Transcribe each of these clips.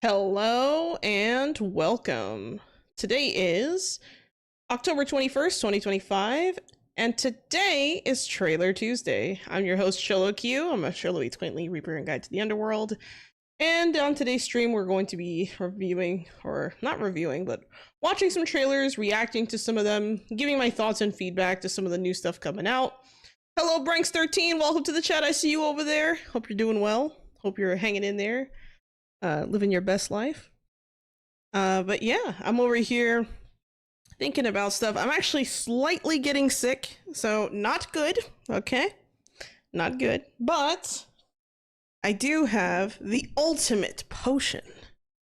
Hello and welcome. Today is October 21st, 2025, and today is Trailer Tuesday. I'm your host, Sholo Q. I'm a Sholo Eats Quaintly Reaper and Guide to the Underworld. And on today's stream, we're going to be reviewing, or not reviewing, but watching some trailers, reacting to some of them, giving my thoughts and feedback to some of the new stuff coming out. Hello, Branks13. Welcome to the chat. I see you over there. Hope you're doing well. Hope you're hanging in there. Living your best life. But yeah, I'm over here thinking about stuff. I'm actually slightly getting sick, so not good, okay? Not good. But I do have the ultimate potion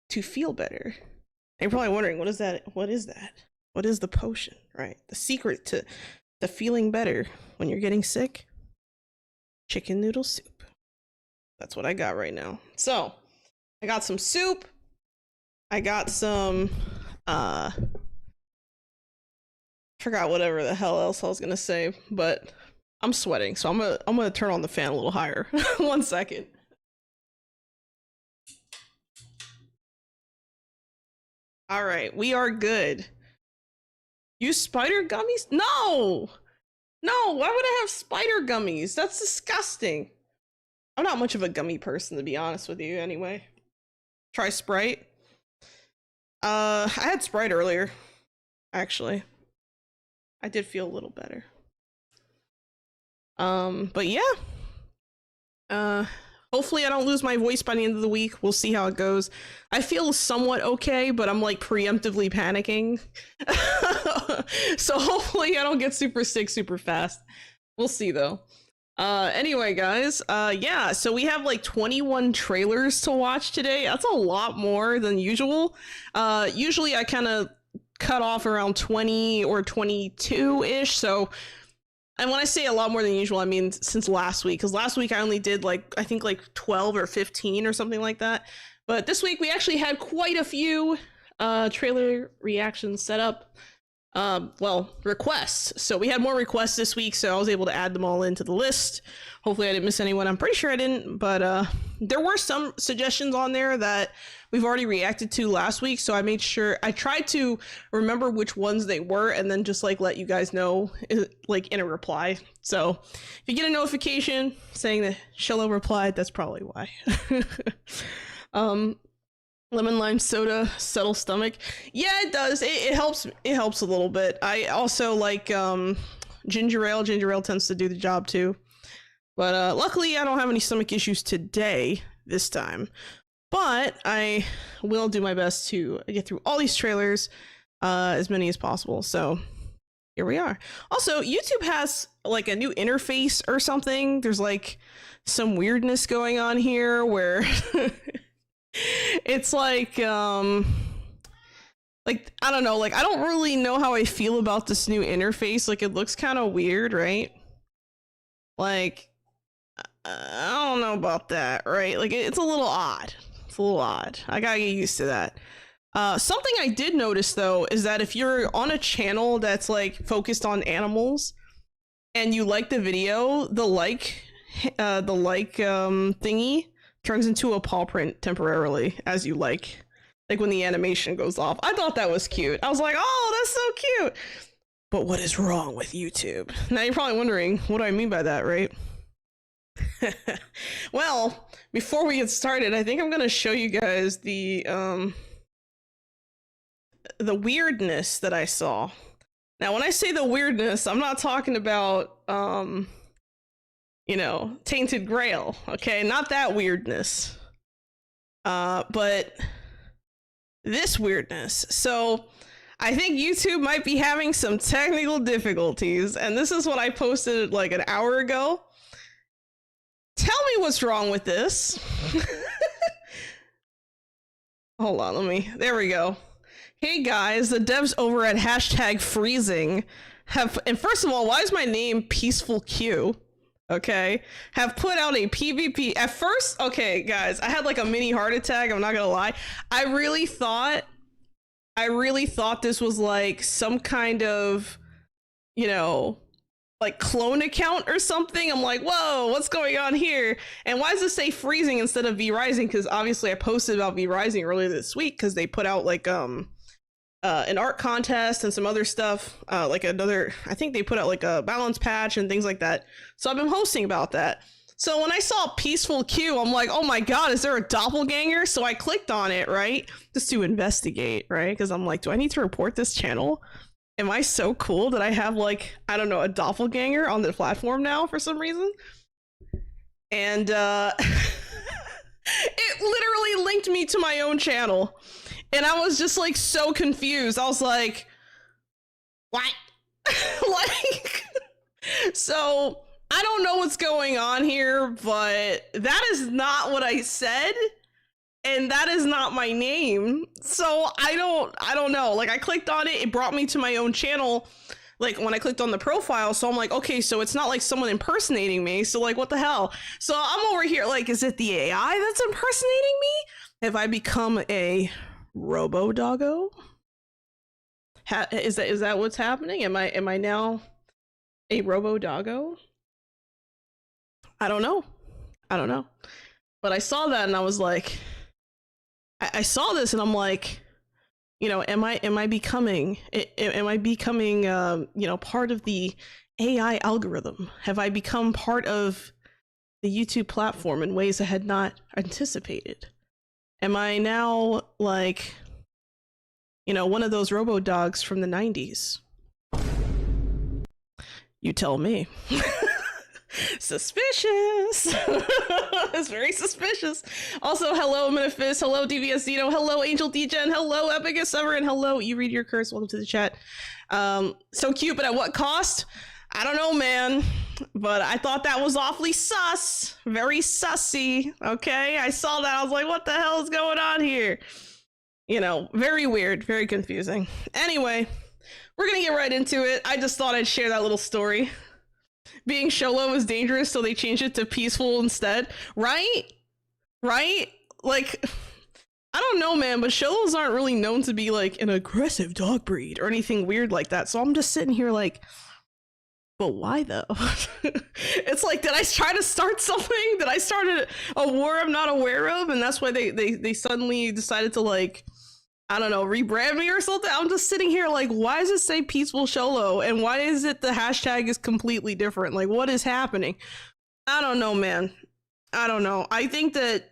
to feel better. And you're probably wondering, what is that? What is that? What is the potion, right? The secret to feeling better when you're getting sick? Chicken noodle soup. That's what I got right now. So, I got some soup. I got some, forgot whatever the hell else I was gonna say, but I'm sweating, so I'm gonna turn on the fan a little higher. 1 second. All right, we are good. Use spider gummies? No! No, why would I have spider gummies? That's disgusting. I'm not much of a gummy person, to be honest with you, anyway. Try Sprite. I had Sprite earlier, actually. I did feel a little better. But yeah. Hopefully I don't lose my voice by the end of the week. We'll see how it goes. I feel somewhat okay, but I'm like preemptively panicking. So hopefully I don't get super sick super fast. We'll see though. Anyway, guys, yeah, so we have like 21 trailers to watch today. That's a lot more than usual. Usually I kind of cut off around 20 or 22-ish, so, and when I say a lot more than usual, I mean since last week, because last week I only did like, I think like 12 or 15 or something like that. But this week we actually had quite a few trailer reactions set up. Well, requests. So we had more requests this week, so I was able to add them all into the list. Hopefully I didn't miss anyone. I'm pretty sure I didn't, but there were some suggestions on there that we've already reacted to last week, so I made sure I tried to remember which ones they were and then just like let you guys know like in a reply. So if you get a notification saying that Shelo replied, that's probably why. Lemon lime soda, settle stomach. Yeah, it does. It helps. It helps a little bit. I also like ginger ale. Ginger ale tends to do the job too. But luckily, I don't have any stomach issues today. This time, but I will do my best to get through all these trailers, as many as possible. So here we are. Also, YouTube has like a new interface or something. There's like some weirdness going on here where. It's like I don't know, like I don't really know how I feel about this new interface. Like it looks kind of weird, right? Like I don't know about that, right? Like it's a little odd. It's a little odd. I gotta get used to that. Something I did notice though is that if you're on a channel that's like focused on animals and you like the video, the like thingy turns into a paw print temporarily as you like when the animation goes off. I thought that was cute. I was like, oh, that's so cute. But what is wrong with YouTube? Now you're probably wondering what do I mean by that, right? Well, before we get started, I think I'm gonna show you guys the weirdness that I saw. Now when I say the weirdness, I'm not talking about you know, Tainted Grail, okay? Not that weirdness. But this weirdness. So, I think YouTube might be having some technical difficulties, and this is what I posted like an hour ago. Tell me what's wrong with this. Hold on, there we go. Hey guys, the devs over at #freezing and first of all, why is my name Peaceful Q? Okay, have put out a PvP. At first, okay, guys, I had like a mini heart attack. I'm not gonna lie. I really thought this was like some kind of, you know, like clone account or something. I'm like, whoa, what's going on here? And why does it say freezing instead of V Rising? Because obviously I posted about V Rising earlier this week because they put out like an art contest and some other stuff, like another, I think they put out like a balance patch and things like that. So I've been posting about that. So when I saw Peaceful Q, I'm like, oh my God, is there a doppelganger? So I clicked on it, right? Just to investigate, right? Because I'm like, do I need to report this channel? Am I so cool that I have like, I don't know, a doppelganger on the platform now for some reason? And it literally linked me to my own channel. And I was just like so confused. I was like, what? Like, so I don't know what's going on here, but that is not what I said. And that is not my name. So I don't know. Like I clicked on it, it brought me to my own channel. Like when I clicked on the profile, so I'm like, okay, so it's not like someone impersonating me. So like, what the hell? So I'm over here like, is it the AI that's impersonating me? Have I become a robo doggo? Is that what's happening? Am I now a robo doggo? I don't know. But I saw that and I was like, I saw this and I'm like, you know, am I becoming you know, part of the AI algorithm? Have I become part of the YouTube platform in ways I had not anticipated? Am I now like, you know, one of those robo dogs from the 90s? You tell me. Suspicious. It's very suspicious. Also, hello Minifist, hello DVS Zeno, hello Angel Degen, hello Epicus Sever, and hello You Read Your Curse. Welcome to the chat. So cute, but at what cost? I don't know, man, but I thought that was awfully sus. Very sussy. Okay, I saw that, I was like, what the hell is going on here? You know, very weird, very confusing. Anyway, we're gonna get right into it. I just thought I'd share that little story. Being Sholo was dangerous, so they changed it to peaceful instead. Right? Like, I don't know, man, but Sholos aren't really known to be like an aggressive dog breed or anything weird like that. So I'm just sitting here like, but why though? It's like, did I try to start something? Did I start a war I'm not aware of? And that's why they suddenly decided to like, I don't know, rebrand me or something. I'm just sitting here like, why does it say peaceful Sholo? And why is it the hashtag is completely different? Like, what is happening? I don't know, man. I don't know. I think that,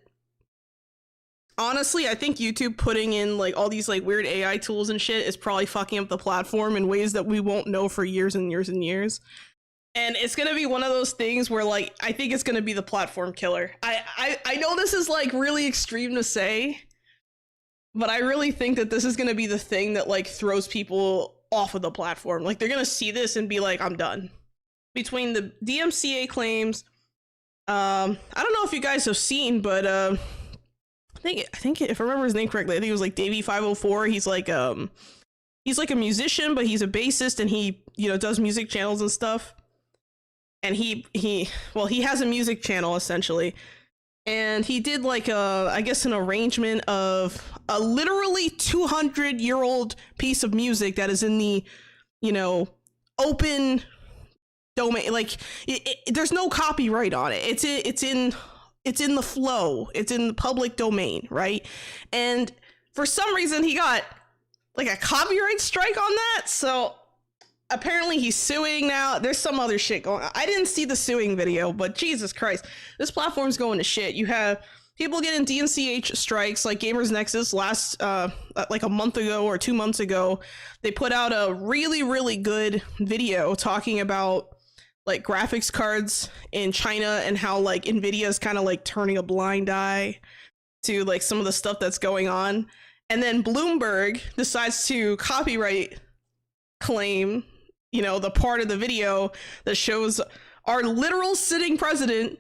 honestly, I think YouTube putting in like all these like weird AI tools and shit is probably fucking up the platform in ways that we won't know for years and years and years. And it's gonna be one of those things where like, I think it's gonna be the platform killer. I know this is like really extreme to say, but I really think that this is going to be the thing that like throws people off of the platform. Like they're going to see this and be like, I'm done. Between the DMCA claims, I don't know if you guys have seen, but I think if I remember his name correctly, I think it was like Davey 504. He's like a musician, but he's a bassist and he, you know, does music channels and stuff. And he has a music channel essentially. And he did like I guess an arrangement of a literally 200-year-old piece of music that is in the, you know, open domain. Like there's no copyright on it. It's in the flow. It's in the public domain, right? And for some reason he got like a copyright strike on that. So apparently he's suing now. There's some other shit going on. I didn't see the suing video, but Jesus Christ, this platform's going to shit. You have people getting DNCH strikes like Gamers Nexus last like a month ago or 2 months ago. They put out a really, really good video talking about like graphics cards in China and how like Nvidia is kind of like turning a blind eye to like some of the stuff that's going on. And then Bloomberg decides to copyright claim, you know, the part of the video that shows our literal sitting president.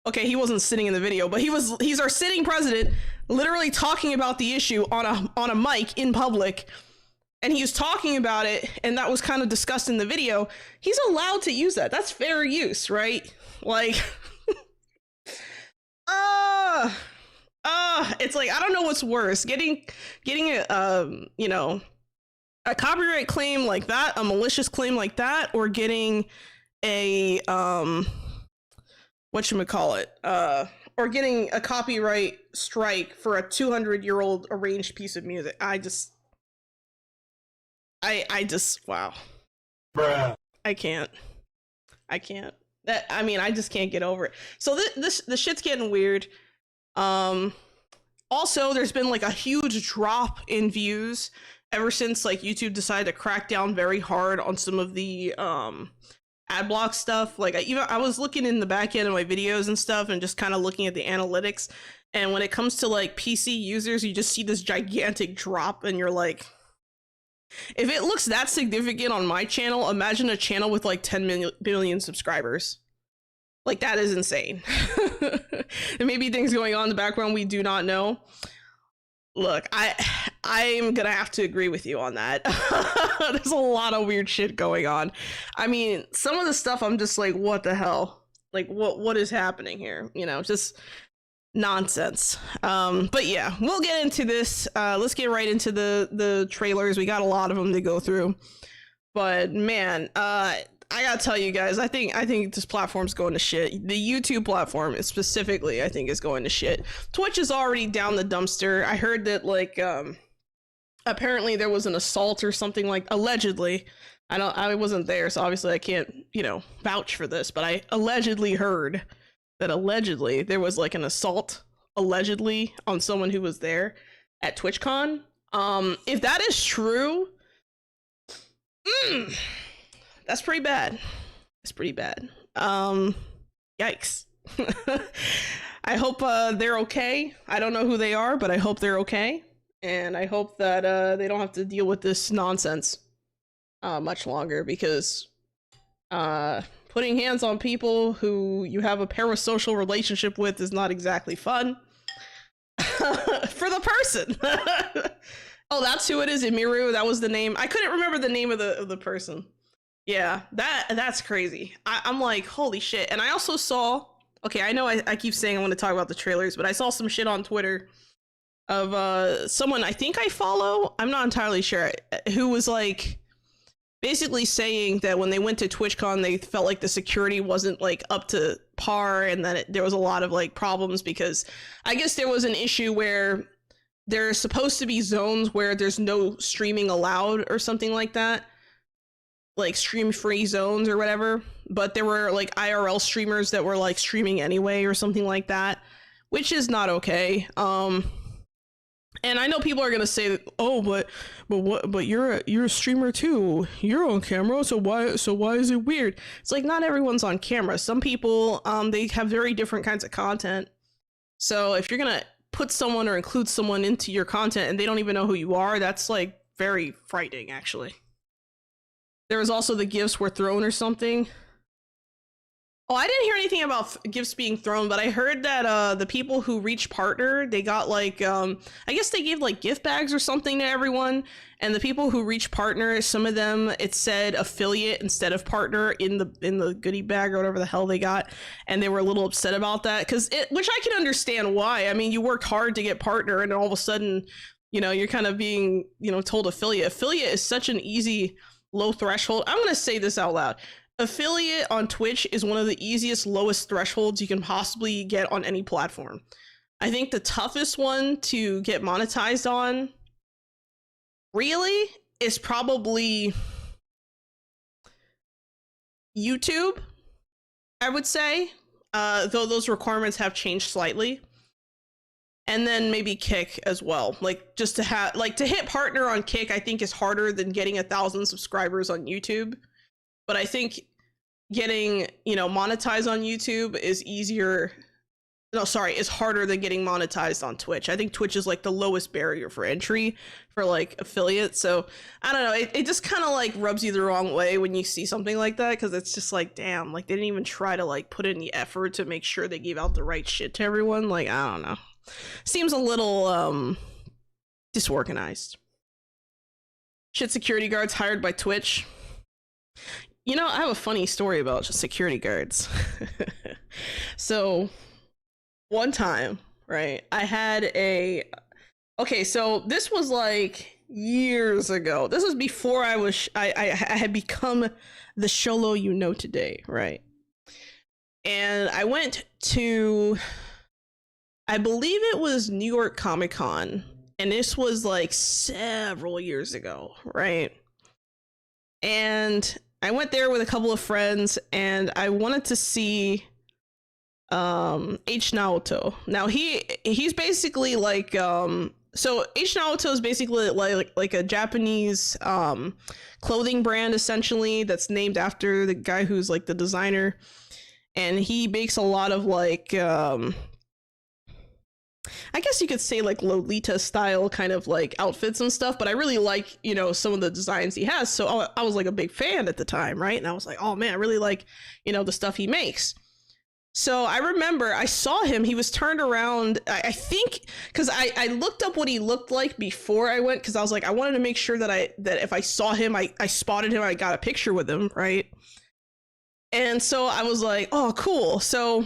Okay, he wasn't sitting in the video, but he's our sitting president literally talking about the issue on a mic in public. And he was talking about it, and that was kind of discussed in the video. He's allowed to use that. That's fair use, right? Like, it's like, I don't know what's worse, getting a, you know, a copyright claim like that, a malicious claim like that, or getting a whatchamacallit, or getting a copyright strike for a 200-year-old arranged piece of music. I just wow. Bruh. I can't. I just can't get over it. So the shit's getting weird. Also, there's been like a huge drop in views ever since like YouTube decided to crack down very hard on some of the ad block stuff. Like I was looking in the back end of my videos and stuff and just kind of looking at the analytics, and when it comes to like PC users, you just see this gigantic drop, and you're like, if it looks that significant on my channel, imagine a channel with like 10 billion subscribers. Like, that is insane. There may be things going on in the background we do not know. Look, I'm gonna have to agree with you on that. There's a lot of weird shit going on. I mean, some of the stuff I'm just like, what the hell? Like, what is happening here? You know, just nonsense. But yeah, we'll get into this. Let's get right into the trailers. We got a lot of them to go through. But man, I gotta tell you guys, I think this platform's going to shit. The YouTube platform is specifically, I think, is going to shit. Twitch is already down the dumpster. I heard that like apparently there was an assault or something, like, allegedly. I wasn't there, so obviously I can't, you know, vouch for this, but I allegedly heard that allegedly there was like an assault allegedly on someone who was there at TwitchCon. If that is true, that's pretty bad. It's pretty bad. Yikes. I hope they're okay. I don't know who they are, but I hope they're okay. And I hope that they don't have to deal with this nonsense much longer, because putting hands on people who you have a parasocial relationship with is not exactly fun. For the person. Oh, that's who it is, Emiru. That was the name. I couldn't remember the name of the person. Yeah, that's crazy. I'm like, holy shit. And I also saw, okay, I know I keep saying I want to talk about the trailers, but I saw some shit on Twitter of someone I think I follow, I'm not entirely sure, who was like basically saying that when they went to TwitchCon, they felt like the security wasn't like up to par, and that there was a lot of like problems, because I guess there was an issue where there's supposed to be zones where there's no streaming allowed or something like that, like stream free zones or whatever, but there were like IRL streamers that were like streaming anyway or something like that, which is not okay. And I know people are gonna say that, oh, but you're a streamer too, you're on camera, so why is it weird? It's like, not everyone's on camera. Some people they have very different kinds of content, so if you're gonna put someone or include someone into your content and they don't even know who you are, that's like very frightening, actually. There was also the gifts were thrown or something. Oh, I didn't hear anything about gifts being thrown, but I heard that the people who reached partner, they got like, I guess they gave like gift bags or something to everyone. And the people who reached partner, some of them, it said affiliate instead of partner in the goodie bag or whatever the hell they got. And they were a little upset about that, which I can understand why. I mean, you worked hard to get partner, and all of a sudden, you know, you're kind of being, you know, told affiliate. Affiliate is such an easy, low threshold. I'm going to say this out loud. Affiliate on Twitch is one of the easiest, lowest thresholds you can possibly get on any platform. I think the toughest one to get monetized on, really, is probably YouTube, I would say, though those requirements have changed slightly. And then maybe Kick as well. Like, just to have, like, to hit partner on Kick, I think is harder than getting 1,000 subscribers on YouTube. But I think getting, you know, monetized on YouTube is easier. No, sorry, is harder than getting monetized on Twitch. I think Twitch is like the lowest barrier for entry for like affiliates. So I don't know. It just kind of like rubs you the wrong way when you see something like that, because it's just like, damn, like they didn't even try to like put in the effort to make sure they gave out the right shit to everyone. Like, I don't know. Seems a little disorganized. Shit, security guards hired by Twitch. You know, I have a funny story about security guards. So one time, right, I had okay, so this was like years ago. This was before I had become the Sholo you know today, right? And I went to, I believe it was New York Comic Con, and this was like several years ago, right? And I went there with a couple of friends, and I wanted to see H Naoto. Now he's basically like so H Naoto is basically like a Japanese clothing brand essentially that's named after the guy who's like the designer, and he makes a lot of like I guess you could say like Lolita style kind of like outfits and stuff, but I really like, you know, some of the designs he has. So I was like a big fan at the time, right? And I was like, oh man, I really like, you know, the stuff he makes. So I remember I saw him, he was turned around, I think, because I looked up what he looked like before I went, because I was like, I wanted to make sure that if I saw him, I spotted him, I got a picture with him, right? And so I was like, oh, cool. So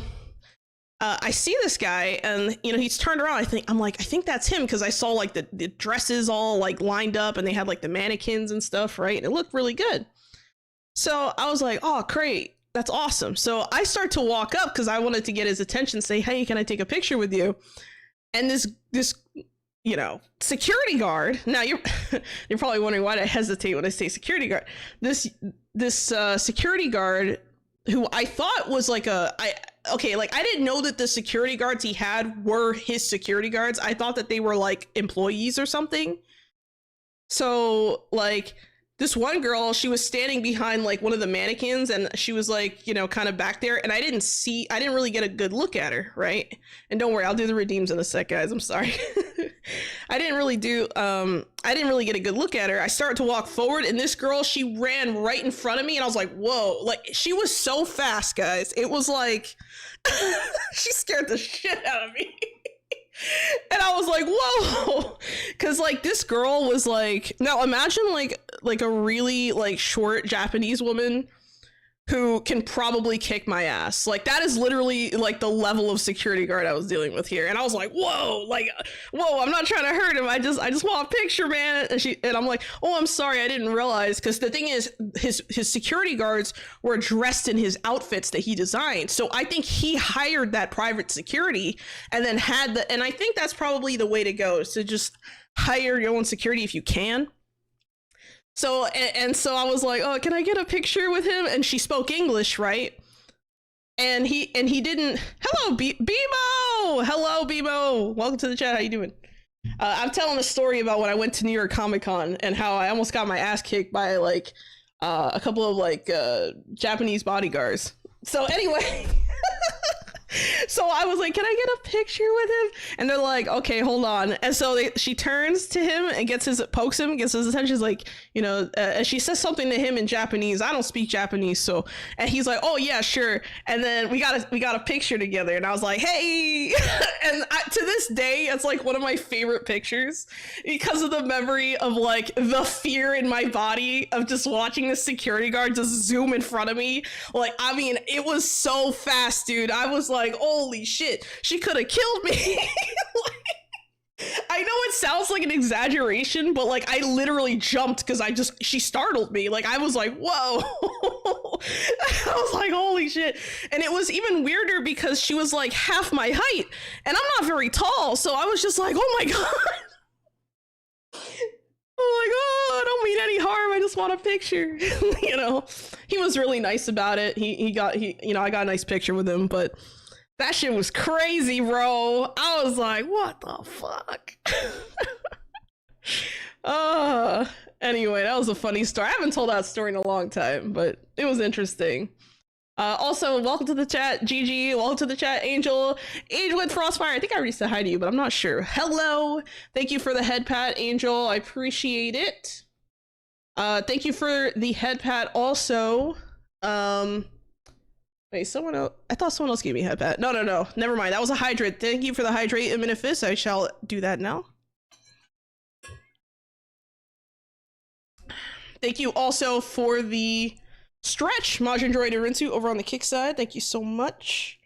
I see this guy, and you know, he's turned around. I think that's him, because I saw like the dresses all like lined up, and they had like the mannequins and stuff, right? And it looked really good. So I was like, oh, great, that's awesome. So I start to walk up because I wanted to get his attention, say, hey, can I take a picture with you? And this you know, security guard. Now you're probably wondering why I hesitate when I say security guard. This security guard, who I thought was like I didn't know that the security guards he had were his security guards. I thought that they were like employees or something. So like this one girl, she was standing behind like one of the mannequins, and she was like, you know, kind of back there, and I didn't really get a good look at her, right? And don't worry, I'll do the redeems in a sec, guys. I'm sorry. I didn't really get a good look at her. I started to walk forward, and this girl, she ran right in front of me, and I was like, whoa, like she was so fast, guys. It was like, she scared the shit out of me. And I was like, whoa, because like this girl was like, now imagine like a really like short Japanese woman who can probably kick my ass. Like that is literally like the level of security guard I was dealing with here. And I was like, whoa, I'm not trying to hurt him. I just want a picture, man. And I'm like, oh, I'm sorry, I didn't realize. Because the thing is, his security guards were dressed in his outfits that he designed. So I think he hired that private security and then and I think that's probably the way to go, is to just hire your own security if you can. So, and so I was like, oh, can I get a picture with him? And she spoke English, right? And he didn't, hello, Bimo! Hello, Bimo! Welcome to the chat, how you doing? I'm telling a story about when I went to New York Comic Con and how I almost got my ass kicked by like a couple of like Japanese bodyguards. So anyway, so I was like, can I get a picture with him? And they're like, okay, hold on. And so she turns to him and pokes him, gets his attention. She's like, you know, and she says something to him in Japanese. I don't speak Japanese, so, and he's like, oh yeah, sure. And then we got a picture together, and I was like, hey. And to this day, it's like one of my favorite pictures because of the memory of like the fear in my body of just watching the security guard just zoom in front of me. Like, I mean, it was so fast, dude. I was like, holy shit, she could have killed me. I know it sounds like an exaggeration, but like I literally jumped because she startled me. Like I was like, whoa. I was like, holy shit. And it was even weirder because she was like half my height, and I'm not very tall, so I was just like, oh my god. Oh my god, I don't mean any harm, I just want a picture. You know, he was really nice about it. He you know, I got a nice picture with him, but that shit was crazy, bro. I was like, what the fuck? Anyway, that was a funny story. I haven't told that story in a long time, but it was interesting. Also, welcome to the chat, Gigi. Welcome to the chat, Angel. Angel with Frostfire. I think I already said hi to you, but I'm not sure. Hello. Thank you for the head pat, Angel. I appreciate it. Thank you for the head pat also. Wait, someone else? I thought someone else gave me a head pat. No. Never mind. That was a hydrate. Thank you for the hydrate, Minifis. I shall do that now. Thank you also for the stretch, Majin Droid Rinsu over on the kick side. Thank you so much.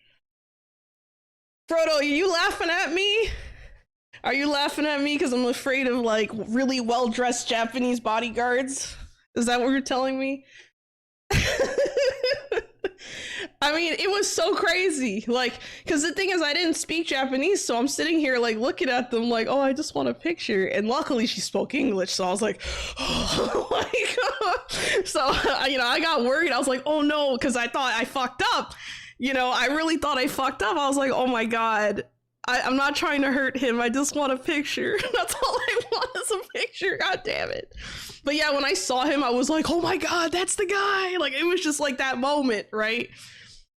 Frodo, are you laughing at me? Are you laughing at me because I'm afraid of like really well-dressed Japanese bodyguards? Is that what you're telling me? I mean, it was so crazy. Like, because the thing is, I didn't speak Japanese, so I'm sitting here like looking at them like, oh, I just want a picture. And luckily she spoke English, so I was like, oh my God. So, you know, I got worried. I was like, oh no, because I thought I fucked up. You know, I really thought I fucked up. I was like, oh my God. I'm not trying to hurt him. I just want a picture. That's all I want is a picture. God damn it. But yeah, when I saw him, I was like, oh my God, that's the guy. Like, it was just like that moment, right?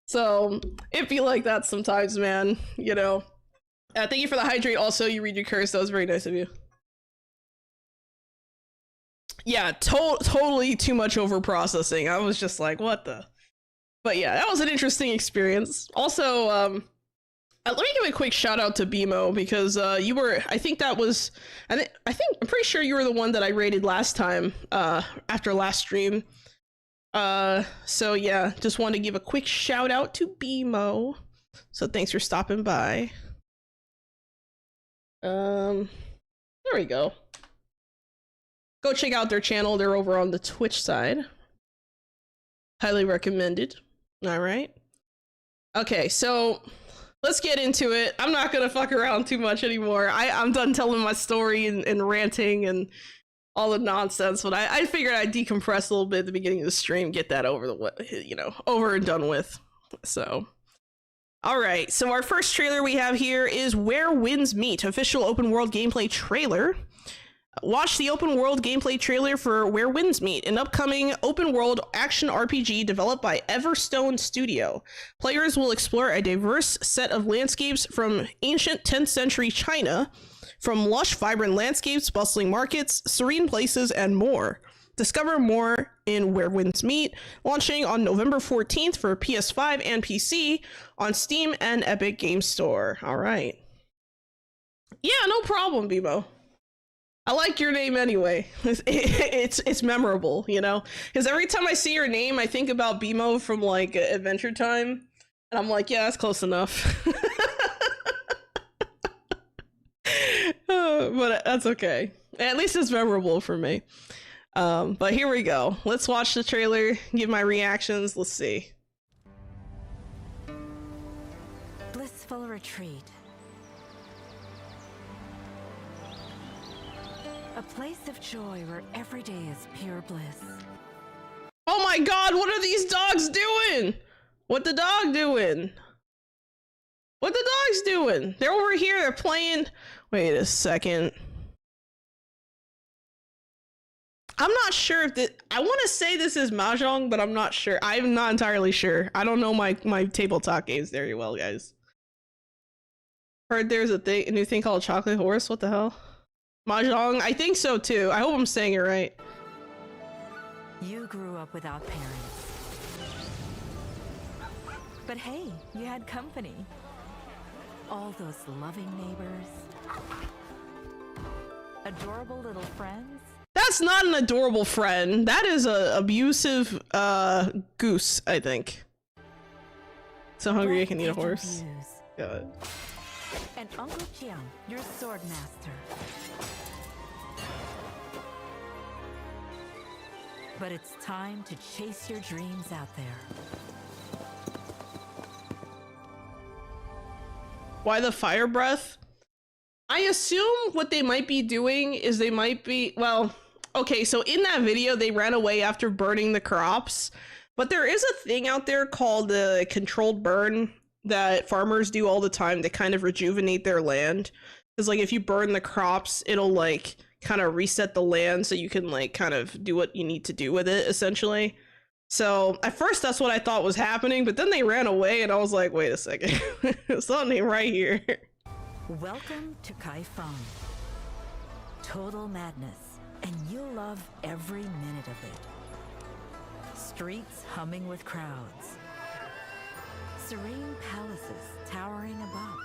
So it be like that sometimes, man. You know. Thank you for the hydrate. Also, you read your curse. That was very nice of you. Yeah, totally too much over processing. I was just like, what the? But yeah, that was an interesting experience. Also, let me give a quick shout out to BMO because you were, I think that was, I'm pretty sure you were the one that I rated last time after last stream. So yeah, just wanted to give a quick shout out to BMO. So thanks for stopping by. There we go. Go check out their channel. They're over on the Twitch side. Highly recommended. All right. Okay, so let's get into it. I'm not gonna fuck around too much anymore. I'm done telling my story and ranting and all the nonsense, but I figured I'd decompress a little bit at the beginning of the stream, get that over and done with. So, all right. So our first trailer we have here is Where Winds Meet, official open world gameplay trailer. Watch the open world gameplay trailer for Where Winds Meet, an upcoming open world action RPG developed by Everstone Studio. Players will explore a diverse set of landscapes from ancient 10th century China, from lush, vibrant landscapes, bustling markets, serene places, and more. Discover more in Where Winds Meet, launching on November 14th for PS5 and PC on Steam and Epic Games Store. All right. Yeah, no problem, Bebo. I like your name anyway. It's memorable, you know? Because every time I see your name, I think about BMO from, like, Adventure Time. And I'm like, yeah, that's close enough. But that's okay. At least it's memorable for me. But here we go. Let's watch the trailer, give my reactions. Let's see. Blissful retreat. A place of joy where every day is pure bliss. Oh my God, what are these dogs doing? What the dog doing? What the dog's doing? They're over here, they're playing. Wait a second. I'm not sure if I want to say this is Mahjong, but I'm not sure. I'm not entirely sure. I don't know my tabletop games very well, guys. Heard there's a new thing called Chocolate Horse. What the hell? Mahjong? I think so too. I hope I'm saying it right. You grew up without parents. But hey, you had company. All those loving neighbors. Adorable little friends. That's not an adorable friend. That is a abusive goose, I think. So hungry I can eat a horse. God. And Uncle Jiang, your sword master. But it's time to chase your dreams out there. Why the fire breath? I assume what they might be doing is they might be, well, okay, so in that video, they ran away after burning the crops, but there is a thing out there called the controlled burn that farmers do all the time to kind of rejuvenate their land. Because, like, if you burn the crops, it'll, like, kind of reset the land so you can, like, kind of do what you need to do with it, essentially. So, at first, that's what I thought was happening, but then they ran away, and I was like, wait a second. Something right here. Welcome to Kaifeng. Total madness, and you'll love every minute of it. Streets humming with crowds. Serene palaces towering above.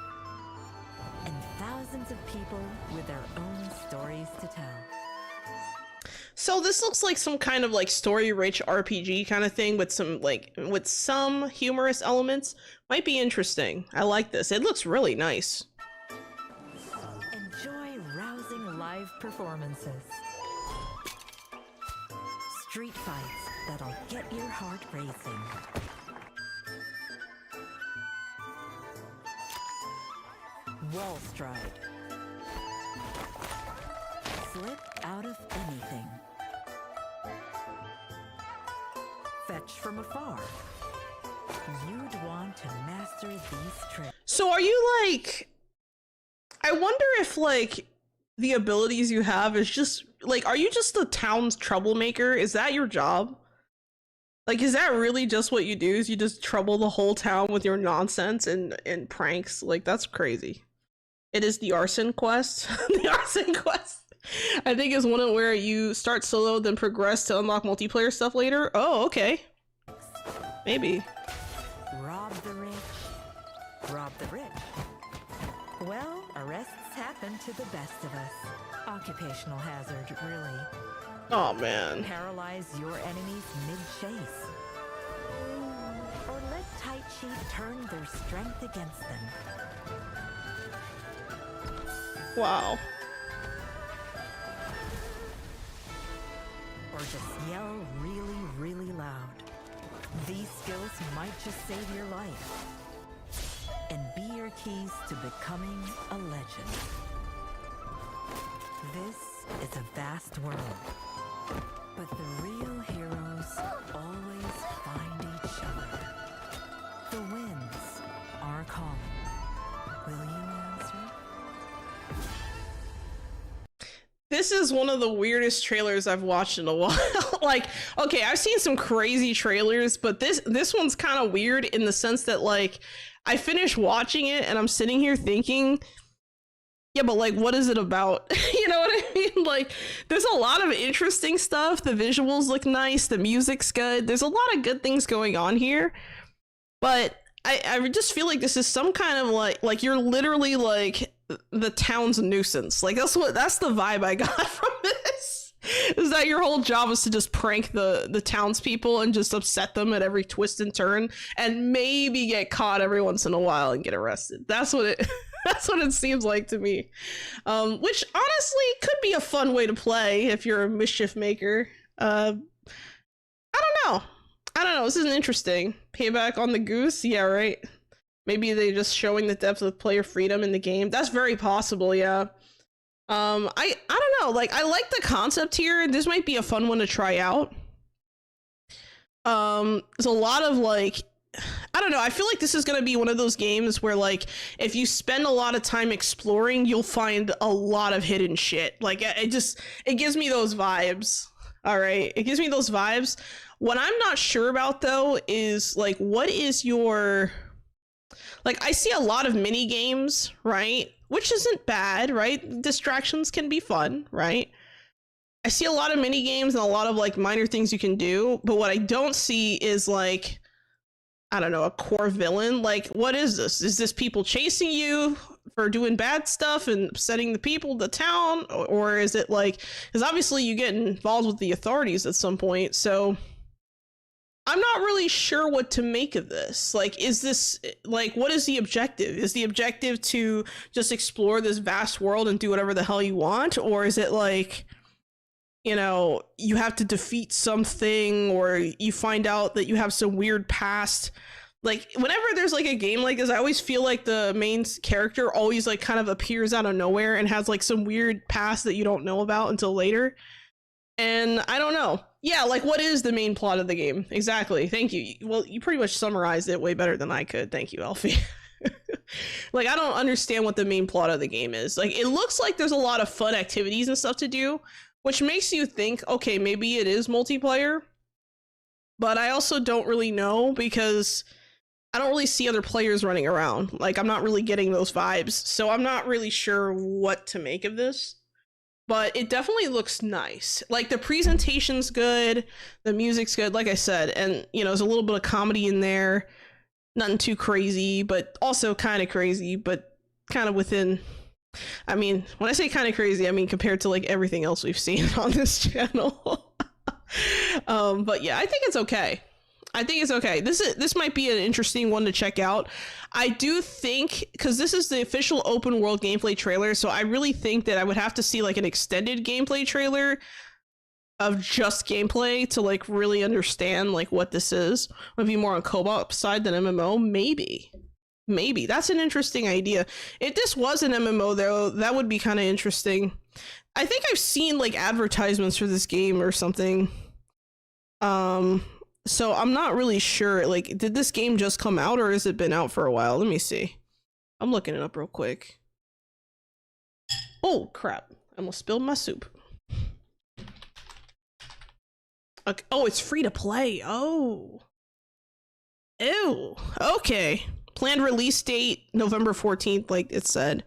And thousands of people with their own stories to tell. So this looks like some kind of like story-rich RPG kind of thing with some humorous elements. Might be interesting. I like this. It looks really nice. Enjoy live performances. Street fights that'll get your heart racing. Wall stride. Slip out of anything. Fetch from afar. You'd want to master these tricks. So are you like, I wonder if like the abilities you have is just like, are you just the town's troublemaker? Is that your job? Like, is that really just what you do? Is you just trouble the whole town with your nonsense and pranks? Like, that's crazy. It is the arson quest. The arson quest, I think, is one of where you start solo, then progress to unlock multiplayer stuff later. Oh, okay. Maybe. Rob the rich. Rob the rich. Well, arrests happen to the best of us. Occupational hazard, really. Oh, man. Paralyze your enemies mid-chase. Or let tight sheep turn their strength against them. Wow. Or just yell really, really loud. These skills might just save your life. And be your keys to becoming a legend. This is a vast world. But the real heroes always find each other. The winds are calling. Will you answer? This is one of the weirdest trailers I've watched in a while. Like, okay, I've seen some crazy trailers, but this one's kind of weird in the sense that, like, I finished watching it and I'm sitting here thinking, yeah, but like, what is it about? You know what I mean? Like, there's a lot of interesting stuff. The visuals look nice. The music's good. There's a lot of good things going on here. But I just feel like this is some kind of like you're literally like the town's nuisance. Like, that's the vibe I got from this. Is that your whole job is to just prank the townspeople and just upset them at every twist and turn and maybe get caught every once in a while and get arrested. That's what it seems like to me. Which honestly could be a fun way to play if you're a mischief maker. I don't know. This isn't interesting. Payback on the goose? Yeah, right. Maybe they're just showing the depth of player freedom in the game. That's very possible, yeah. I don't know. Like, I like the concept here. This might be a fun one to try out. There's a lot of like, I don't know. I feel like this is going to be one of those games where, like, if you spend a lot of time exploring, you'll find a lot of hidden shit. Like, it gives me those vibes. All right. It gives me those vibes. What I'm not sure about, though, is like, what is your, like, I see a lot of mini games, right? Which isn't bad, right? Distractions can be fun, right? I see a lot of mini games and a lot of like minor things you can do, but what I don't see is like, I don't know, a core villain. Like, what is this? Is this people chasing you for doing bad stuff and upsetting the people, the town? Or is it like, because obviously you get involved with the authorities at some point, so I'm not really sure what to make of this. Like, is this, like, what is the objective? Is the objective to just explore this vast world and do whatever the hell you want? Or is it like, you know, you have to defeat something, or you find out that you have some weird past? Like, whenever there's like a game like this, I always feel like the main character always like kind of appears out of nowhere and has like some weird past that you don't know about until later. And I don't know. Yeah, like, what is the main plot of the game? Exactly. Thank you. Well, you pretty much summarized it way better than I could. Thank you, Alfie. Like, I don't understand what the main plot of the game is. Like, it looks like there's a lot of fun activities and stuff to do, which makes you think, okay, maybe it is multiplayer. But I also don't really know, because I don't really see other players running around. Like, I'm not really getting those vibes. So I'm not really sure what to make of this. But it definitely looks nice. Like, the presentation's good, the music's good, like I said, and, you know, there's a little bit of comedy in there. Nothing too crazy, but also kind of crazy, but kind of within, I mean, when I say kind of crazy, I mean compared to like everything else we've seen on this channel. But yeah, I think it's okay. I think it's okay. This might be an interesting one to check out. I do think, because this is the official open world gameplay trailer, so I really think that I would have to see like an extended gameplay trailer of just gameplay to like really understand like what this is. Would be more on co-op side than MMO, maybe that's an interesting idea. If this was an MMO though, that would be kind of interesting. I think I've seen like advertisements for this game or something. So I'm not really sure, like, did this game just come out or has it been out for a while? Let me see. I'm looking it up real quick. Oh crap, I almost spilled my soup. Okay. Oh, it's free to play. Oh, ew. Okay. Planned release date November 14th, like it said.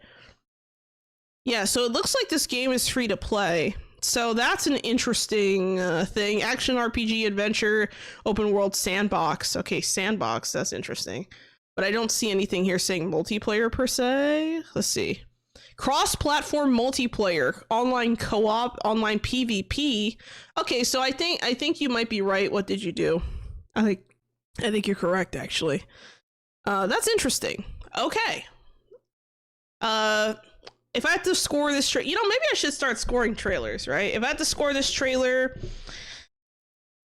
Yeah, so it looks like this game is free to play. So that's an interesting thing. Action RPG adventure, open world sandbox. Okay, sandbox, that's interesting. But I don't see anything here saying multiplayer per se. Let's see. Cross-platform multiplayer, online co-op, online PvP. Okay, so I think you might be right. What did you do? I think you're correct, actually. That's interesting. Okay. If I had to score this maybe I should start scoring trailers, right? If I had to score this trailer,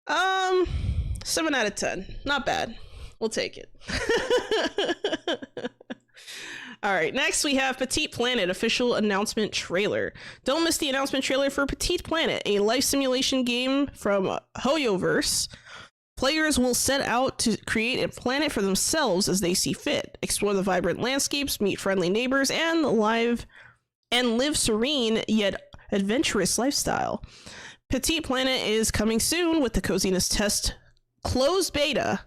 7 out of 10. Not bad. We'll take it. All right, next we have Petite Planet official announcement trailer. Don't miss the announcement trailer for Petite Planet, a life simulation game from HoYoverse. Players will set out to create a planet for themselves as they see fit, explore the vibrant landscapes, meet friendly neighbors, and live serene yet adventurous lifestyle. Petite Planet is coming soon with the Coziness Test closed beta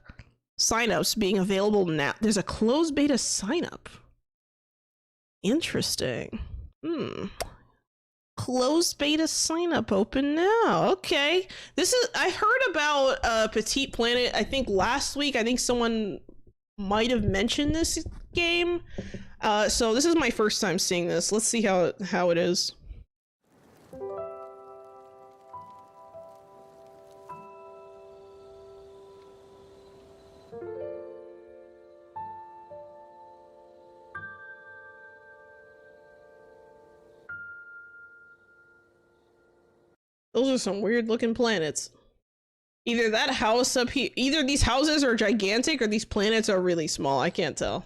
signups being available now. There's a closed beta signup. Interesting. Closed beta sign up open now. Okay. I heard about Petite Planet, I think last week. I think someone might have mentioned this game. So this is my first time seeing this. Let's see how it is. Those are some weird looking planets. Either that house up here, either these houses are gigantic or these planets are really small. I can't tell.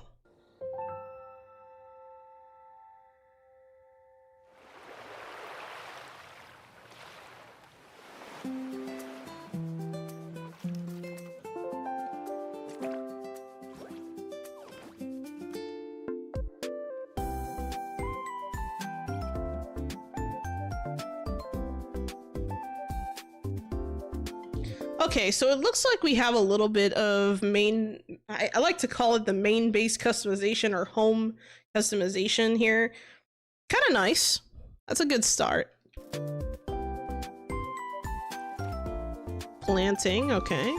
Okay, so it looks like we have a little bit of I like to call it the main base customization or home customization here. Kind of nice. That's a good start. Planting, okay.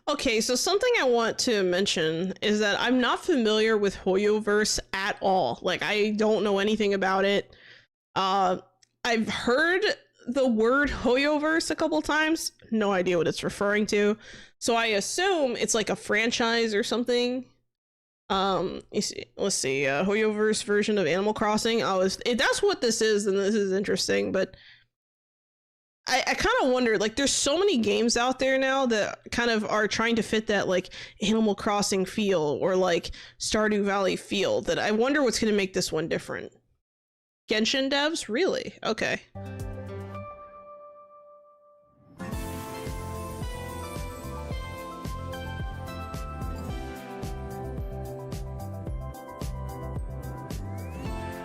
Okay, so something I want to mention is that I'm not familiar with HoYoverse at all. Like, I don't know anything about it. I've heard the word HoYoverse a couple times. No idea what it's referring to. So I assume it's like a franchise or something. Let's see, HoYoverse version of Animal Crossing. That's what this is, and this is interesting, but I kind of wonder, like, there's so many games out there now that kind of are trying to fit that, like, Animal Crossing feel or, like, Stardew Valley feel, that I wonder what's going to make this one different. Genshin devs? Really? Okay.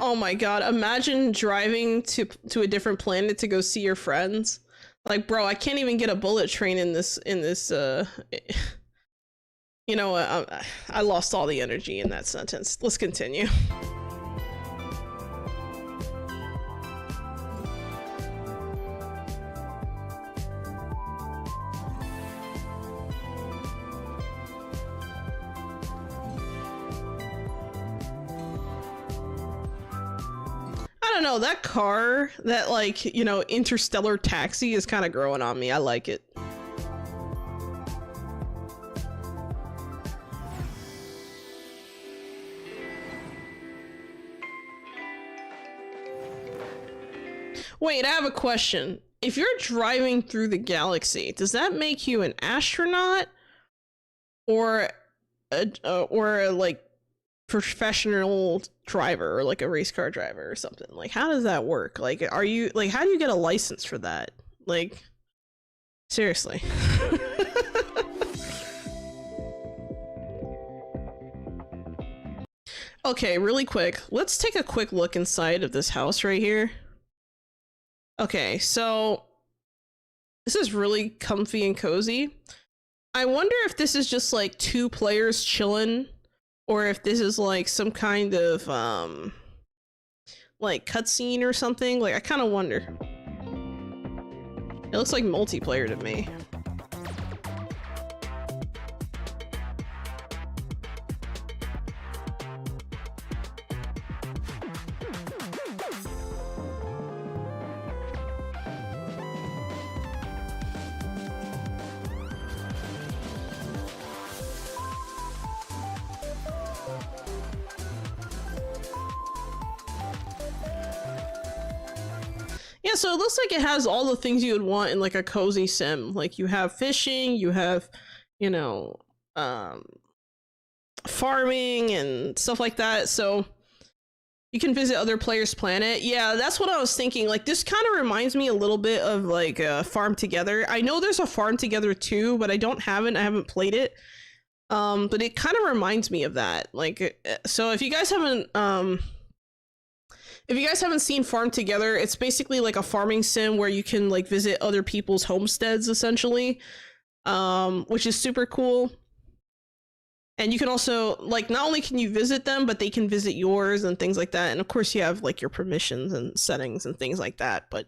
Oh my god, imagine driving to a different planet to go see your friends. Like, bro, I can't even get a bullet train in this you know, I lost all the energy in that sentence. Let's continue. don't know, that car, that like, you know, interstellar taxi is kind of growing on me. I like it. Wait, I have a question. If you're driving through the galaxy, does that make you an astronaut or a like professional driver, or like a race car driver or something? Like, how does that work? Like, are you like, how do you get a license for that? Like, seriously. Okay, really quick, let's take a quick look inside of this house right here. Okay, so this is really comfy and cozy. I wonder if this is just like two players chilling, or if this is like some kind of like cutscene or something. Like, I kind of wonder. It looks like multiplayer to me. Yeah, so it looks like it has all the things you would want in like a cozy sim. Like, you have fishing, you have, you know, farming and stuff like that. So you can visit other players' planet. Yeah, that's what I was thinking. Like, this kind of reminds me a little bit of like Farm Together. I know there's a Farm Together too, but I haven't played it. But it kind of reminds me of that. Like, so if you guys haven't seen Farm Together, it's basically like a farming sim where you can like visit other people's homesteads essentially, which is super cool. And you can also, like, not only can you visit them, but they can visit yours and things like that. And of course you have like your permissions and settings and things like that, but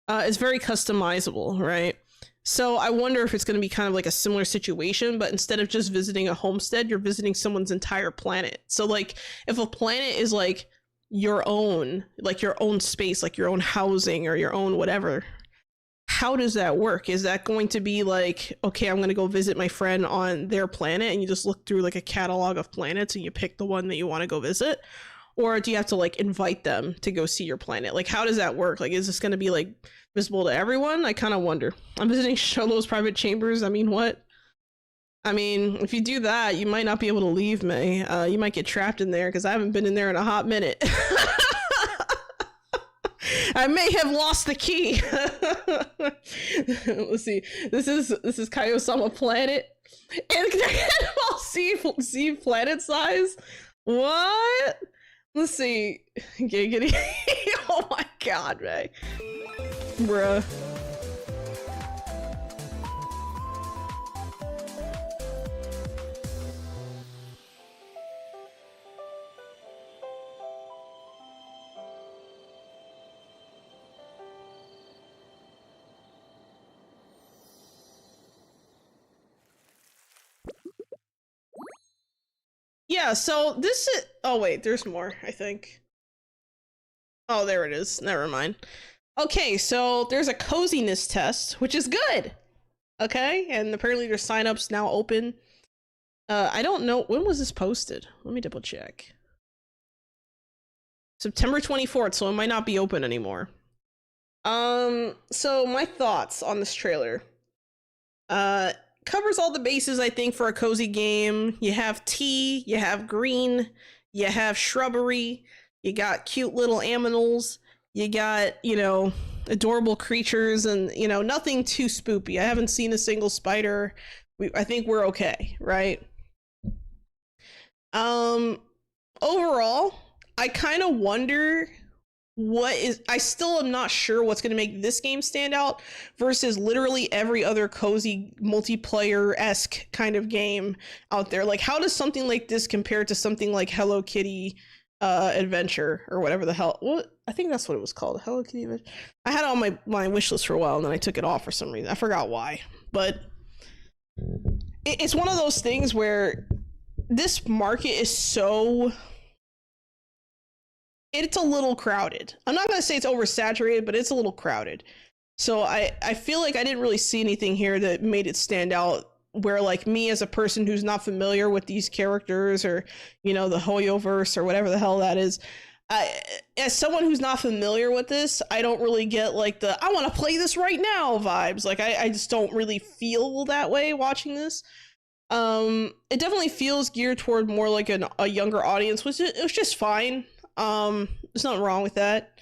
it's very customizable, right? So I wonder if it's going to be kind of like a similar situation, but instead of just visiting a homestead, you're visiting someone's entire planet. So like, if a planet is like your own space, like your own housing or your own whatever, how does that work? Is that going to be like, okay, I'm going to go visit my friend on their planet, and you just look through like a catalog of planets and you pick the one that you want to go visit? Or do you have to like invite them to go see your planet? Like, how does that work? Like, is this going to be like visible to everyone? I kind of wonder. I'm visiting Sholo's private chambers. I mean, what? I mean, if you do that, you might not be able to leave me. You might get trapped in there because I haven't been in there in a hot minute. I may have lost the key. Let's see. This is Kaio-sama planet. And all see planet size? What? Let's see. Giggity. Oh my god, man. Bruh. Yeah, so this is, oh wait, there's more, I think. Oh, there it is. Never mind. Okay, so there's a coziness test, which is good. Okay, and apparently there's signups now open. I don't know, when was this posted? Let me double check. September 24th, so it might not be open anymore. So my thoughts on this trailer. Covers all the bases, I think, for a cozy game. You have tea, you have green, you have shrubbery, you got cute little aminals, you got, you know, adorable creatures, and, you know, nothing too spoopy. I haven't seen a single spider. I think we're okay, right? Overall, I kind of wonder I still am not sure what's going to make this game stand out versus literally every other cozy multiplayer-esque kind of game out there. Like, how does something like this compare to something like Hello Kitty Adventure, or whatever the hell? What? I think that's what it was called, Hello Kitty Adventure. I had it on my wish list for a while, and then I took it off for some reason. I forgot why, but it's one of those things where this market is so... it's a little crowded. I'm not gonna say it's oversaturated, but it's a little crowded. So I feel like I didn't really see anything here that made it stand out, where like me as a person who's not familiar with these characters, or you know, the Hoyoverse or whatever the hell that is, as someone who's not familiar with this, I don't really get like the I want to play this right now vibes. Like I just don't really feel that way watching this. It definitely feels geared toward more like a younger audience, which it was just fine. There's nothing wrong with that.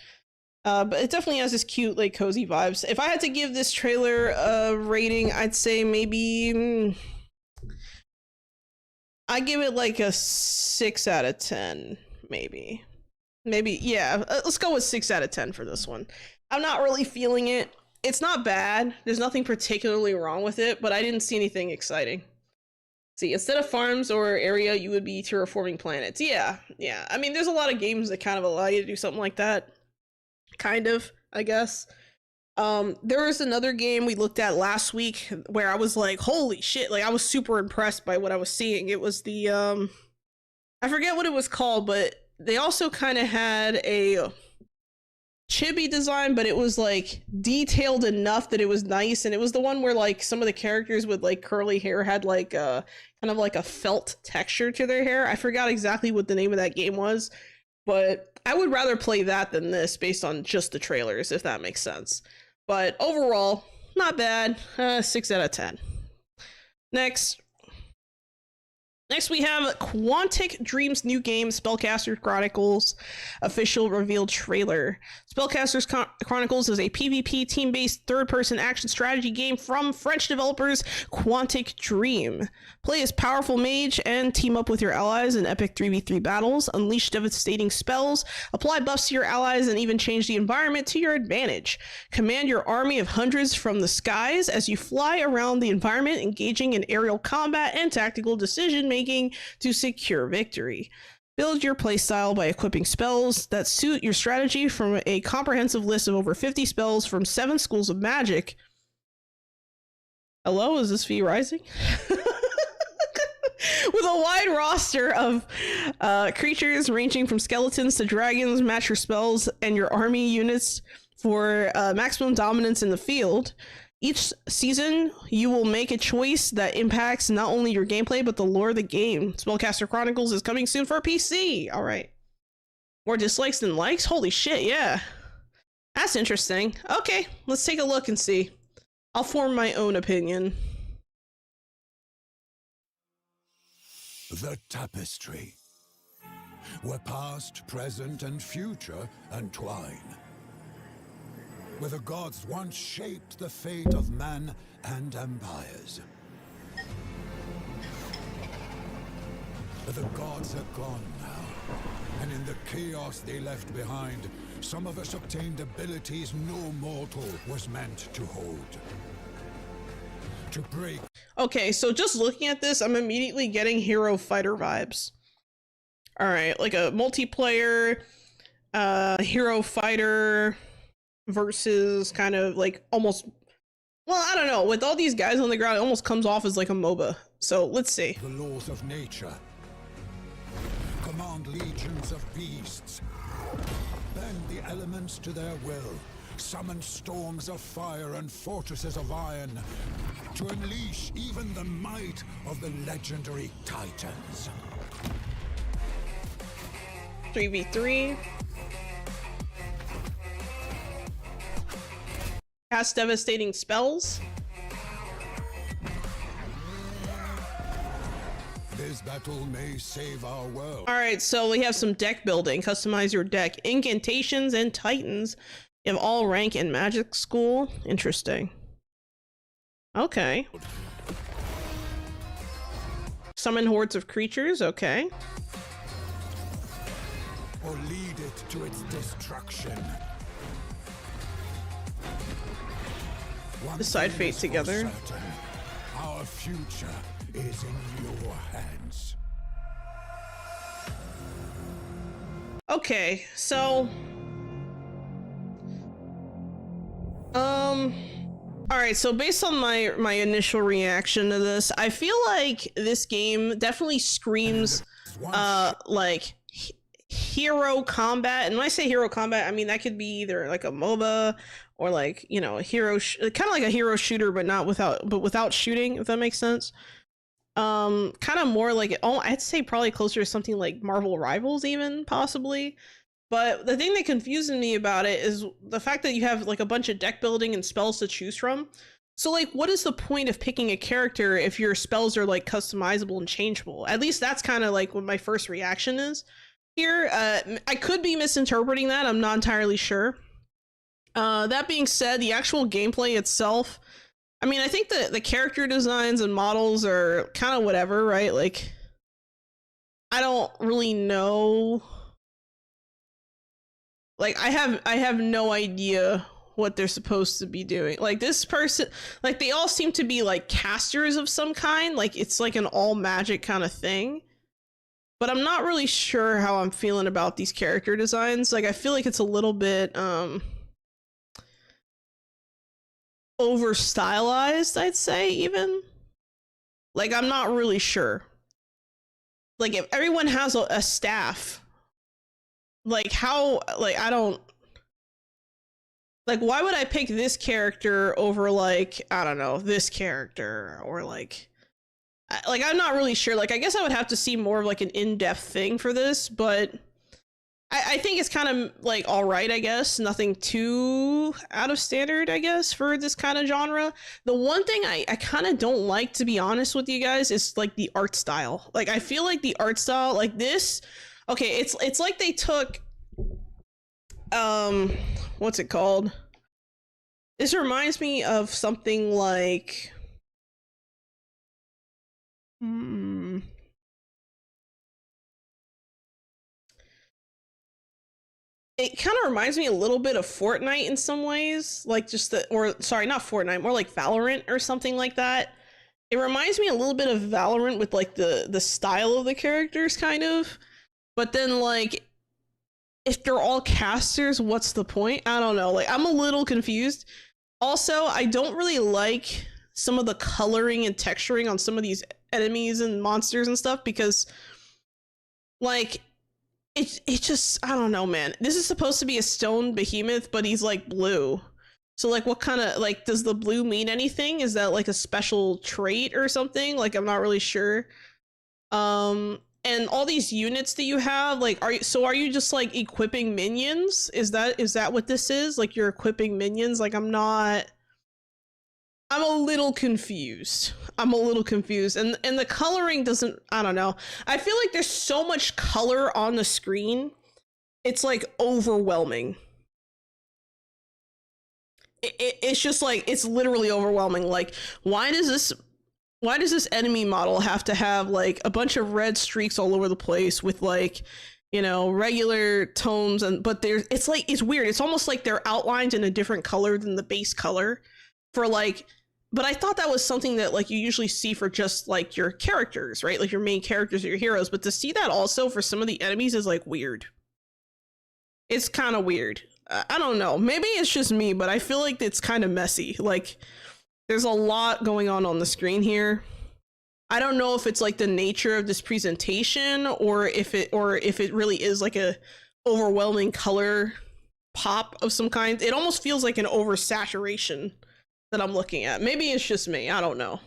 But it definitely has this cute, like, cozy vibes. If I had to give this trailer a rating, I'd say maybe I give it like a 6 out of 10, maybe. Yeah, let's go with 6 out of 10 for this one. I'm not really feeling it. It's not bad. There's nothing particularly wrong with it, but I didn't see anything exciting. See, instead of farms or area, you would be terraforming planets. Yeah. I mean, there's a lot of games that kind of allow you to do something like that. Kind of, I guess. There was another game we looked at last week where I was like, holy shit, like I was super impressed by what I was seeing. It was the, I forget what it was called, but they also kind of had a chibi design, but it was like detailed enough that it was nice. And it was the one where like some of the characters with like curly hair had like kind of like a felt texture to their hair. I forgot exactly what the name of that game was, but I would rather play that than this based on just the trailers, if that makes sense. But overall, not bad. 6 out of 10. Next we have Quantic Dream's new game, Spellcasters Chronicles, official revealed trailer. Spellcasters Chronicles is a PvP team-based third-person action strategy game from French developers Quantic Dream. Play as powerful mage and team up with your allies in epic 3v3 battles, unleash devastating spells, apply buffs to your allies, and even change the environment to your advantage. Command your army of hundreds from the skies as you fly around the environment, engaging in aerial combat and tactical decision-making to secure victory. Build your playstyle by equipping spells that suit your strategy from a comprehensive list of over 50 spells from 7 schools of magic. Hello, is this fee rising? With a wide roster of creatures ranging from skeletons to dragons, match your spells and your army units for maximum dominance in the field. Each season, you will make a choice that impacts not only your gameplay, but the lore of the game. Spellcaster Chronicles is coming soon for PC. All right. More dislikes than likes? Holy shit, yeah. That's interesting. Okay, let's take a look and see. I'll form my own opinion. The tapestry, where past, present, and future entwine. Where the gods once shaped the fate of man and empires. But the gods are gone now, and in the chaos they left behind, some of us obtained abilities no mortal was meant to hold. To break. Okay, so just looking at this, I'm immediately getting Hero Fighter vibes. Alright, like a multiplayer, Hero Fighter versus kind of like almost, well, I don't know, with all these guys on the ground, it almost comes off as like a MOBA. So let's see. The laws of nature. Command legions of beasts. Bend the elements to their will. Summon storms of fire and fortresses of iron to unleash even the might of the legendary titans. 3v3. Cast devastating spells. This battle may save our world. All right, so we have some deck building. Customize your deck. Incantations and titans. You have all rank in magic school. Interesting. Okay. Summon hordes of creatures. Okay. Or lead it to its destruction. Decide fate together. Certain, our future is in your hands. Okay, so all right, so based on my initial reaction to this, I feel like this game definitely screams like hero combat. And when I say hero combat, I mean that could be either like a MOBA or like, you know, a hero, kind of like a hero shooter, but not without shooting, if that makes sense. Kind of more like, oh, I'd say probably closer to something like Marvel Rivals, even possibly. But the thing that confuses me about it is the fact that you have like a bunch of deck building and spells to choose from. So like, what is the point of picking a character if your spells are like customizable and changeable? At least that's kind of like what my first reaction is here. I could be misinterpreting that. I'm not entirely sure. That being said, the actual gameplay itself, I mean, I think the character designs and models are kind of whatever, right? Like, I don't really know. Like, I have no idea what they're supposed to be doing. Like, this person, like, they all seem to be like casters of some kind. Like, it's like an all magic kind of thing. But I'm not really sure how I'm feeling about these character designs. Like, I feel like it's a little bit over stylized, I'd say, even. Like, I'm not really sure. Like, if everyone has a staff, like, how, like, I don't, like, why would I pick this character over, like, I don't know, this character, or like I'm not really sure. Like, I guess I would have to see more of like an in-depth thing for this, but I think it's kind of like all right, I guess. Nothing too out of standard, I guess, for this kind of genre. The one thing I kind of don't like, to be honest with you guys, is like the art style. Like, I feel like the art style, like this, okay, it's like they took, what's it called? This reminds me of something like, it kind of reminds me a little bit of Fortnite in some ways, like just the, or sorry, not Fortnite, more like Valorant or something like that. It reminds me a little bit of Valorant with like the style of the characters, kind of. But then, like, if they're all casters, what's the point? I don't know. Like, I'm a little confused. Also, I don't really like some of the coloring and texturing on some of these enemies and monsters and stuff, because, like, it just, I don't know, man. This is supposed to be a stone behemoth, but he's like blue. So like, what kind of, like, does the blue mean anything? Is that like a special trait or something? Like, I'm not really sure. And all these units that you have, like, are you just like equipping minions? Is that what this is? Like, you're equipping minions? Like, I'm a little confused. And the coloring doesn't, I don't know. I feel like there's so much color on the screen. It's like overwhelming. It's just like, it's literally overwhelming. Like, why does this enemy model have to have like a bunch of red streaks all over the place with, like, you know, regular tones, but it's like, it's weird. It's almost like they're outlined in a different color than the base color for, like, but I thought that was something that, like, you usually see for just like your characters, right? Like your main characters or your heroes, but to see that also for some of the enemies is like weird. It's kind of weird. I don't know. Maybe it's just me, but I feel like it's kind of messy. Like, there's a lot going on the screen here. I don't know if it's like the nature of this presentation, or if it really is like a overwhelming color pop of some kind. It almost feels like an oversaturation that I'm looking at. Maybe it's just me. I don't know. All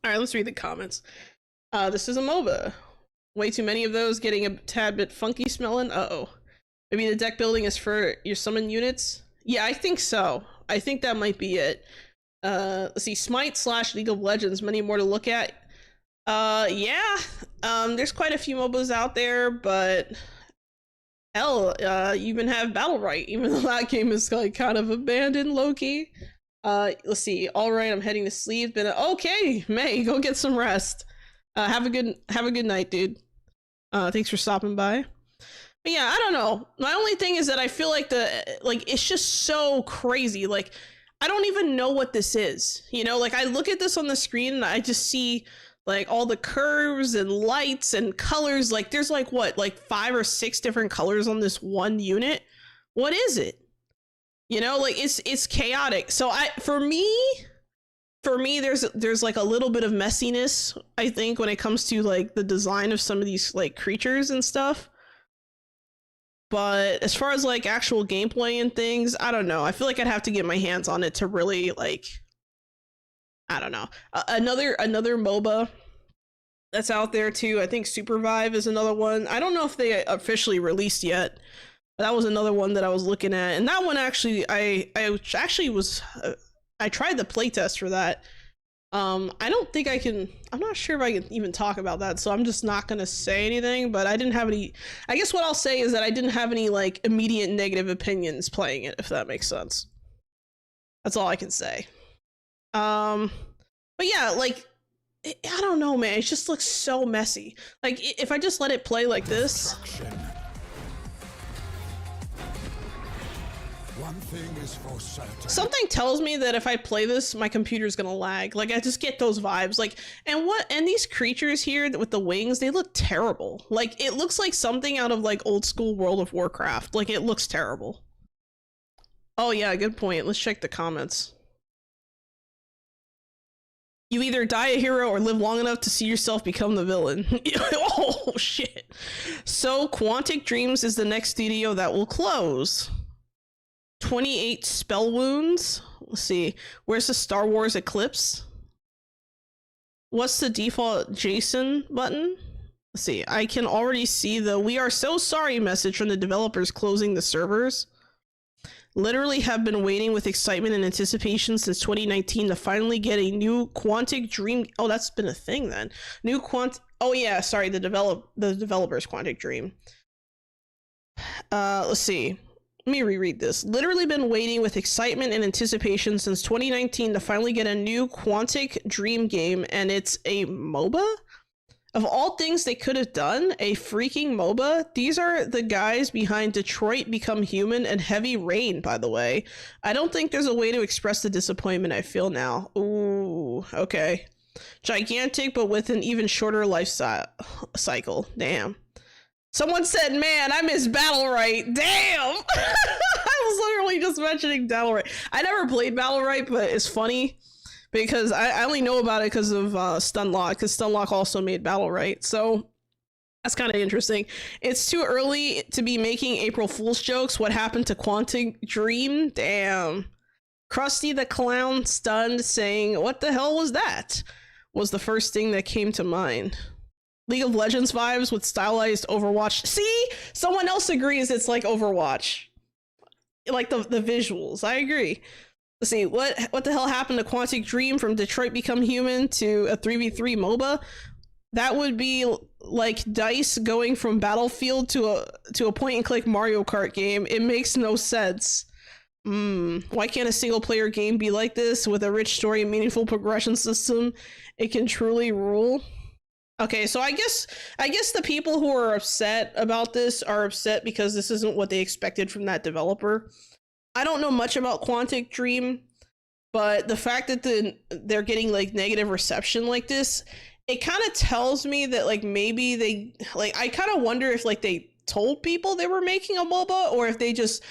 right, let's read the comments. This is a MOBA. Way too many of those, getting a tad bit funky smelling. Uh-oh. Maybe the deck building is for your summon units? Yeah, I think so. I think that might be it. Let's see, Smite / League of Legends, many more to look at. Yeah, there's quite a few MOBAs out there, but hell, you even have Battle Right, even though that game is like kind of abandoned low-key. Let's see. All right, I'm heading to sleep. Okay, May, go get some rest. Have a good night, dude. Thanks for stopping by. But yeah, I don't know. My only thing is that I feel like it's just so crazy. Like, I don't even know what this is. You know, like, I look at this on the screen and I just see like all the curves and lights and colors. Like, there's like what, like 5 or 6 different colors on this one unit. What is it? You know, like, it's chaotic. So for me, there's like a little bit of messiness, I think, when it comes to like the design of some of these like creatures and stuff. But as far as like actual gameplay and things, I don't know. I feel like I'd have to get my hands on it to really like, I don't know. Another MOBA that's out there too. I think Supervive is another one. I don't know if they officially released yet, but that was another one that I was looking at. And that one actually, I actually was, I tried the playtest for that. I don't think I can, I'm not sure if I can even talk about that, so I'm just not gonna say anything, but I didn't have any, I guess what I'll say is that I didn't have any like immediate negative opinions playing it, if that makes sense. That's all I can say. But yeah, like, I don't know, man, it just looks so messy. Like, if I just let it play like this. One thing is for certain. Something tells me that if I play this, my computer's gonna lag. Like, I just get those vibes. Like, and these creatures here with the wings, they look terrible. Like, it looks like something out of like old school World of Warcraft. Like, it looks terrible. Oh yeah, good point. Let's check the comments. You either die a hero or live long enough to see yourself become the villain. Oh shit. So Quantic Dreams is the next studio that will close. 28 spell wounds. Let's see. Where's the Star Wars Eclipse? What's the default JSON button? Let's see. I can already see the "we are so sorry" message from the developers closing the servers. Literally have been waiting with excitement and anticipation since 2019 to finally get a new Quantic Dream. Oh, that's been a thing then. New Oh yeah, sorry, the developers Quantic Dream. Let's see. Let me reread this. Literally been waiting with excitement and anticipation since 2019 to finally get a new Quantic Dream game, and it's a MOBA? Of all things they could have done, a freaking MOBA? These are the guys behind Detroit Become Human and Heavy Rain, by the way. I don't think there's a way to express the disappointment I feel now. Ooh, okay. Gigantic, but with an even shorter life cycle. Damn. Someone said, man, I miss Battlerite. Damn! I was literally just mentioning Battlerite. I never played Battlerite, but it's funny because I only know about it because of Stunlock, because Stunlock also made Battlerite. So that's kind of interesting. It's too early to be making April Fool's jokes. What happened to Quantic Dream? Damn. Krusty the Clown, stunned, saying, what the hell was that? Was the first thing that came to mind. League of Legends vibes with stylized Overwatch. See? Someone else agrees it's like Overwatch. Like the visuals. I agree. Let's see. What the hell happened to Quantic Dream from Detroit Become Human to a 3v3 MOBA? That would be like DICE going from Battlefield to a point-and-click Mario Kart game. It makes no sense. Why can't a single-player game be like this with a rich story and meaningful progression system? It can truly rule. Okay, so I guess the people who are upset about this are upset because this isn't what they expected from that developer. I don't know much about Quantic Dream, but the fact that they're getting like negative reception like this, it kind of tells me that like maybe they like, I kind of wonder if like they told people they were making a MOBA or if they just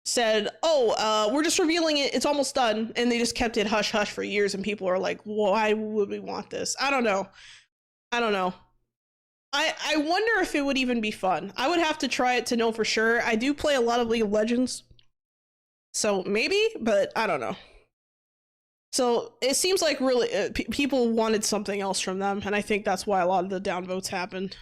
said, oh, we're just revealing it, it's almost done, and they just kept it hush hush for years and people are like, why would we want this? I don't know. I wonder if it would even be fun. I would have to try it to know for sure. I do play a lot of League of Legends, so maybe, but I don't know. So it seems like really people wanted something else from them, and I think that's why a lot of the downvotes happened.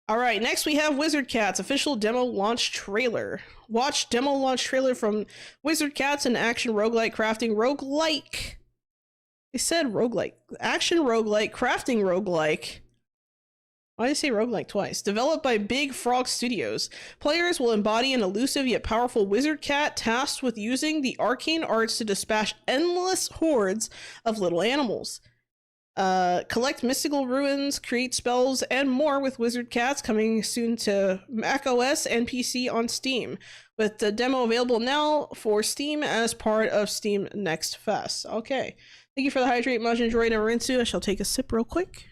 All right, next we have Wizard Cats official demo launch trailer. Watch demo launch trailer from Wizard Cats, an action roguelike crafting roguelike. They said roguelike. Action roguelike, crafting roguelike. Why did I say roguelike twice? Developed by Big Frog Studios. Players will embody an elusive yet powerful wizard cat tasked with using the arcane arts to dispatch endless hordes of little animals. Collect mystical ruins, create spells, and more with Wizard Cats, coming soon to macOS and PC on Steam, with the demo available now for Steam as part of Steam Next Fest. Okay. Thank you for the hydrate, much enjoyed, and rinsu. I shall take a sip real quick.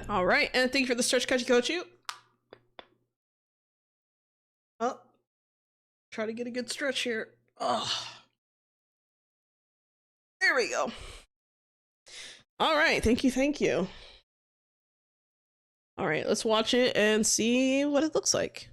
All right, and thank you for the stretch, Kachi. Oh, try to get a good stretch here. Oh, there we go. All right, thank you. All right, let's watch it and see what it looks like.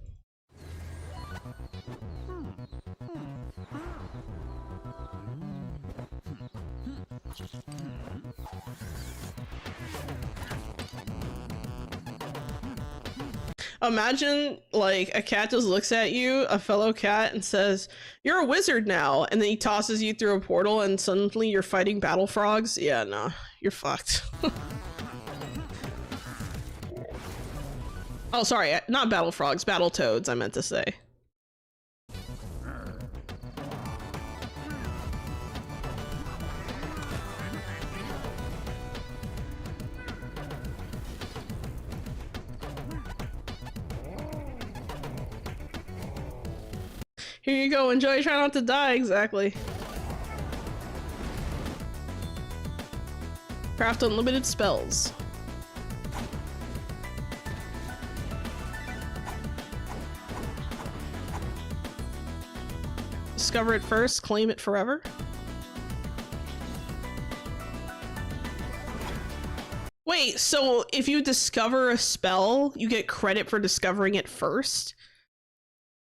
Imagine like a cat just looks at you, a fellow cat, and says, "You're a wizard now," and then he tosses you through a portal and suddenly you're fighting battle frogs. Yeah, no, you're fucked. Oh, sorry, not battle frogs, battle toads, I meant to say. Here you go, enjoy, try not to die, exactly. Craft unlimited spells. Discover it first, claim it forever. Wait, so if you discover a spell, you get credit for discovering it first?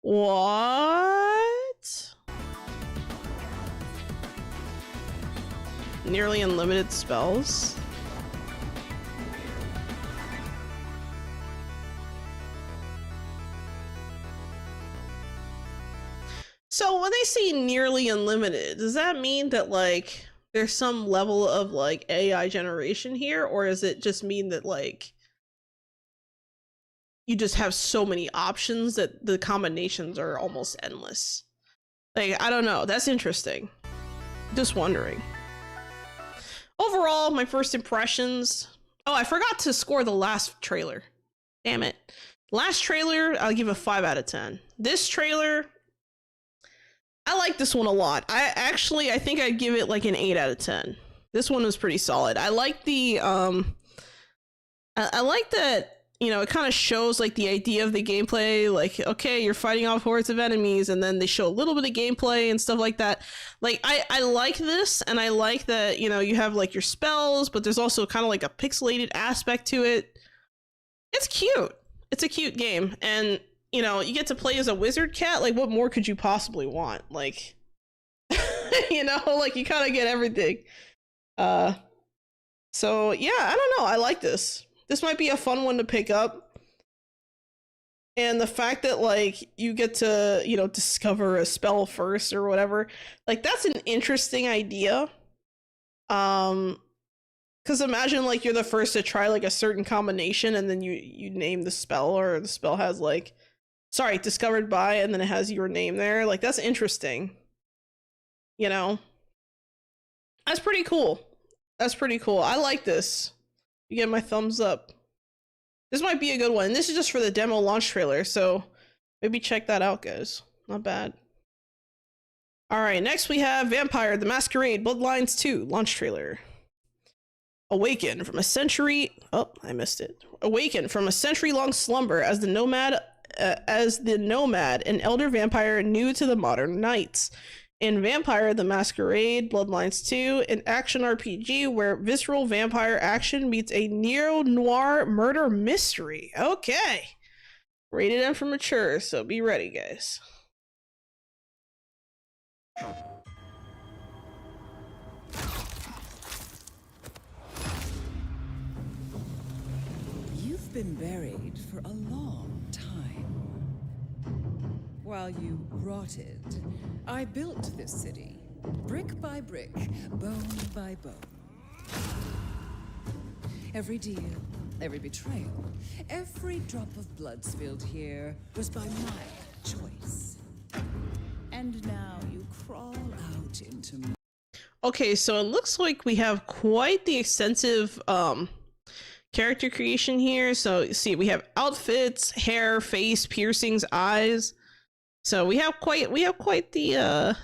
What? Nearly unlimited spells? So when they say nearly unlimited, does that mean that like there's some level of like AI generation here, or does it just mean that like you just have so many options that the combinations are almost endless? Like, I don't know. That's interesting. Just wondering. Overall, my first impressions. Oh, I forgot to score the last trailer. Damn it. Last trailer, I'll give a 5 out of 10. This trailer, I like this one a lot. I think I'd give it like an 8 out of 10. This one was pretty solid. I like the, I like that, you know, it kind of shows like the idea of the gameplay, like, okay, you're fighting off hordes of enemies, and then they show a little bit of gameplay and stuff like that. Like, I like this, and I like that, you know, you have like your spells, but there's also kind of like a pixelated aspect to it. It's cute. It's a cute game, and, you know, you get to play as a wizard cat. Like, what more could you possibly want? Like, you know, like, you kind of get everything. So, yeah, I don't know. I like this. This might be a fun one to pick up. And the fact that, like, you get to, you know, discover a spell first or whatever, like, that's an interesting idea. Because imagine, like, you're the first to try, like, a certain combination, and then you name the spell, or the spell has, like, sorry, discovered by, and then it has your name there. Like, that's interesting. You know? That's pretty cool. That's pretty cool. I like this. You get my thumbs up. This might be a good one. This is just for the demo launch trailer, so maybe check that out, guys. Not bad. Alright, next we have Vampire the Masquerade Bloodlines 2 launch trailer. Awaken from a century... Oh, I missed it. Awaken from a century-long slumber as the nomad, an elder vampire new to the modern knights. In Vampire the Masquerade Bloodlines 2, an action RPG where visceral vampire action meets a neo-noir murder mystery. Okay. Rated M for mature, so be ready, guys. You've been buried for a long time. While you rotted, I built this city, brick by brick, bone by bone. Every deal, every betrayal, every drop of blood spilled here was by my choice. And now you crawl out into me. Okay, so it looks like we have quite the extensive character creation here. So see, we have outfits, hair, face, piercings, eyes. So we have quite the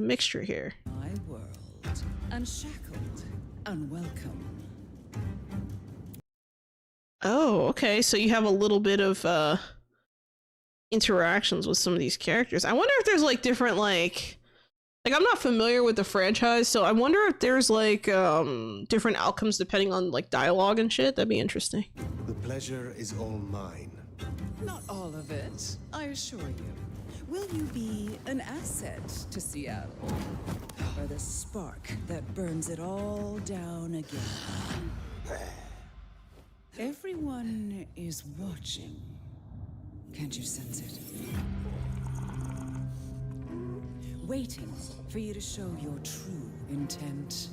mixture here. My world, unshackled, unwelcome. Oh, okay. So you have a little bit of interactions with some of these characters. I wonder if there's like different like I'm not familiar with the franchise, so I wonder if there's like different outcomes depending on like dialogue and shit. That'd be interesting. The pleasure is all mine. Not all of it, I assure you. Will you be an asset to Seattle? Or the spark that burns it all down again? Everyone is watching. Can't you sense it? Waiting for you to show your true intent.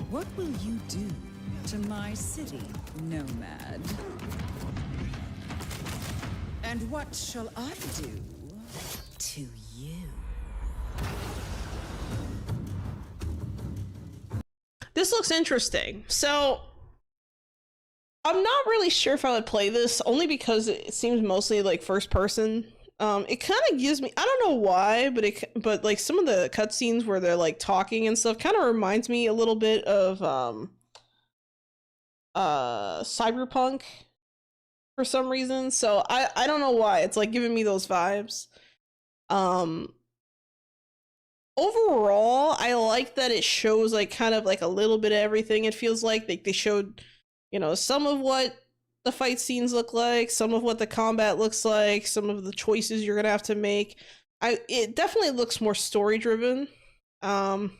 What will you do to my city, nomad? And what shall I do to you? This looks interesting. So I'm not really sure if I would play this, only because it seems mostly like first person. It kind of gives me, I don't know why, but like some of the cutscenes where they're like talking and stuff kind of reminds me a little bit of Cyberpunk for some reason. So I don't know why. It's like giving me those vibes. Overall, I like that it shows like kind of like a little bit of everything. It feels like they showed, you know, some of what the fight scenes look like, some of what the combat looks like, some of the choices you're gonna have to make. It definitely looks more story driven. And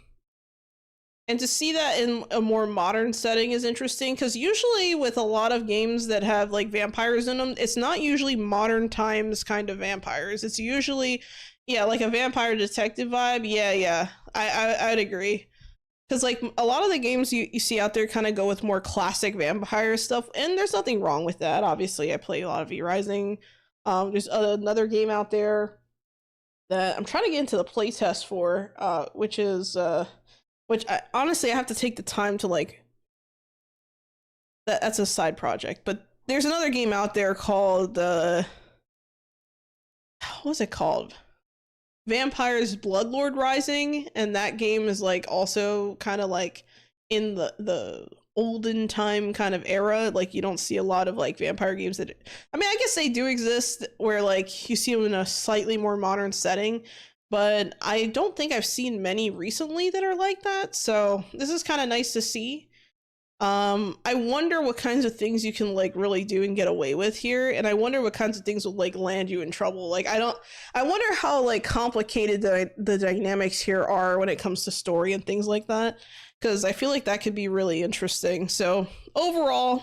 to see that in a more modern setting is interesting, because usually with a lot of games that have like vampires in them, it's not usually modern times kind of vampires. It's usually, yeah, like a vampire detective vibe. Yeah, I'd agree. Because like a lot of the games you see out there kind of go with more classic vampire stuff, and there's nothing wrong with that. Obviously, I play a lot of V-Rising. There's another game out there that I'm trying to get into the playtest for, which is which honestly I have to take the time to like. That's a side project, but there's another game out there called what's it called? Vampires Bloodlord Rising, and that game is like also kind of like in the olden time kind of era. Like you don't see a lot of like vampire games that, I mean, I guess they do exist where like you see them in a slightly more modern setting, but I don't think I've seen many recently that are like that. So this is kind of nice to see. I wonder what kinds of things you can like really do and get away with here, and I wonder what kinds of things will like land you in trouble. Like I wonder how like complicated the dynamics here are when it comes to story and things like that, because I feel like that could be really interesting. So overall,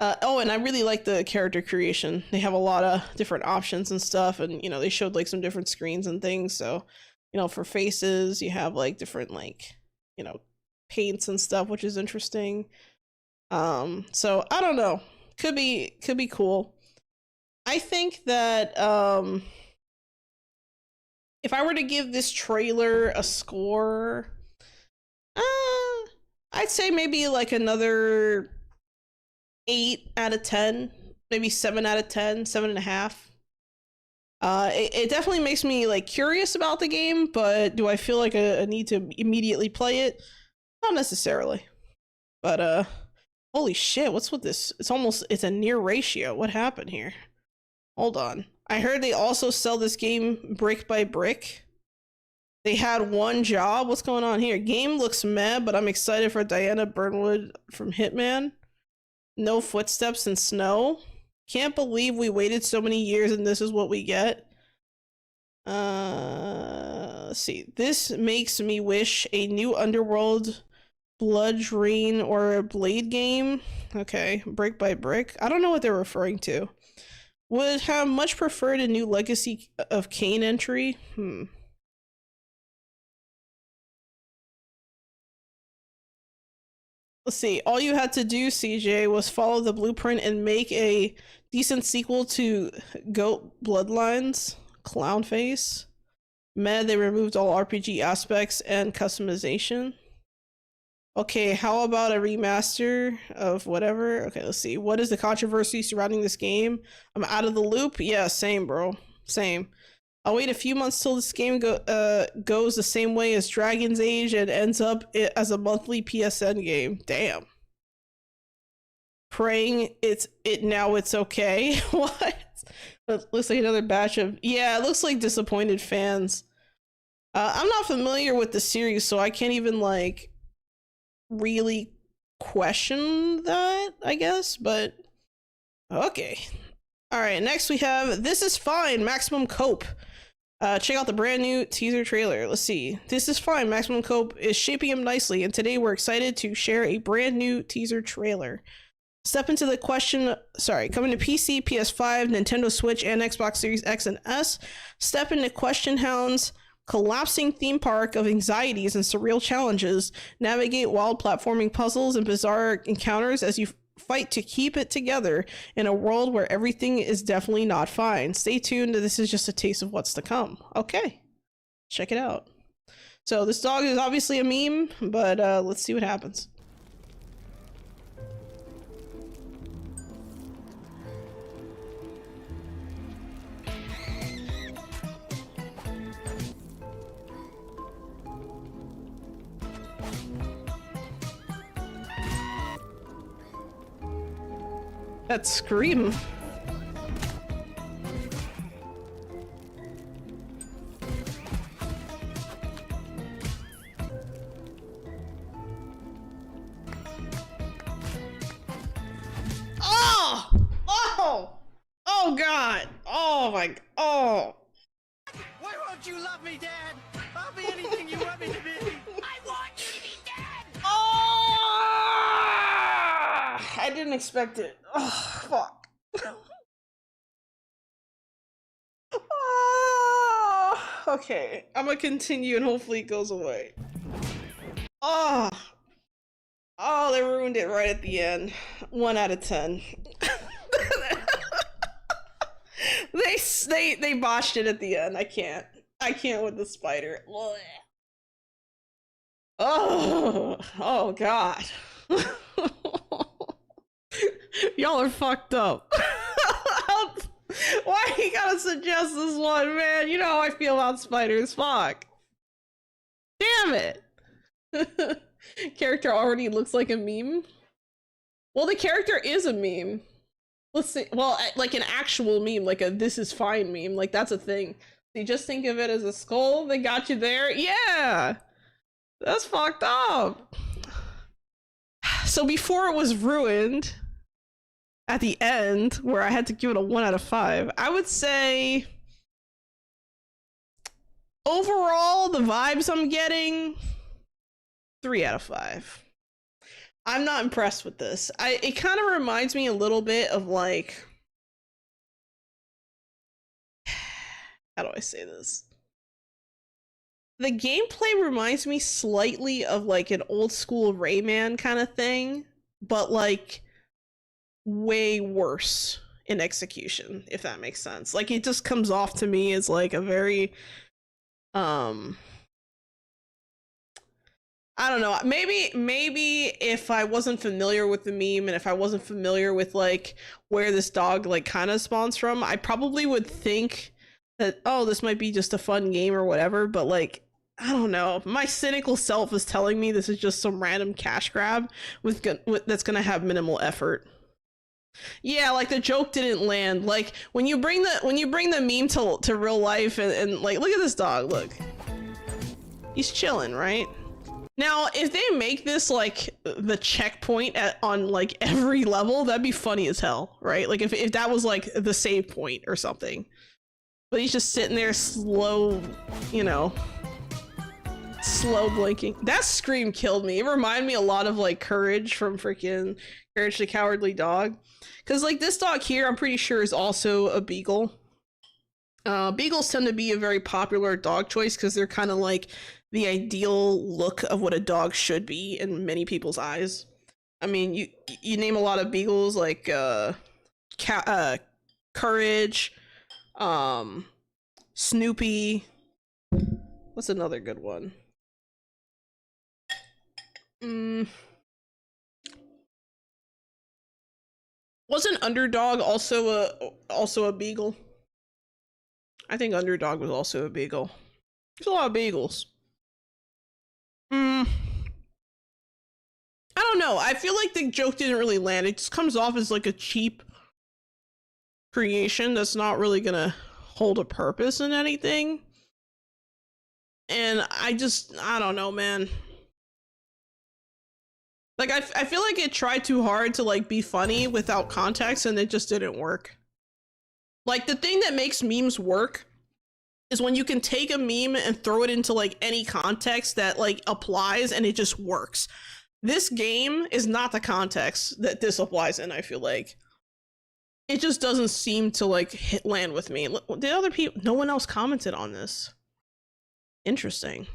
oh, and I really like the character creation. They have a lot of different options and stuff, and you know, they showed like some different screens and things. So, you know, for faces, you have like different like, you know, paints and stuff, which is interesting. So I don't know, could be cool. I think that if I were to give this trailer a score, I'd say maybe like another 8 out of 10, maybe 7 out of 10, 7.5. It definitely makes me like curious about the game, but do I feel like a need to immediately play it? Not necessarily. But holy shit, what's with this? It's a near ratio. What happened here? Hold on. I heard they also sell this game brick by brick. They had one job. What's going on here? Game looks meh, but I'm excited for Diana Burnwood from Hitman. No footsteps in snow. Can't believe we waited so many years and this is what we get. Let's see. This makes me wish a new Underworld, Blood Drain, or a Blade game. Okay, brick by brick. I don't know what they're referring to. Would have much preferred a new Legacy of Kain entry. Let's see. All you had to do, CJ, was follow the blueprint and make a decent sequel to Goat Bloodlines. Clown face. Meh, they removed all RPG aspects and customization. Okay, how about a remaster of whatever? Okay, let's see. What is the controversy surrounding this game? I'm out of the loop. Yeah, same, bro. Same. I'll wait a few months till this game goes the same way as Dragon's Age and ends up as a monthly PSN game. Damn. Praying it's okay. What? It looks like another batch of, yeah, it looks like disappointed fans. I'm not familiar with the series, so I can't even like really question that, I guess, but okay. All right, next we have This Is Fine, Maximum Cope. Check out the brand new teaser trailer. Let's see. This Is Fine, Maximum Cope is shaping up nicely, and today we're excited to share a brand new teaser trailer. Step into the question, coming to PC, PS5, Nintendo Switch, and Xbox Series X and S. Step into Question Hound's collapsing theme park of anxieties and surreal challenges. Navigate wild platforming puzzles and bizarre encounters as you fight to keep it together in a world where everything is definitely not fine. Stay tuned. This is just a taste of what's to come. Okay, check it out. So this dog is obviously a meme, but let's see what happens. That scream. Oh! Oh! Oh God! Oh my! Oh! Why won't you love me, Dad? I'll be anything you want me to be. I want you to be dead. Oh! I didn't expect it. Oh, fuck. Oh, okay, I'm gonna continue and hopefully it goes away. Oh, oh, they ruined it right at the end. 1 out of 10. They botched it at the end. I can't with the spider. Oh God. Y'all are fucked up. Why you gotta suggest this one, man? You know how I feel about spiders. Fuck. Damn it. Character already looks like a meme. Well, the character is a meme. Let's see. Well, like an actual meme, like a This Is Fine meme. Like that's a thing. So you just think of it as a skull. They got you there. Yeah. That's fucked up. So before it was ruined, at the end, where I had to give it a 1 out of 5, I would say overall, the vibes I'm getting, 3 out of 5. I'm not impressed with this. It kind of reminds me a little bit of like, how do I say this? The gameplay reminds me slightly of like an old school Rayman kind of thing, but like way worse in execution, if that makes sense. Like it just comes off to me as like a very I don't know, maybe if I wasn't familiar with the meme and if I wasn't familiar with like where this dog like kind of spawns from, I probably would think that, oh, this might be just a fun game or whatever, but like I don't know, my cynical self is telling me this is just some random cash grab that's gonna have minimal effort. Yeah, like the joke didn't land. Like when you bring the meme to real life and like, look at this dog, look. He's chilling, right? Now, if they make this like the checkpoint on like every level, that'd be funny as hell, right? Like if that was like the save point or something. But he's just sitting there slow, you know, slow blinking. That scream killed me. It reminded me a lot of like Courage from freaking Courage the Cowardly Dog. Because like this dog here, I'm pretty sure is also a beagle. Beagles tend to be a very popular dog choice because they're kind of like the ideal look of what a dog should be in many people's eyes. I mean, you name a lot of beagles like Courage, Snoopy. What's another good one? Wasn't Underdog also a beagle? I think Underdog was also a beagle. There's a lot of beagles. I don't know. I feel like the joke didn't really land. It just comes off as like a cheap creation that's not really gonna hold a purpose in anything. And I don't know, man. Like, I feel like it tried too hard to, like, be funny without context, and it just didn't work. Like, the thing that makes memes work is when you can take a meme and throw it into, like, any context that, like, applies, and it just works. This game is not the context that this applies in, I feel like. It just doesn't seem to, like, land with me. The other people, no one else commented on this. Interesting.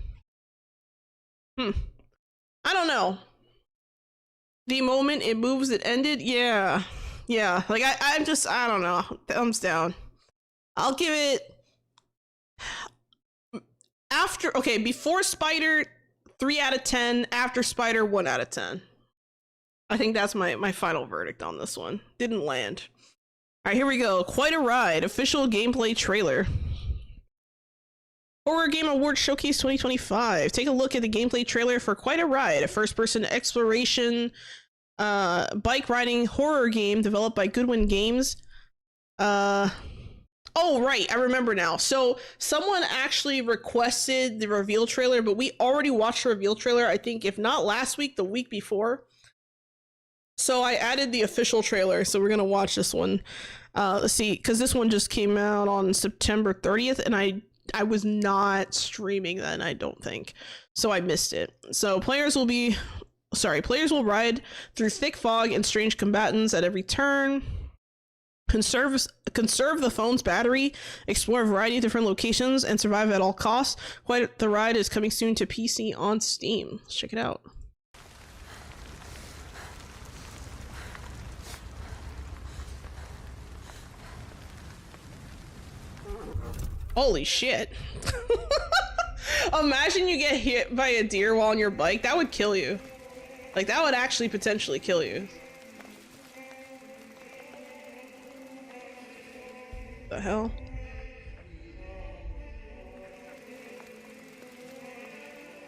I don't know. The moment it moves, it ended. Yeah. Like I don't know. Thumbs down. I'll give it before Spider 3 out of 10. After Spider 1 out of 10. I think that's my final verdict on this one. Didn't land. All right, here we go. Quite a Ride official gameplay trailer. Horror Game Awards Showcase 2025. Take a look at the gameplay trailer for Quite a Ride, a first-person exploration bike riding horror game developed by Goodwin Games. Oh, right, I remember now. So someone actually requested the reveal trailer, but we already watched the reveal trailer, I think, if not last week, the week before. So I added the official trailer, so we're gonna watch this one. Let's see, because this one just came out on September 30th, and I was not streaming then, I don't think. So I missed it. So players will ride through thick fog and strange combatants at every turn. Conserve the phone's battery, explore a variety of different locations, and survive at all costs. Quite the Ride is coming soon to PC on Steam. Let's check it out. Holy shit. Imagine you get hit by a deer while on your bike. That would kill you. Like, that would actually potentially kill you. The hell?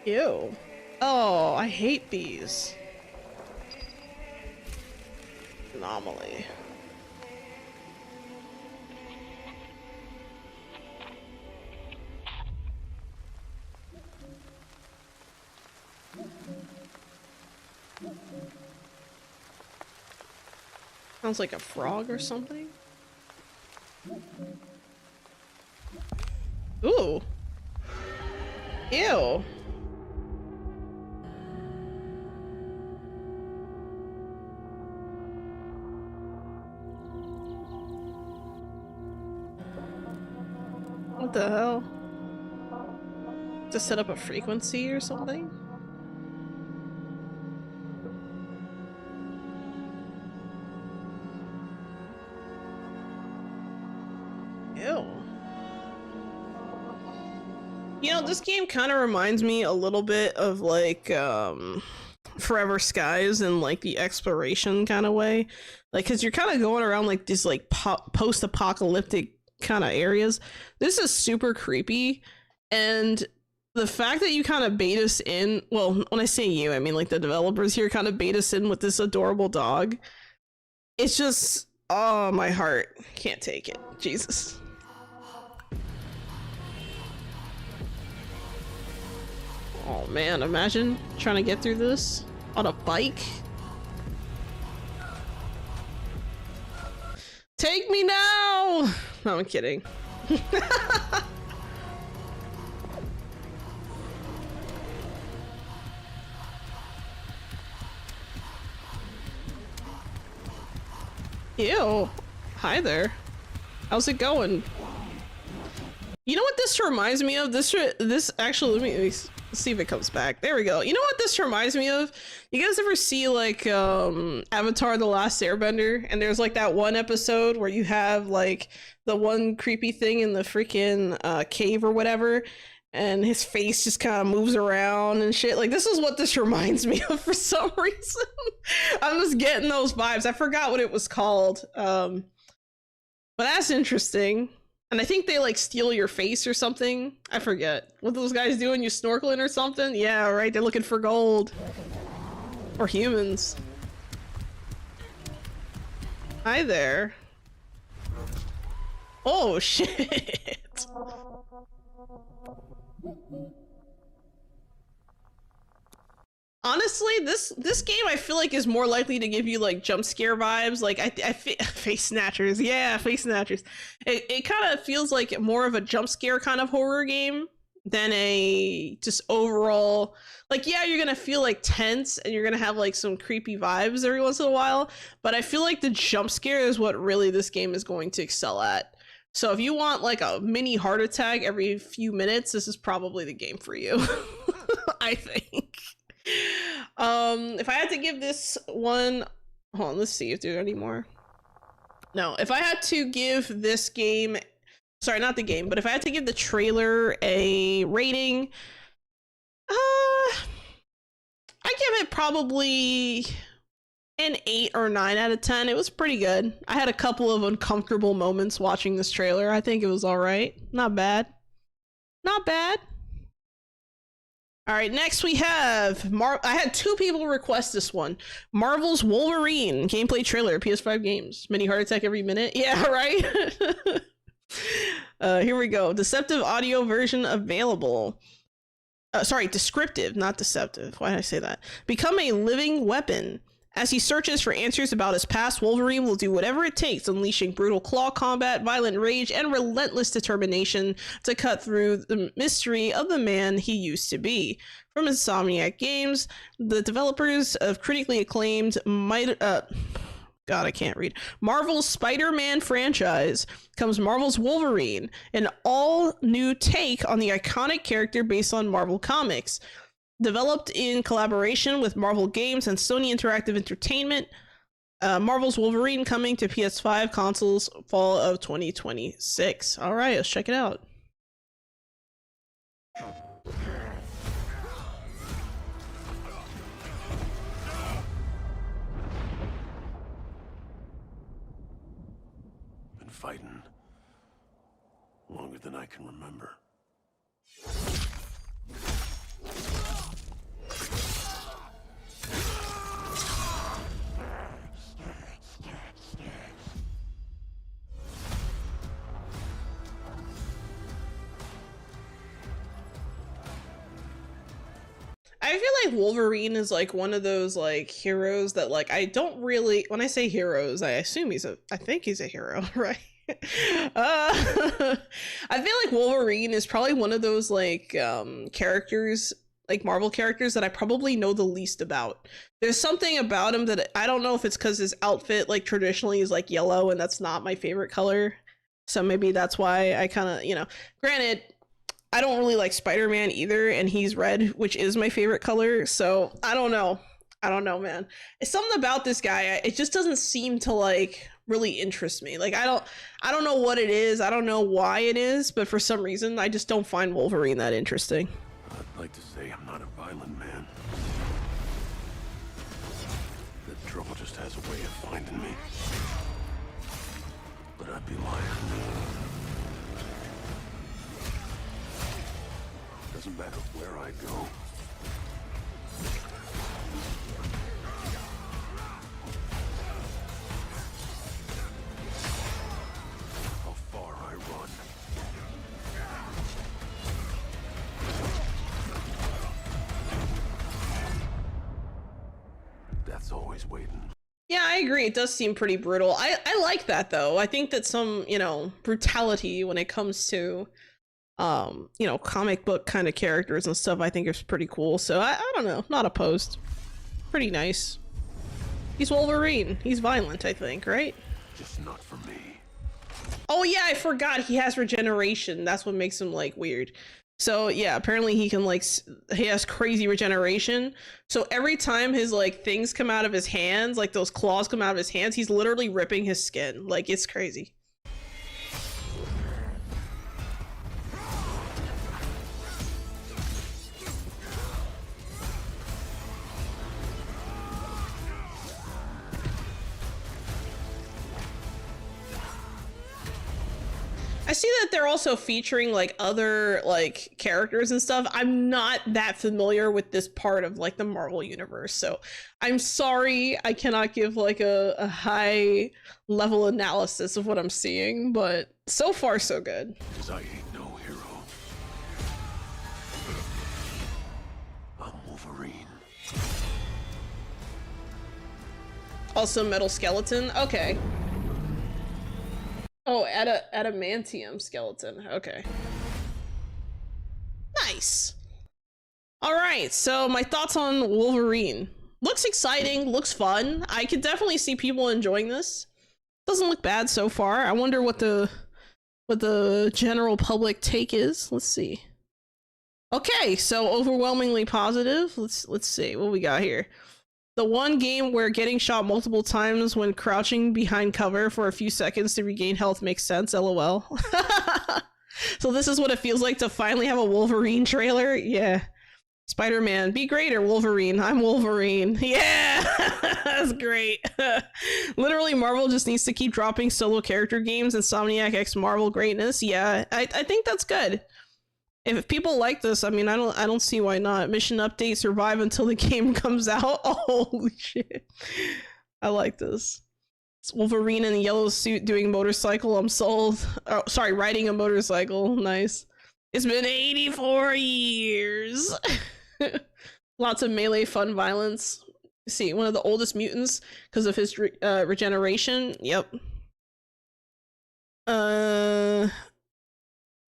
Ew. Oh, I hate these. Anomaly. Sounds like a frog or something. Ooh. Ew. What the hell? To set up a frequency or something? Ew. You know, this game kind of reminds me a little bit of like Forever Skies in like the exploration kind of way, like because you're kind of going around like these like post-apocalyptic kind of areas. This is super creepy, and the fact that you kind of bait us in, well, when I say you, I mean like the developers here kind of bait us in with this adorable dog. It's just, oh, my heart can't take it. Jesus. Oh man, imagine trying to get through this on a bike. Take me now! No, I'm kidding. Ew. Hi there. How's it going? You know what this reminds me of? This actually, let me see if it comes back. There we go. You know what this reminds me of? You guys ever see like Avatar: The Last Airbender? And there's like that one episode where you have like the one creepy thing in the freaking cave or whatever, and his face just kind of moves around and shit. Like, this is what this reminds me of for some reason. I'm just getting those vibes. I forgot what it was called. But that's interesting. And I think they like steal your face or something. I forget what those guys doing. You snorkeling or something? Yeah, right. They're looking for gold or humans. Hi there. Oh shit. Honestly, this game I feel like is more likely to give you like jump scare vibes. Like face snatchers, yeah, face snatchers. It kind of feels like more of a jump scare kind of horror game than a just overall. Like, yeah, you're gonna feel like tense and you're gonna have like some creepy vibes every once in a while. But I feel like the jump scare is what really this game is going to excel at. So if you want like a mini heart attack every few minutes, this is probably the game for you. I think. If I had to give this one, hold on, let's see if there are any more. No, if I had to give this game, sorry, not the game, but if I had to give the trailer a rating, I give it probably an 8 or 9 out of 10. It was pretty good. I had a couple of uncomfortable moments watching this trailer. I think it was all right. Not bad. Not bad. All right, next we have I had 2 people request this one. Marvel's Wolverine gameplay trailer, PS5 games. Mini heart attack every minute. Yeah, right? Here we go. Deceptive audio version available. Sorry, descriptive, not deceptive. Why did I say that? Become a living weapon. As he searches for answers about his past, Wolverine will do whatever it takes, unleashing brutal claw combat, violent rage, and relentless determination to cut through the mystery of the man he used to be. From Insomniac Games, the developers of critically acclaimed God, I can't read. Marvel's Spider-Man franchise comes Marvel's Wolverine, an all-new take on the iconic character based on Marvel Comics. Developed in collaboration with Marvel Games and Sony Interactive Entertainment, Marvel's Wolverine coming to PS5 consoles fall of 2026. All right, let's check it out. Been fighting longer than I can remember. I feel like Wolverine is like one of those like heroes that like I don't really, when I say heroes, I assume I think he's a hero, right? I feel like Wolverine is probably one of those like characters, like Marvel characters that I probably know the least about. There's something about him that I don't know if it's because his outfit like traditionally is like yellow and that's not my favorite color. So maybe that's why I kind of, you know, granted, I don't really like Spider-Man either, and he's red, which is my favorite color. So I don't know. I don't know, man. It's something about this guy. It just doesn't seem to like really interest me. Like I don't know what it is. I don't know why it is, but for some reason I just don't find Wolverine that interesting. I'd like to say I'm not a violent man. The trouble just has a way of finding me. But I'd be lying. Doesn't matter where I go. How far I run. Death's always waiting. Yeah, I agree. It does seem pretty brutal. I like that though. I think that some, you know, brutality when it comes to you know, comic book kind of characters and stuff I think is pretty cool. So I don't know, not opposed. Pretty nice. He's Wolverine. He's violent, I think, right? Just not for me. Oh yeah, I forgot he has regeneration. That's what makes him like weird. So yeah, apparently he can like, he has crazy regeneration. So every time his like things come out of his hands, like those claws come out of his hands, he's literally ripping his skin. Like it's crazy. I see that they're also featuring like other like characters and stuff. I'm not that familiar with this part of like the Marvel universe, so I'm sorry I cannot give like a high level analysis of what I'm seeing, but so far so good. Because I ain't no hero. I'm Wolverine. Also metal skeleton. Okay. Oh, adamantium skeleton. Okay. Nice. All right, so my thoughts on Wolverine. Looks exciting, looks fun. I could definitely see people enjoying this. Doesn't look bad so far. I wonder what the general public take is. Let's see. Okay, so overwhelmingly positive. Let's see what we got here. The one game where getting shot multiple times when crouching behind cover for a few seconds to regain health makes sense, lol. So this is what it feels like to finally have a Wolverine trailer? Yeah. Spider-Man, be greater, Wolverine. I'm Wolverine. Yeah! That's great. Literally, Marvel just needs to keep dropping solo character games. Insomniac X Marvel greatness. Yeah, I think that's good. If people like this, I mean, I don't see why not. Mission update, survive until the game comes out. Oh, holy shit. I like this. It's Wolverine in a yellow suit doing motorcycle. I'm sold. Oh, sorry, riding a motorcycle. Nice. It's been 84 years. Lots of melee fun violence. See, one of the oldest mutants because of his regeneration. Yep.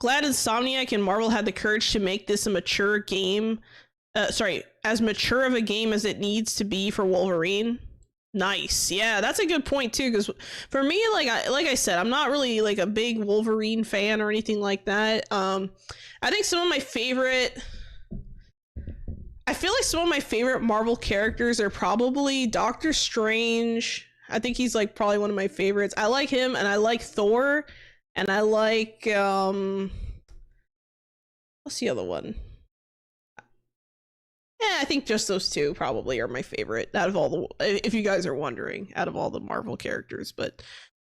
Glad Insomniac and Marvel had the courage to make this a mature game. As mature of a game as it needs to be for Wolverine. Nice. Yeah, that's a good point too, because for me, like I said, I'm not really like a big Wolverine fan or anything like that. I think some of my favorite Marvel characters are probably Doctor Strange. I think he's like probably one of my favorites. I like him, and I like Thor. And I like, what's the other one? Yeah, I think just those two probably are my favorite out of all the, if you guys are wondering, out of all the Marvel characters. But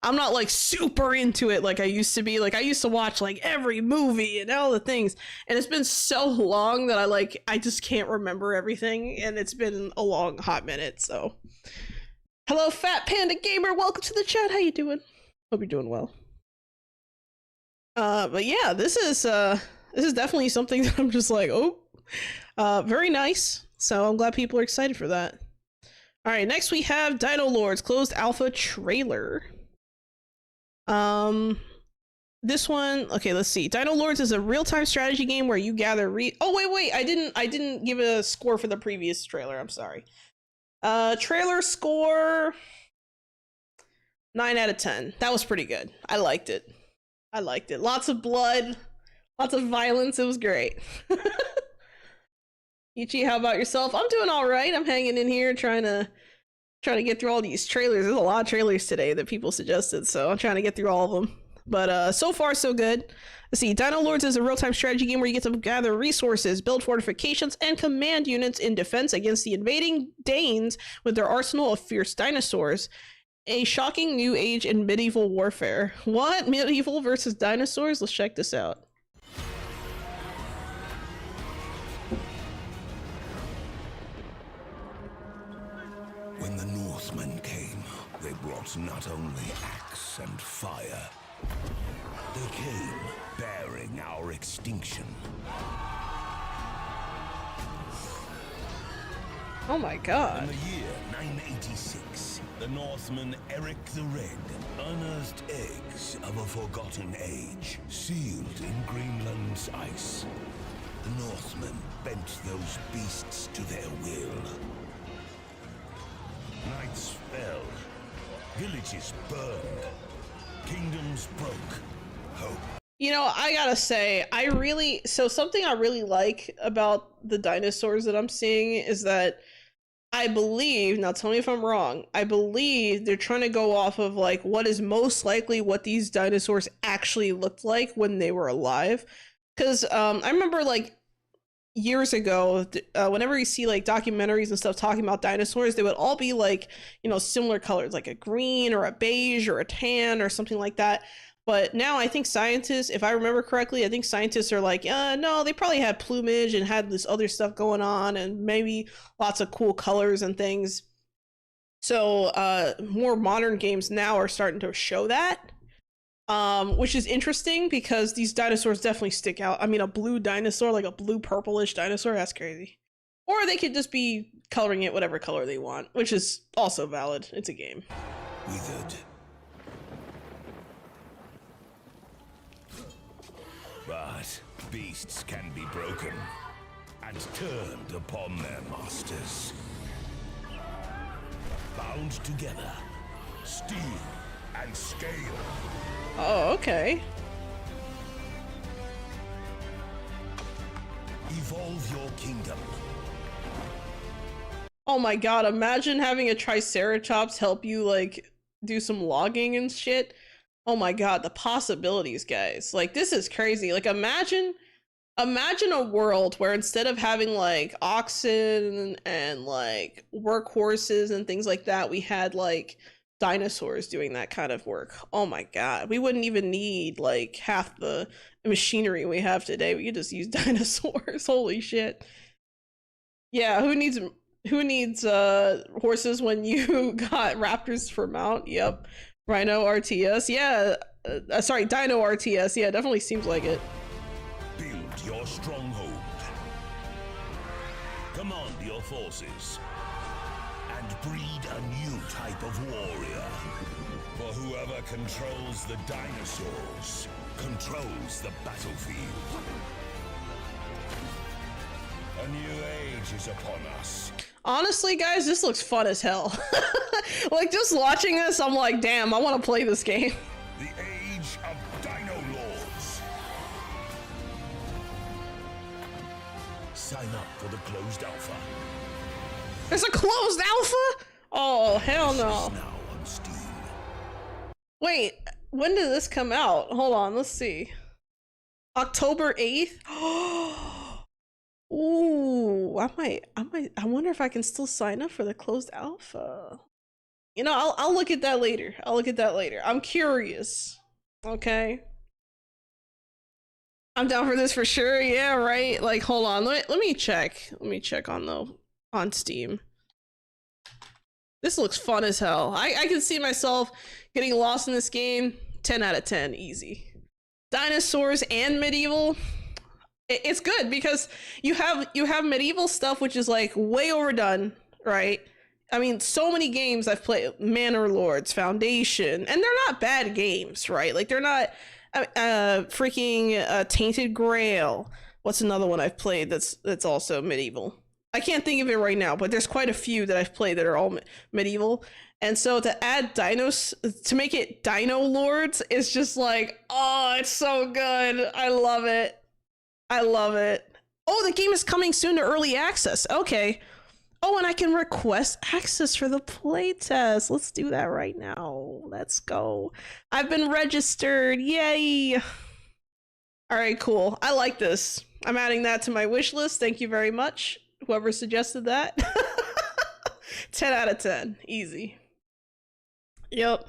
I'm not like super into it like I used to be. Like I used to watch like every movie and all the things. And it's been so long that I just can't remember everything. And it's been a long hot minute, so. Hello, Fat Panda Gamer. Welcome to the chat. How you doing? Hope you're doing well. But yeah, this is definitely something that I'm just like, oh, very nice. So I'm glad people are excited for that. All right, next we have Dino Lords closed alpha trailer. This one, okay, let's see. Dino Lords is a real-time strategy game where you gather oh wait, I didn't give a score for the previous trailer. I'm sorry. Trailer score 9 out of 10. That was pretty good. I liked it. Lots of blood, lots of violence. It was great. Ichi, how about yourself? I'm doing all right. I'm hanging in here trying to get through all these trailers. There's a lot of trailers today that people suggested, so I'm trying to get through all of them. But so far so good. Let's see. Dino Lords is a real-time strategy game where you get to gather resources, build fortifications, and command units in defense against the invading Danes with their arsenal of fierce dinosaurs. A shocking new age in medieval warfare. What? Medieval versus dinosaurs? Let's check this out. When the Northmen came, they brought not only axe and fire, they came bearing our extinction. Oh my god. In the year 986, the Northman Eric the Red unearthed eggs of a forgotten age, sealed in Greenland's ice. The Northmen bent those beasts to their will. Nights fell, villages burned, kingdoms broke, hope. You know, I gotta say, something I really like about the dinosaurs that I'm seeing is that I believe, now tell me if I'm wrong, I believe they're trying to go off of like what is most likely what these dinosaurs actually looked like when they were alive. Because I remember like years ago, whenever you see like documentaries and stuff talking about dinosaurs, they would all be like, you know, similar colors, like a green or a beige or a tan or something like that. But now I think scientists, if I remember correctly, I think scientists are like, no, they probably had plumage and had this other stuff going on and maybe lots of cool colors and things. So more modern games now are starting to show that, which is interesting because these dinosaurs definitely stick out. I mean, a blue dinosaur, like a blue purplish dinosaur, that's crazy. Or they could just be coloring it whatever color they want, which is also valid. It's a game. Withered. But beasts can be broken and turned upon their masters. Bound together, steel and scale. Oh, okay. Evolve your kingdom. Oh my god, imagine having a Triceratops help you, like, do some logging and shit. Oh my god, the possibilities, guys. Like, this is crazy. Like, imagine a world where instead of having, like, oxen and, like, workhorses and things like that, we had, like, dinosaurs doing that kind of work. Oh my god. We wouldn't even need, like, half the machinery we have today. We could just use dinosaurs. Holy shit. Yeah, who needs horses when you got raptors for mount? Yep. Rhino RTS. Yeah. Sorry, Dino RTS. Yeah, definitely seems like it. Build your stronghold. Command your forces. And breed a new type of warrior. For whoever controls the dinosaurs controls the battlefield. A new age is upon us. Honestly, guys, this looks fun as hell. Like, just watching this, I'm like, damn, I want to play this game. The age of Dino Lords. Sign up for the closed alpha. There's a closed alpha? Oh, hell no. Now on Steam. Wait, when did this come out? Hold on, let's see. October 8th? Ooh, I wonder if I can still sign up for the closed alpha. You know, I'll look at that later. I'm curious. Okay. I'm down for this for sure. Yeah, right. Like, hold on. Let me check. Let me check on Steam. This looks fun as hell. I can see myself getting lost in this game. 10 out of 10, easy. Dinosaurs and medieval. It's good because you have medieval stuff, which is like way overdone, right? I mean, so many games I've played, Manor Lords, Foundation, and they're not bad games, right? Like, they're not freaking Tainted Grail. What's another one I've played that's also medieval? I can't think of it right now, but there's quite a few that I've played that are all medieval. And so to add dinos, to make it Dino Lords, is just like, oh, it's so good. I love it. I love it. Oh, the game is coming soon to early access. Okay. Oh, and I can request access for the playtest. Let's do that right now. Let's go. I've been registered. Yay. All right, cool. I like this. I'm adding that to my wish list. Thank you very much. Whoever suggested that. 10 out of 10. Easy. Yep.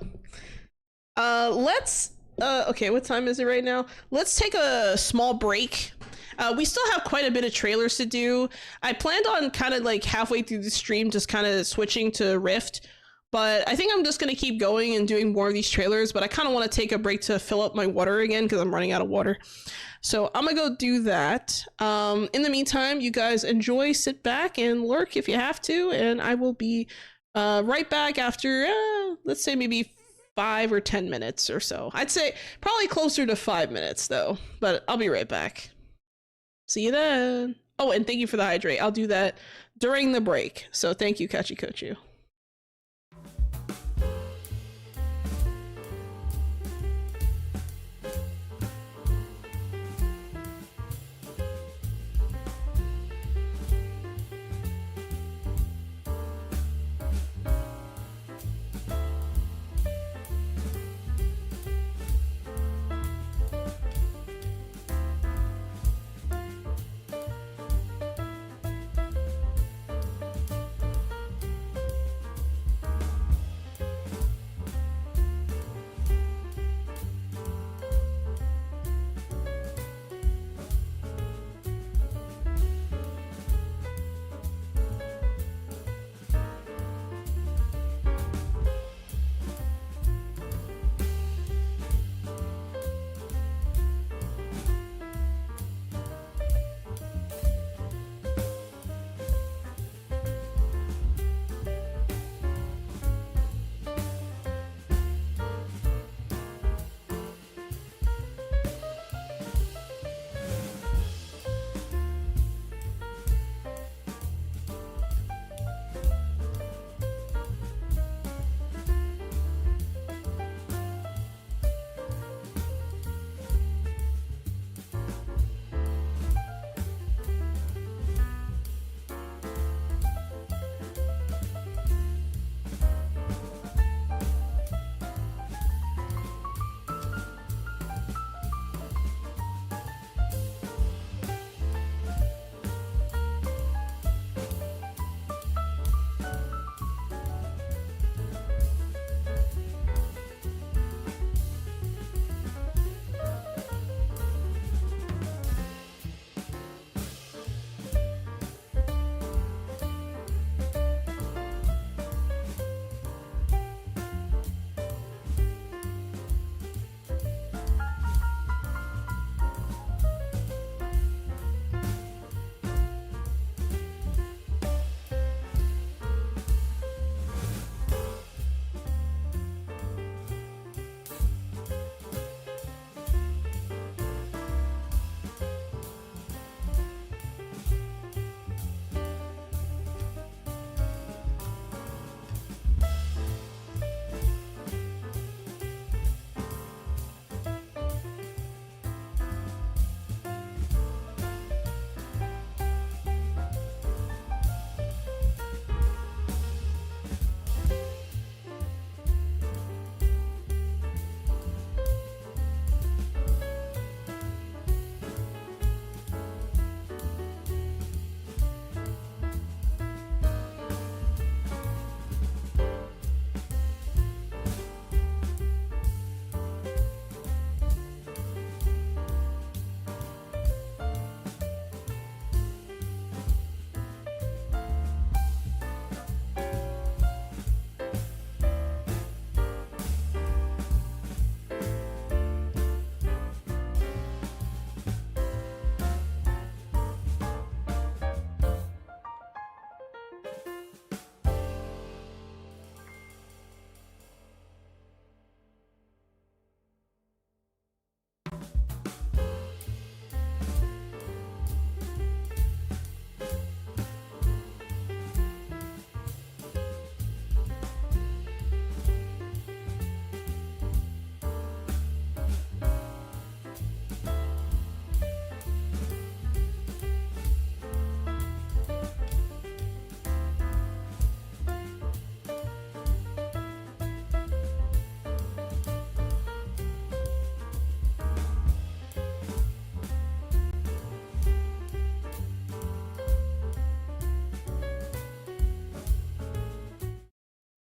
Okay, what time is it right now? Let's take a small break. We still have quite a bit of trailers to do. I planned on kind of like halfway through the stream just kind of switching to Rift, but I think I'm just going to keep going and doing more of these trailers, but I kind of want to take a break to fill up my water again because I'm running out of water. So I'm going to go do that. In the meantime, you guys enjoy, sit back and lurk if you have to, and I will be right back after, let's say maybe 5 or 10 minutes or so. I'd say probably closer to 5 minutes though, but I'll be right back. See you then. Oh, and thank you for the hydrate. I'll do that during the break. So thank you, Kachikochu.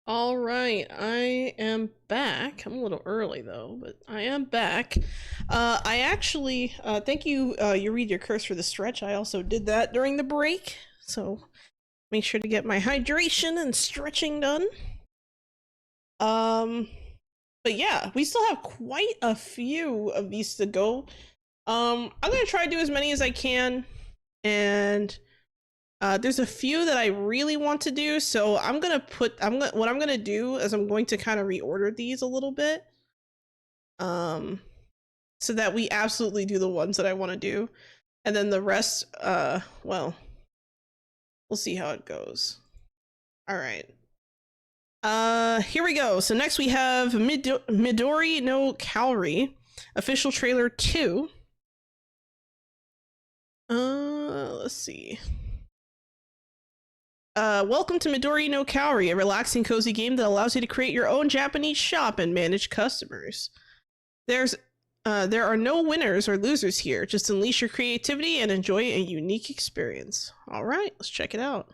All right, I am back. I'm a little early though, but I am back. I actually, thank you, you read your curse for the stretch. I also did that during the break, so make sure to get my hydration and stretching done. But yeah, we still have quite a few of these to go. I'm gonna try to do as many as I can, and there's a few that I really want to do, so what I'm gonna do is I'm going to kind of reorder these a little bit, so that we absolutely do the ones that I want to do, and then the rest, well, we'll see how it goes. All right. Here we go. So next we have Midori no Kaori, official trailer 2. Let's see. Welcome to Midori no Kaori, a relaxing, cozy game that allows you to create your own Japanese shop and manage customers. There are no winners or losers here. Just unleash your creativity and enjoy a unique experience. All right, let's check it out.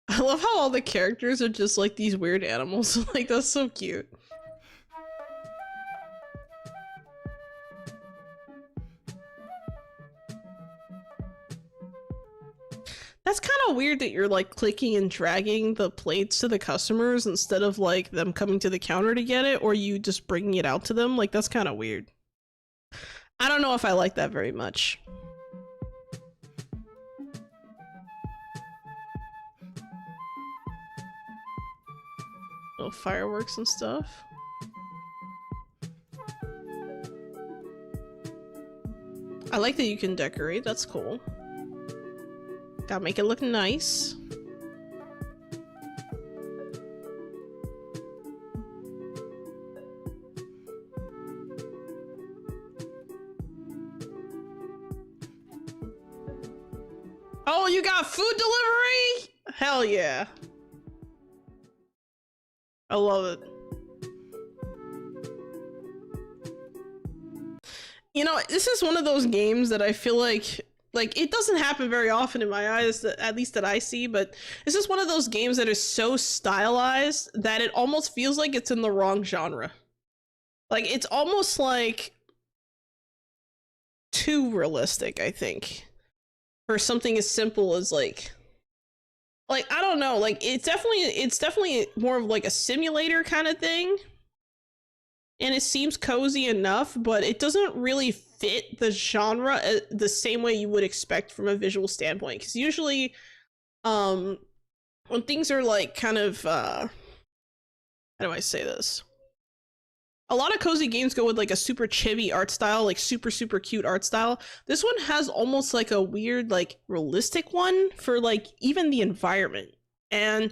I love how all the characters are just like these weird animals. Like, that's so cute. That's kind of weird that you're like clicking and dragging the plates to the customers instead of like them coming to the counter to get it, or you just bringing it out to them. Like, that's kind of weird. I don't know if I like that very much. Little fireworks and stuff. I like that you can decorate, that's cool. Gotta make it look nice. Oh, you got food delivery? Hell yeah. I love it. You know, this is one of those games that I feel like it doesn't happen very often in my eyes, at least that I see, but this is one of those games that is so stylized that it almost feels like it's in the wrong genre. Like, it's almost like too realistic, I think, for something as simple as like I don't know, like it's definitely more of like a simulator kind of thing, and it seems cozy enough, but it doesn't really fit the genre the same way you would expect from a visual standpoint, because usually when things are like kind of how do I say this, a lot of cozy games go with like a super chibi art style, like super cute art style. This one has almost like a weird, like realistic one for like even the environment. And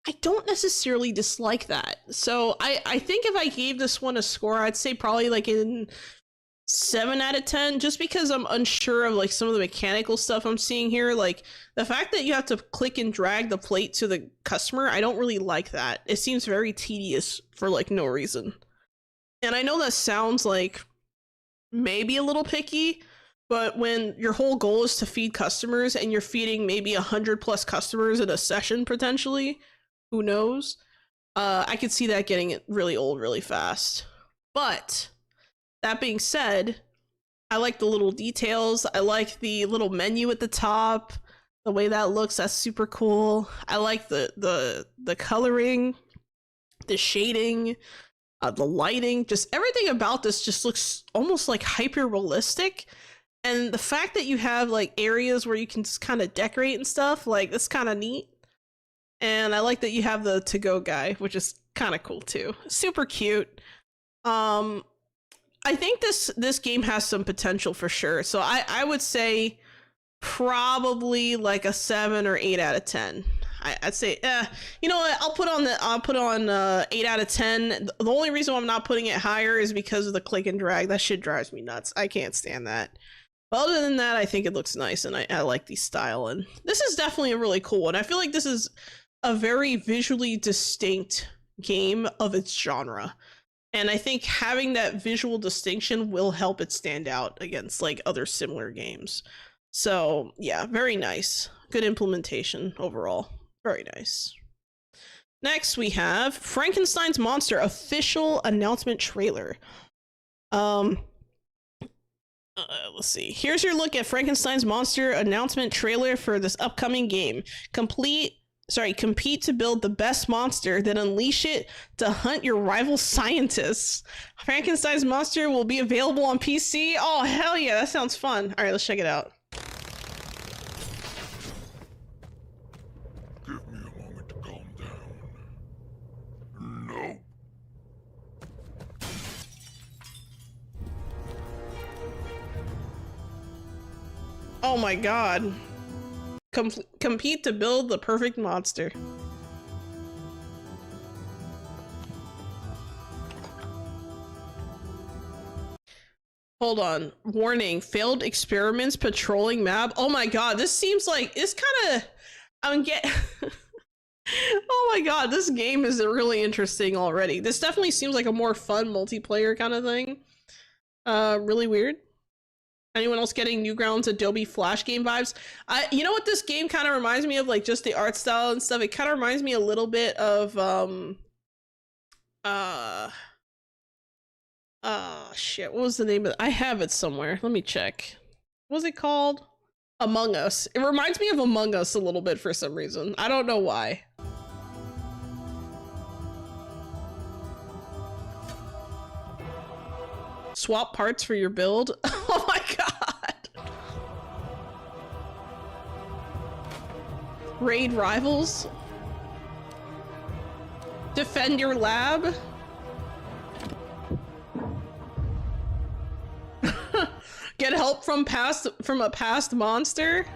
I don't necessarily dislike that. So I think if I gave this one a score, I'd say probably like in 7 out of 10, just because I'm unsure of like some of the mechanical stuff I'm seeing here. Like the fact that you have to click and drag the plate to the customer, I don't really like that. It seems very tedious for like no reason. And I know that sounds like maybe a little picky, but when your whole goal is to feed customers and you're feeding maybe 100+ customers in a session potentially, who knows? I could see that getting really old really fast. But that being said, I like the little details. I like the little menu at the top. The way that looks, that's super cool. I like the coloring, the shading, the lighting, just everything about this just looks almost like hyper realistic. And the fact that you have like areas where you can just kind of decorate and stuff, like that's kind of neat. And I like that you have the to-go guy, which is kind of cool too. Super cute. I think this game has some potential for sure. So I would say probably like a 7 or 8 out of 10. I'd say, you know what? I'll put on 8 out of 10. The only reason I'm not putting it higher is because of the click and drag. That shit drives me nuts. I can't stand that. But other than that, I think it looks nice, and I like the style. And this is definitely a really cool one. I feel like this is a very visually distinct game of its genre. And I think having that visual distinction will help it stand out against like other similar games. So yeah, very nice. Good implementation overall. Very nice. Next we have Frankenstein's Monster official announcement trailer. Let's see. Here's your look at Frankenstein's Monster announcement trailer for this upcoming game. Compete to build the best monster, then unleash it to hunt your rival scientists. Frankenstein's Monster will be available on PC. Oh, hell yeah, that sounds fun. All right, let's check it out. Give me a moment to calm down. No. Oh my god. Compete to build the perfect monster. Hold on. Warning. Failed experiments patrolling map. Oh my god. This seems like it's kind of... I'm getting... Oh my god. This game is really interesting already. This definitely seems like a more fun multiplayer kind of thing. Really weird. Anyone else getting Newgrounds Adobe Flash game vibes? You know what this game kind of reminds me of, like just the art style and stuff. It kind of reminds me a little bit of shit. What was the name of it? I have it somewhere. Let me check. What was it called? Among Us. It reminds me of Among Us a little bit for some reason. I don't know why. Swap parts for your build. Oh my god. Raid rivals. Defend your lab. Get help from a past monster.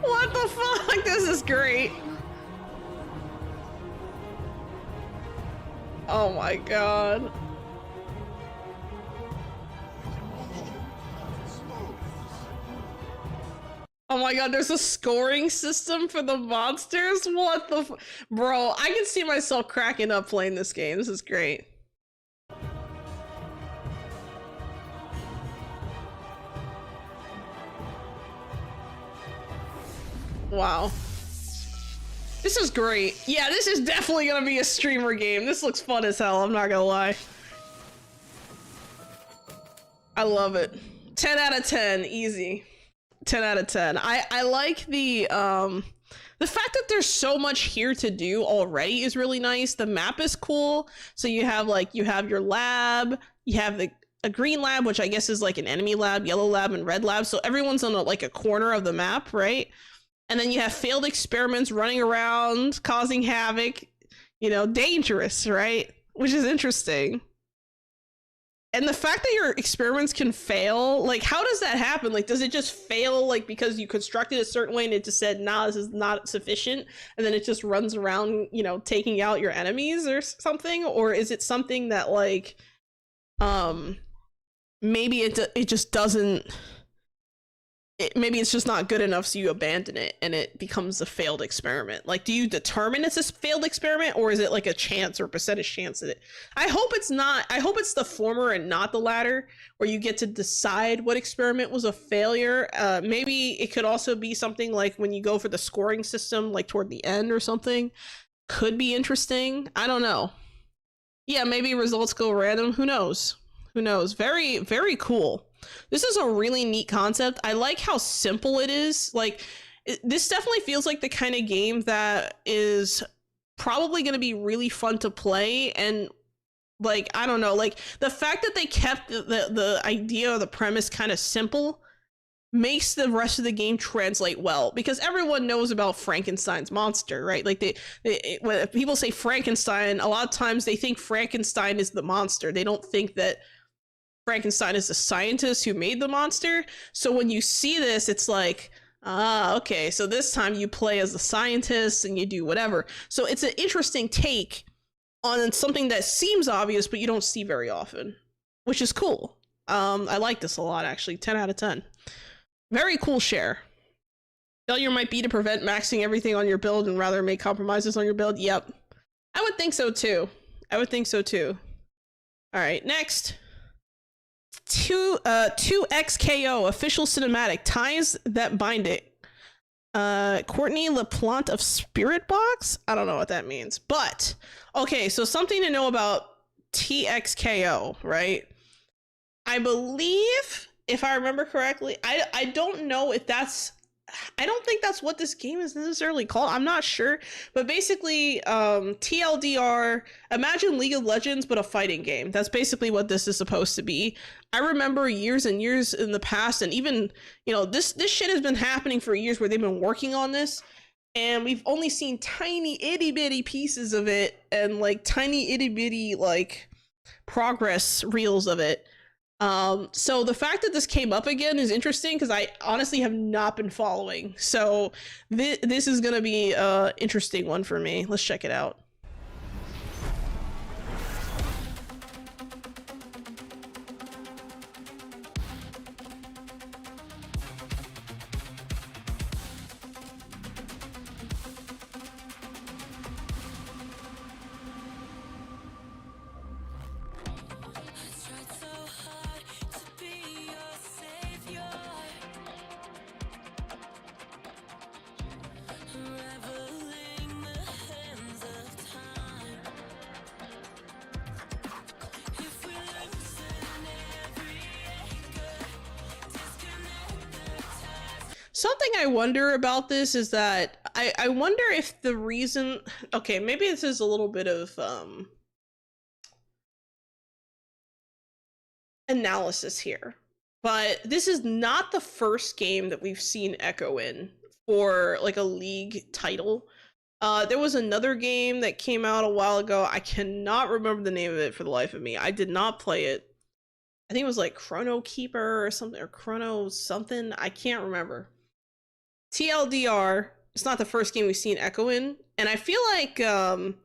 What the fuck? This is great. Oh my god. Oh my god, there's a scoring system for the monsters? What the bro, I can see myself cracking up playing this game. This is great. Wow. This is great. Yeah, this is definitely gonna be a streamer game. This looks fun as hell, I'm not gonna lie. I love it. 10 out of 10, easy. 10 out of 10. I like the fact that there's so much here to do already is really nice. The map is cool. So you have your lab, you have a green lab, which I guess is like an enemy lab, yellow lab, and red lab. So everyone's on like a corner of the map, right? And then you have failed experiments running around, causing havoc, you know, dangerous, right? Which is interesting. And the fact that your experiments can fail, like, how does that happen? Like, does it just fail, like, because you constructed a certain way and it just said, nah, this is not sufficient, and then it just runs around, you know, taking out your enemies or something? Or is it something that, like, maybe it just doesn't... maybe it's just not good enough, so you abandon it and it becomes a failed experiment. Like, do you determine it's a failed experiment, or is it like a chance or percentage chance that it... I hope it's not. I hope it's the former and not the latter, where you get to decide what experiment was a failure. Maybe it could also be something like when you go for the scoring system, like toward the end or something. Could be interesting. I don't know. Yeah, maybe results go random. Who knows? Who knows? Very, very cool. This is a really neat concept. I like how simple it is. Like, this definitely feels like the kind of game that is probably going to be really fun to play. And like, I don't know, like the fact that they kept the idea or the premise kind of simple makes the rest of the game translate well, because everyone knows about Frankenstein's monster, right? Like when people say Frankenstein, a lot of times they think Frankenstein is the monster. They don't think that Frankenstein is the scientist who made the monster. So when you see this, it's like, ah, okay, so this time you play as the scientist and you do whatever. So it's an interesting take on something that seems obvious, but you don't see very often, which is cool. I like this a lot, actually. 10 out of 10. Very cool share. Failure might be to prevent maxing everything on your build and rather make compromises on your build. Yep. I would think so too. I would think so too. All right, next. 2XKO official cinematic, ties that bind it. Courtney LaPlante of Spirit Box? I don't know what that means, but okay, so something to know about TXKO, right? I believe, if I remember correctly, I don't know if that's, I don't think that's what this game is necessarily called. I'm not sure, but basically, TLDR, imagine League of Legends, but a fighting game. That's basically what this is supposed to be. I remember years and years in the past, and even, you know, this shit has been happening for years where they've been working on this, and we've only seen tiny itty bitty pieces of it, and like tiny itty bitty like progress reels of it. So the fact that this came up again is interesting, because I honestly have not been following. So this is gonna be an interesting one for me. Let's check it out. Something I wonder about this is that I wonder if the reason, okay, maybe this is a little bit of analysis here, but this is not the first game that we've seen Echo in for like a League title. There was another game that came out a while ago. I cannot remember the name of it for the life of me. I did not play it. I think it was like Chrono Keeper or something, or Chrono something. I can't remember. TLDR, it's not the first game we've seen Echo in, and I feel like part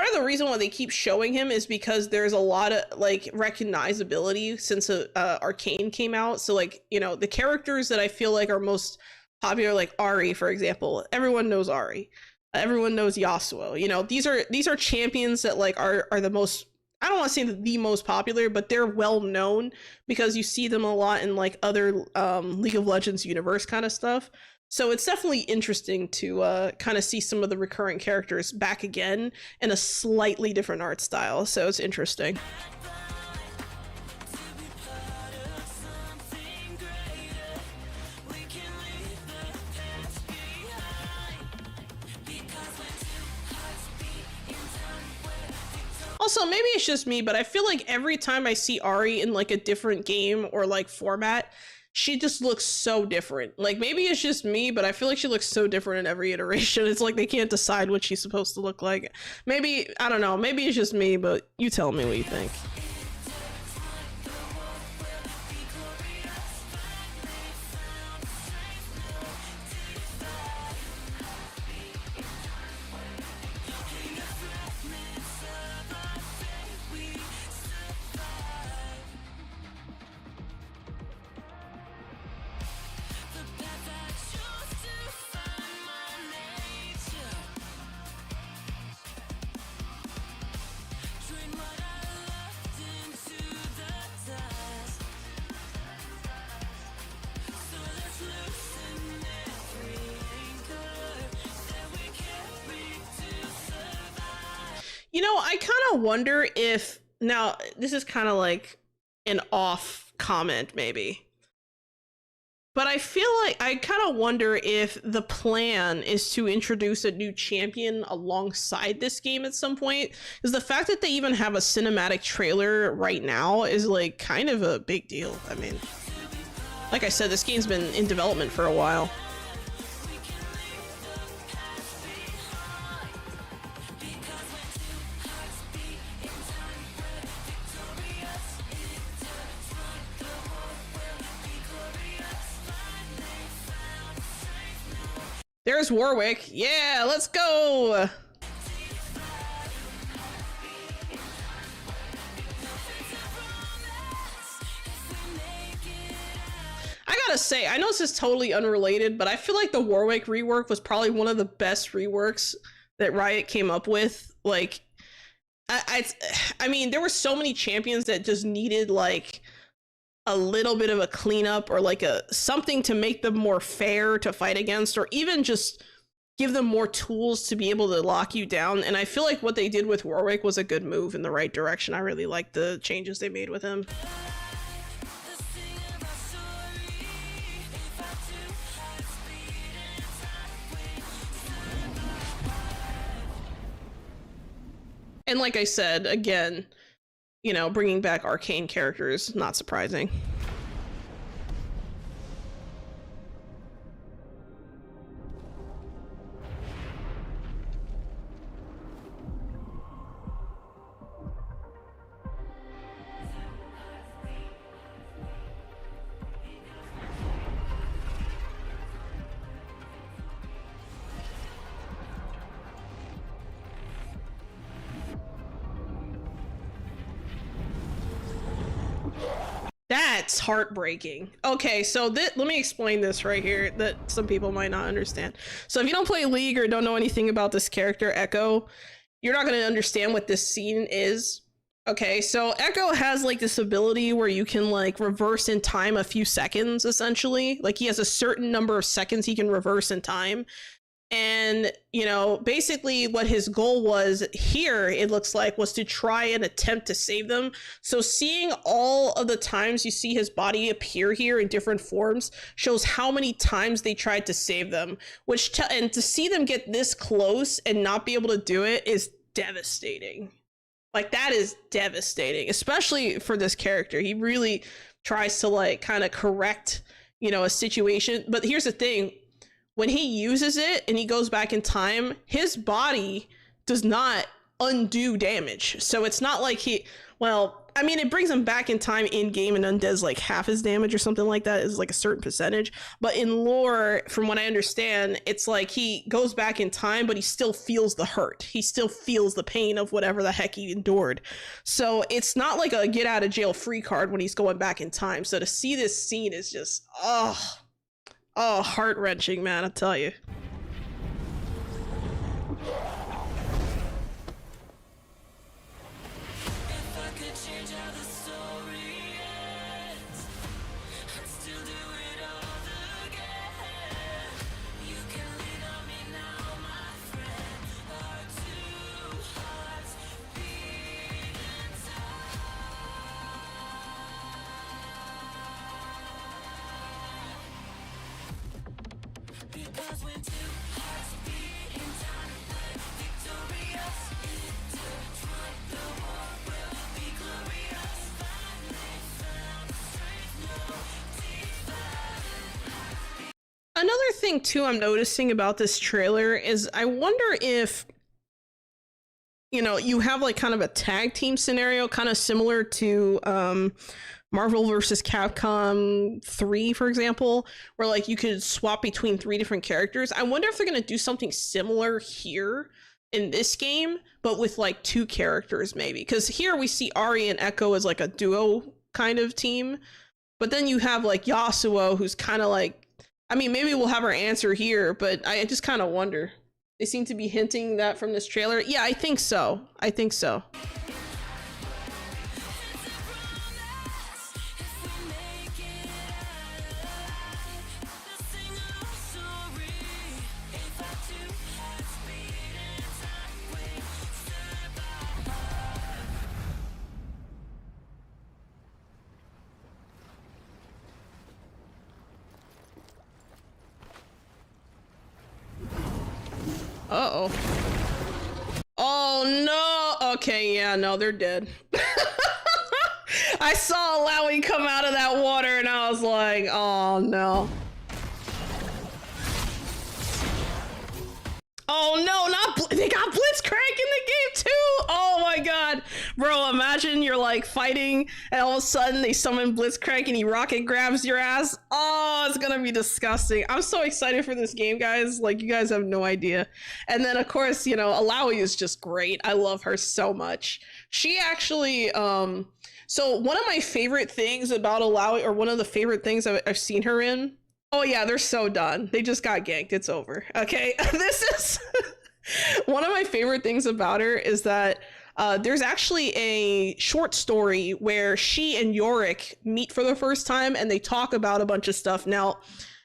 of the reason why they keep showing him is because there's a lot of like recognizability since Arcane came out. So like, you know, the characters that I feel like are most popular, like Ahri, for example, everyone knows Ahri, everyone knows Yasuo. You know, these are champions that like are the most, I don't want to say the most popular, but they're well known because you see them a lot in like other League of Legends universe kind of stuff. So it's definitely interesting to kind of see some of the recurring characters back again in a slightly different art style. So it's interesting. Also, maybe it's just me, but I feel like every time I see Ahri in like a different game or like format, she just looks so different. Like maybe it's just me, but I feel like she looks so different in every iteration. It's like they can't decide what she's supposed to look like. Maybe, I don't know, maybe it's just me, but you tell me what you think. You know, I kind of wonder if, now this is kind of like an off comment maybe, but I feel like I kind of wonder if the plan is to introduce a new champion alongside this game at some point, because the fact that they even have a cinematic trailer right now is like kind of a big deal. I mean, Like I said, this game's been in development for a while. There's Warwick. Yeah, let's go! I gotta say, I know this is totally unrelated, but I feel like the Warwick rework was probably one of the best reworks that Riot came up with. Like, I mean, there were so many champions that just needed like a little bit of a cleanup or like something to make them more fair to fight against, or even just give them more tools to be able to lock you down. And I feel like what they did with Warwick was a good move in the right direction. I really like the changes they made with him. And like I said, again, you know, bringing back arcane characters, not surprising. That's heartbreaking. Okay, so let me explain this right here that some people might not understand. So if you don't play League or don't know anything about this character, Echo, you're not going to understand what this scene is. Okay, so Echo has like this ability where you can like reverse in time a few seconds, essentially. Like he has a certain number of seconds he can reverse in time. And, you know, basically what his goal was here, it looks like, was to try and attempt to save them. So seeing all of the times you see his body appear here in different forms shows how many times they tried to save them, and to see them get this close and not be able to do it is devastating. Like, that is devastating, especially for this character. He really tries to like kind of correct, you know, a situation. But here's the thing. When he uses it and he goes back in time, his body does not undo damage. So it's not like well, I mean, it brings him back in time in game and undoes like half his damage or something like that. Is like a certain percentage. But in lore, from what I understand, it's like he goes back in time, but he still feels the hurt. He still feels the pain of whatever the heck he endured. So it's not like a get out of jail free card when he's going back in time. So to see this scene is just, oh, heart-wrenching, man, I tell you. Another thing too I'm noticing about this trailer is I wonder if, you know, you have like kind of a tag team scenario, kind of similar to Marvel vs. Capcom 3, for example, where like you could swap between 3 different characters. I wonder if they're going to do something similar here in this game, but with like 2 characters maybe. Because here we see Ari and Echo as like a duo kind of team. But then you have like Yasuo, who's kind of like, I mean, maybe we'll have our answer here, but I just kind of wonder. They seem to be hinting that from this trailer. Yeah, I think so. I think so. Uh-oh. Oh, no. Okay, yeah, no, they're dead. I saw Lowy come out of that water and I was like, oh no. Oh no, they got Blitzcrank in the game too! Oh my god. Bro, imagine you're like fighting and all of a sudden they summon Blitzcrank and he rocket grabs your ass. Oh, it's gonna be disgusting. I'm so excited for this game, guys. Like, you guys have no idea. And then of course, you know, Alawi is just great. I love her so much. She actually, so one of my favorite things about Alawi, or one of the favorite things I've seen her in, oh yeah, they're so done. They just got ganked. It's over. Okay, this is one of my favorite things about her is that there's actually a short story where she and Yorick meet for the first time and they talk about a bunch of stuff. Now,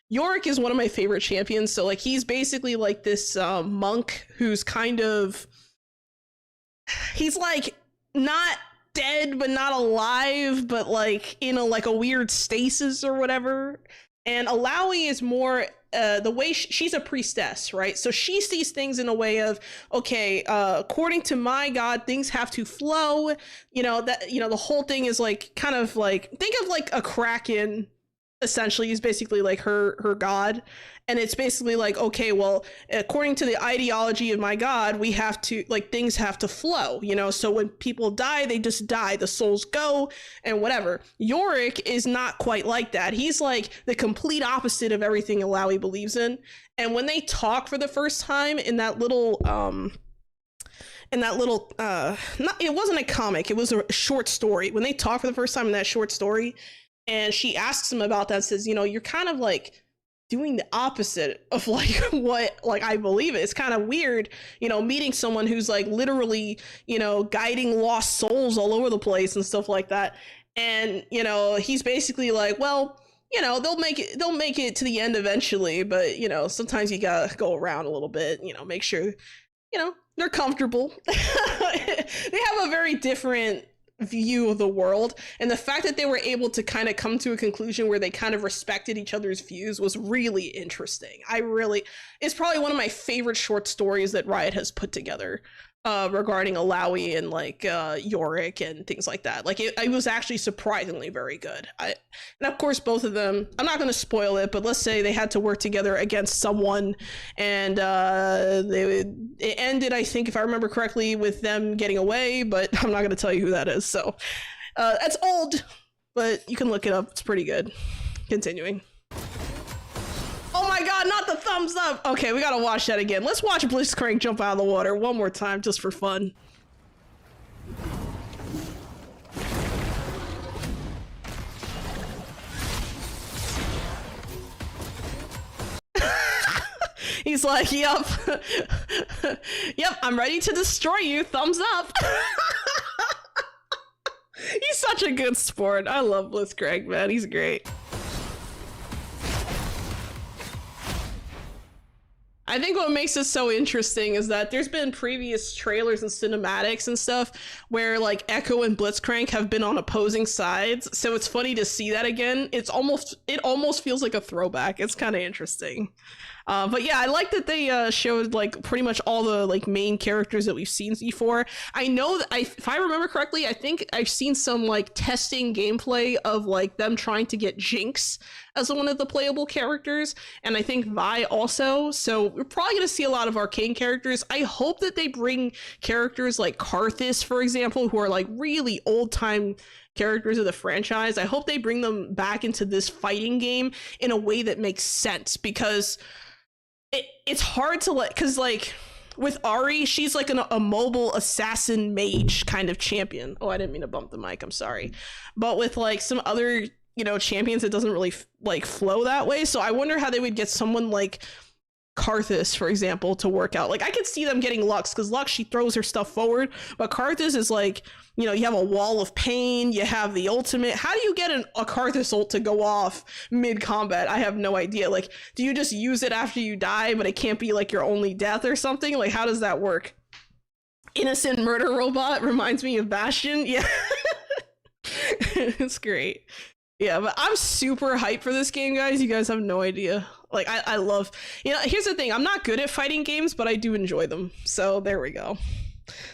Yorick is one of my favorite champions. So like, he's basically like this monk who's kind of, he's like not dead, but not alive, but like in a weird stasis or whatever. And Alawi is more the way she's a priestess, right? So she sees things in a way of, okay, according to my god, things have to flow. You know, that, you know, the whole thing is like kind of like, think of like a kraken, essentially, is basically like her god. And it's basically like, okay, well, according to the ideology of my god, we have to, like, things have to flow, you know? So when people die, they just die, the souls go and whatever. Yorick is not quite like that. He's like the complete opposite of everything Alawi believes in. And when they talk for the first time in that little, it wasn't a comic, it was a short story. When they talk for the first time in that short story, and she asks him about that, says, you know, you're kind of like doing the opposite of like what like I believe it. It's kind of weird, you know, meeting someone who's like literally, you know, guiding lost souls all over the place and stuff like that. And, you know, he's basically like, well, you know, they'll make it to the end eventually, but, you know, sometimes you gotta go around a little bit, you know, make sure, you know, they're comfortable. They have a very different view of the world, and the fact that they were able to kind of come to a conclusion where they kind of respected each other's views was really interesting. It's probably one of my favorite short stories that Riot has put together regarding Alawi and like Yorick and things like that. Like it was actually surprisingly very good. And of course both of them, I'm not going to spoil it, but let's say they had to work together against someone, and it ended, I think if I remember correctly, with them getting away, but I'm not going to tell you who that is. So that's old, but you can look it up. It's pretty good. Continuing. Oh my god, not the thumbs up! Okay, we gotta watch that again. Let's watch Blitzcrank jump out of the water one more time, just for fun. He's like, yup. Yep, I'm ready to destroy you, thumbs up! He's such a good sport. I love Blitzcrank, man, he's great. I think what makes this so interesting is that there's been previous trailers and cinematics and stuff where like Echo and Blitzcrank have been on opposing sides, so it's funny to see that again. It almost feels like a throwback. It's kind of interesting. But yeah, I like that they showed like pretty much all the like main characters that we've seen before. I know that if I remember correctly, I think I've seen some like testing gameplay of like them trying to get Jinx as one of the playable characters, and I think Vi also. So we're probably gonna see a lot of arcane characters. I hope that they bring characters like Karthus, for example, who are like really old time characters of the franchise. I hope they bring them back into this fighting game in a way that makes sense, because it's hard to let, because like with Ari, she's like a mobile assassin mage kind of champion. Oh, I didn't mean to bump the mic, I'm sorry. But with like some other, you know, champions, it doesn't really like flow that way. So I wonder how they would get someone like Karthus, for example, to work out. Like I could see them getting Lux, because Lux, she throws her stuff forward, but Karthus is like, you know, you have a wall of pain, you have the ultimate. How do you get a Karthus ult to go off mid-combat? I have no idea. Like, do you just use it after you die, but it can't be like your only death or something? Like, how does that work? Innocent murder robot reminds me of Bastion. Yeah. It's great. Yeah, but I'm super hyped for this game, guys. You guys have no idea. Like, I love, you know, here's the thing. I'm not good at fighting games, but I do enjoy them. So there we go.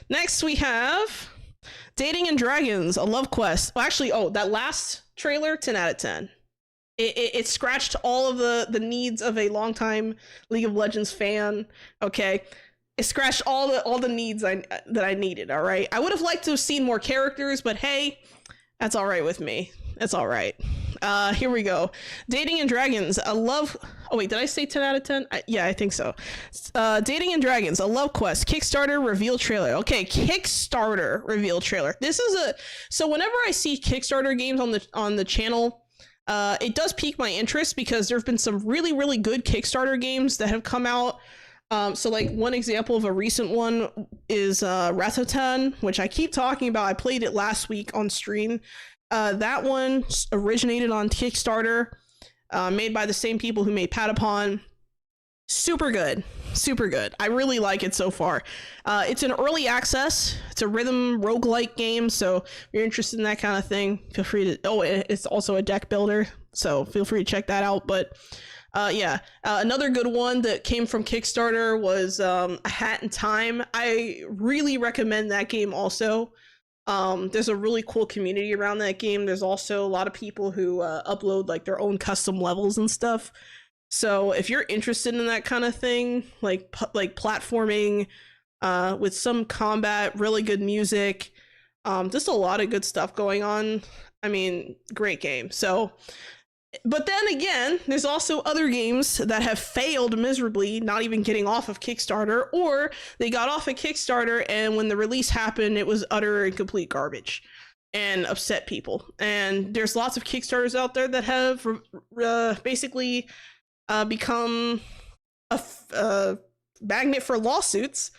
Next we have Dating and Dragons, a love quest. Well, actually, oh, that last trailer, 10 out of 10. It scratched all of the needs of a longtime League of Legends fan. Okay, it scratched all the needs that I needed. All right, I would have liked to have seen more characters, but hey, that's all right with me. That's all right. Here we go. Dating and Dragons, a love. Oh wait, did I say 10 out of 10? Yeah, I think so. Dating and Dragons, a love quest. Kickstarter reveal trailer. Okay, Kickstarter reveal trailer. This is so whenever I see Kickstarter games on the channel, it does pique my interest because there have been some really good Kickstarter games that have come out. So like one example of a recent one is Ratatan, which I keep talking about. I played it last week on stream. That one originated on Kickstarter, made by the same people who made Patapon. Super good. I really like it so far. It's an early access. It's a rhythm roguelike game, so if you're interested in that kind of thing, feel free to... Oh, it's also a deck builder, so feel free to check that out. But yeah, another good one that came from Kickstarter was A Hat in Time. I really recommend that game also. There's a really cool community around that game. There's also a lot of people who upload like their own custom levels and stuff. So if you're interested in that kind of thing, like platforming with some combat, really good music, just a lot of good stuff going on. I mean, great game. So, but then again, there's also other games that have failed miserably, not even getting off of Kickstarter, or they got off of Kickstarter and when the release happened, it was utter and complete garbage and upset people. And there's lots of Kickstarters out there that have basically become a magnet for lawsuits.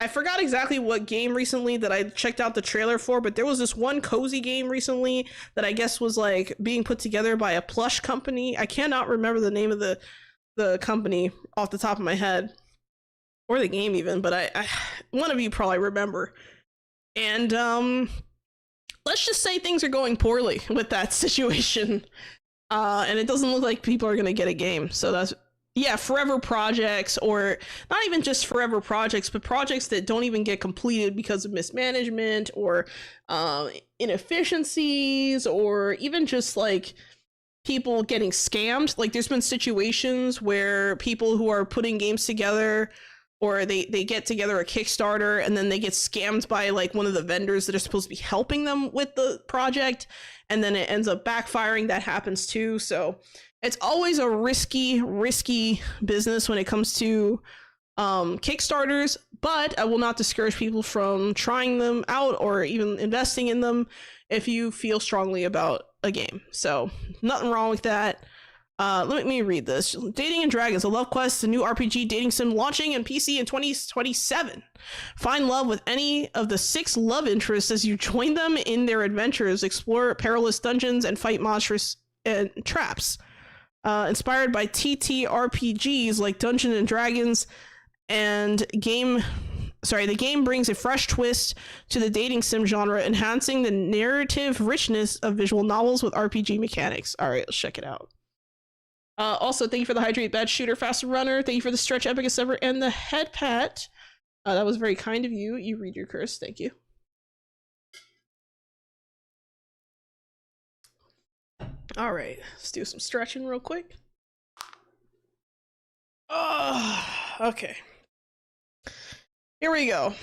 I forgot exactly what game recently that I checked out the trailer for, but there was this one cozy game recently that I guess was like being put together by a plush company. I cannot remember the name of the company off the top of my head, or the game even, but I one of you probably remember. And let's just say things are going poorly with that situation. And it doesn't look like people are going to get a game. So that's, yeah, forever projects, or not even just forever projects, but projects that don't even get completed because of mismanagement or inefficiencies, or even just like people getting scammed. Like there's been situations where people who are putting games together, or they get together a Kickstarter and then they get scammed by like one of the vendors that are supposed to be helping them with the project, and then it ends up backfiring. That happens too. So it's always a risky business when it comes to Kickstarters, but I will not discourage people from trying them out or even investing in them if you feel strongly about a game. So nothing wrong with that. Let me read this. Dating and Dragons, a love quest, a new RPG dating sim launching in PC in 2027. Find love with any of the 6 love interests as you join them in their adventures, explore perilous dungeons, and fight monstrous traps. Inspired by TTRPGs like Dungeons and Dragons, and the game brings a fresh twist to the dating sim genre, enhancing the narrative richness of visual novels with RPG mechanics. All right, let's check it out. Also, thank you for the hydrate badge, shooter, faster runner. Thank you for the stretch, epicest ever, and the headpat. That was very kind of you. You read your curse. Thank you. All right, let's do some stretching real quick. Okay. Here we go.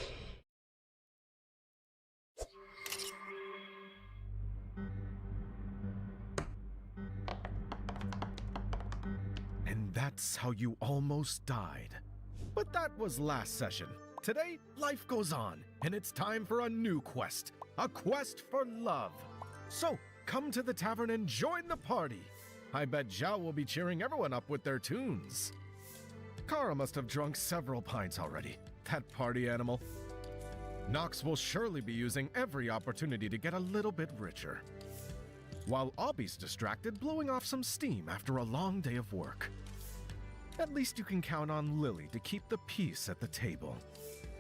And that's how you almost died. But that was last session. Today, life goes on, and it's time for a new quest. A quest for love. So, come to the tavern and join the party. I bet Zhao will be cheering everyone up with their tunes. Kara must have drunk several pints already. That party animal. Nox will surely be using every opportunity to get a little bit richer. While Obby's distracted, blowing off some steam after a long day of work. At least you can count on Lily to keep the peace at the table.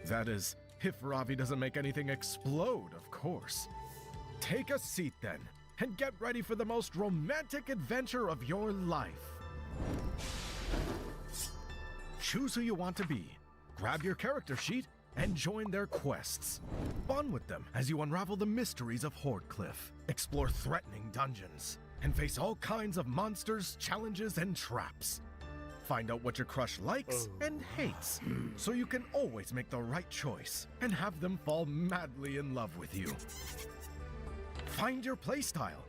That is, if Ravi doesn't make anything explode, of course. Take a seat then, and get ready for the most romantic adventure of your life. Choose who you want to be, grab your character sheet, and join their quests. Bond with them as you unravel the mysteries of Hordecliff, explore threatening dungeons, and face all kinds of monsters, challenges, and traps. Find out what your crush likes and hates, so you can always make the right choice and have them fall madly in love with you. Find your playstyle.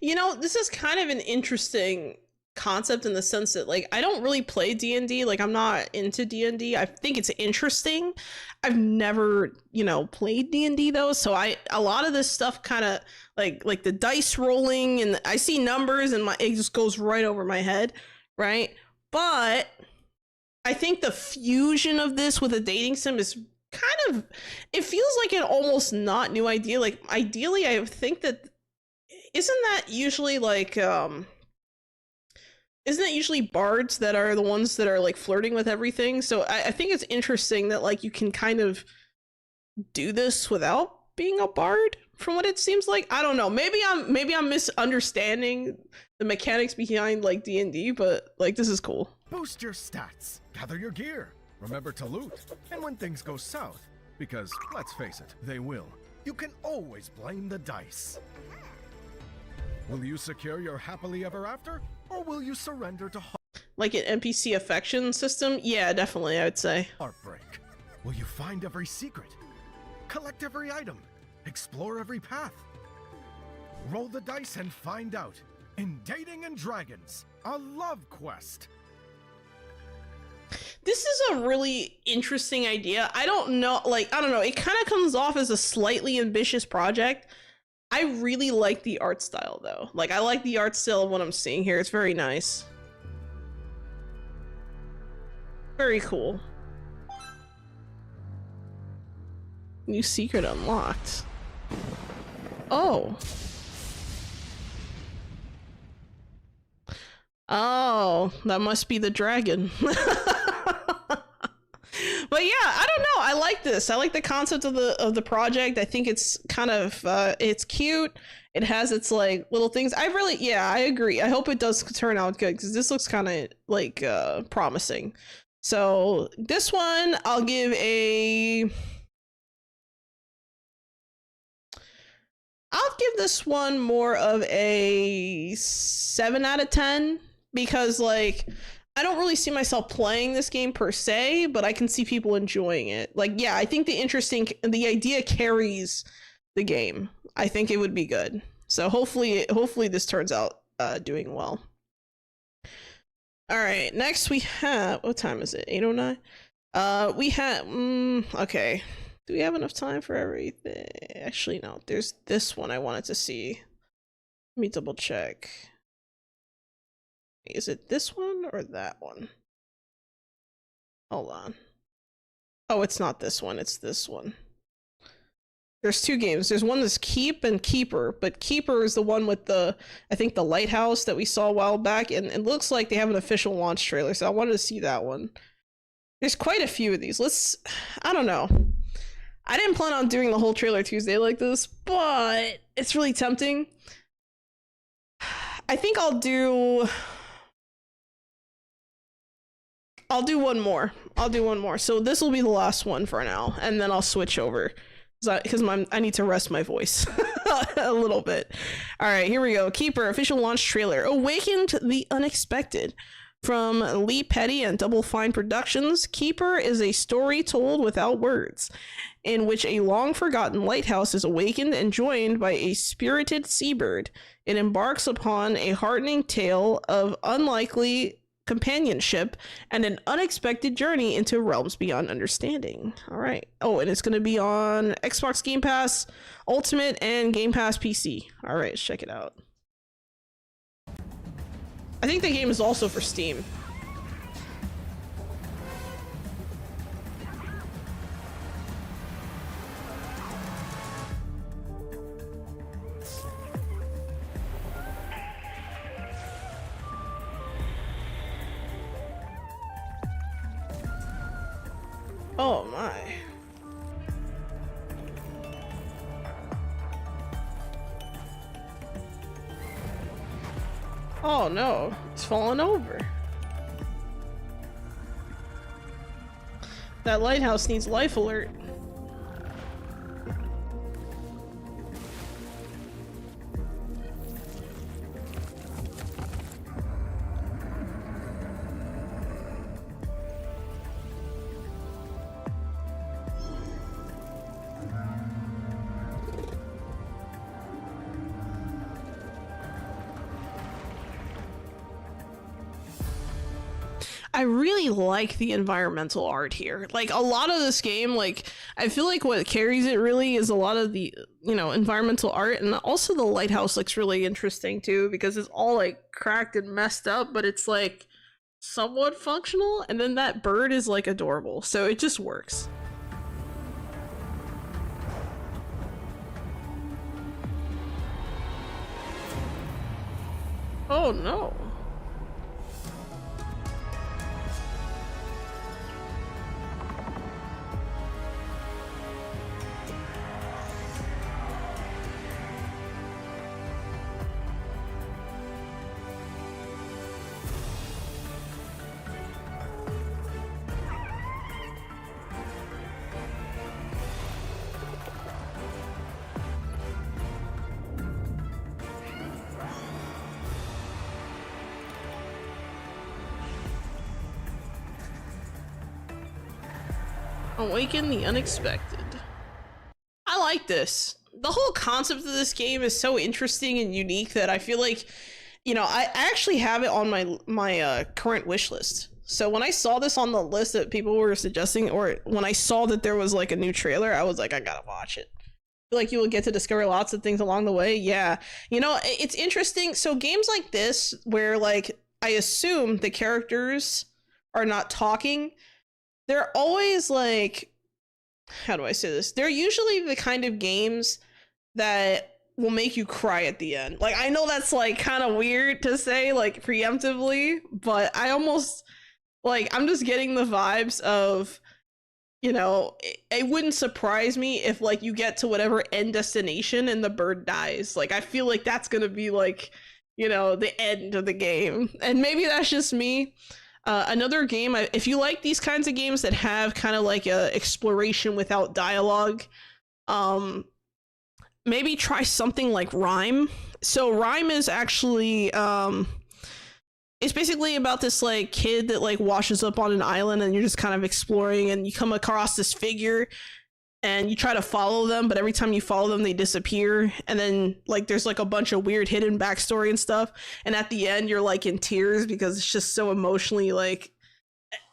You know, this is kind of an interesting concept in the sense that, like, I don't really play D&D. Like, I'm not into D&D. I think it's interesting. I've never, you know, played D&D though, so a lot of this stuff kind of like the dice rolling, and I see numbers and it just goes right over my head, right? But I think the fusion of this with a dating sim is kind of, it feels like an almost not new idea. Like, ideally, I think that, isn't that usually like, isn't it usually bards that are the ones that are like flirting with everything? So I think it's interesting that like you can kind of do this without being a bard, from what it seems like. I don't know. Maybe I'm misunderstanding the mechanics behind like D&D, but like this is cool. Boost your stats, gather your gear, remember to loot, and when things go south, because let's face it, they will, you can always blame the dice. Will you secure your happily ever after, or will you surrender to like an NPC affection system? Yeah, definitely, I would say. heartbreak? Will you find every secret, collect every item, explore every path? Roll the dice and find out in Dating and Dragons, a love quest. This is a really interesting idea. I don't know, like, I don't know, it kind of comes off as a slightly ambitious project. I really like the art style though. Like, I like the art style of what I'm seeing here. It's very nice. Very cool. New secret unlocked. Oh. Oh, that must be the dragon. But yeah, I don't know. I like this. I like the concept of the project. I think it's kind of it's cute. It has its like little things. I agree. I hope it does turn out good, because this looks kind of like promising. So this one I'll give this one more of a 7 out of 10, because like I don't really see myself playing this game per se, but I can see people enjoying it. Like, yeah, I think the idea carries the game. I think it would be good. So hopefully this turns out doing well. All right, next we have, what time is it? 8:09. We have okay. Do we have enough time for everything? Actually, no. There's this one I wanted to see. Let me double check. Is it this one or that one? Hold on. Oh, it's not this one. It's this one. There's two games. There's one that's Keep and Keeper, but Keeper is the one with the, I think, the lighthouse that we saw a while back, and it looks like they have an official launch trailer, so I wanted to see that one. There's quite a few of these. I don't know. I didn't plan on doing the whole Trailer Tuesday like this, but it's really tempting. I think I'll do one more. So this will be the last one for now, and then I'll switch over. Because I need to rest my voice a little bit. All right, here we go. Keeper official launch trailer. Awakened the unexpected. From Lee Petty and Double Fine Productions, Keeper is a story told without words, in which a long-forgotten lighthouse is awakened and joined by a spirited seabird. It embarks upon a heartening tale of unlikely companionship and an unexpected journey into realms beyond understanding. All right. Oh, and it's going to be on Xbox Game Pass Ultimate and Game Pass PC. All right, let's check it out. I think the game is also for Steam. Oh my. Oh no, it's fallen over. That lighthouse needs life alert. I really like the environmental art here. Like, a lot of this game, like, I feel like what carries it really is a lot of the, you know, environmental art, and also the lighthouse looks really interesting too, because it's all like cracked and messed up, but it's like somewhat functional, and then that bird is like adorable, so it just works. Oh no. Awaken the unexpected. I like this. The whole concept of this game is so interesting and unique that I feel like, you know, I actually have it on my current wish list. So when I saw this on the list that people were suggesting, or when I saw that there was like a new trailer, I was like, I gotta watch it. I feel like you will get to discover lots of things along the way. Yeah, you know, it's interesting. So games like this, where like I assume the characters are not talking, they're always like, how do I say this? They're usually the kind of games that will make you cry at the end. Like, I know that's like kind of weird to say like preemptively, but I almost like, I'm just getting the vibes of, you know, it wouldn't surprise me if like you get to whatever end destination and the bird dies. Like, I feel like that's gonna be like, you know, the end of the game. And maybe that's just me. Another game, if you like these kinds of games that have kind of like a exploration without dialogue, maybe try something like Rhyme. So Rhyme is actually, it's basically about this like kid that like washes up on an island, and you're just kind of exploring, and you come across this figure and you try to follow them, but every time you follow them they disappear, and then like there's like a bunch of weird hidden backstory and stuff, and at the end you're like in tears because it's just so emotionally like,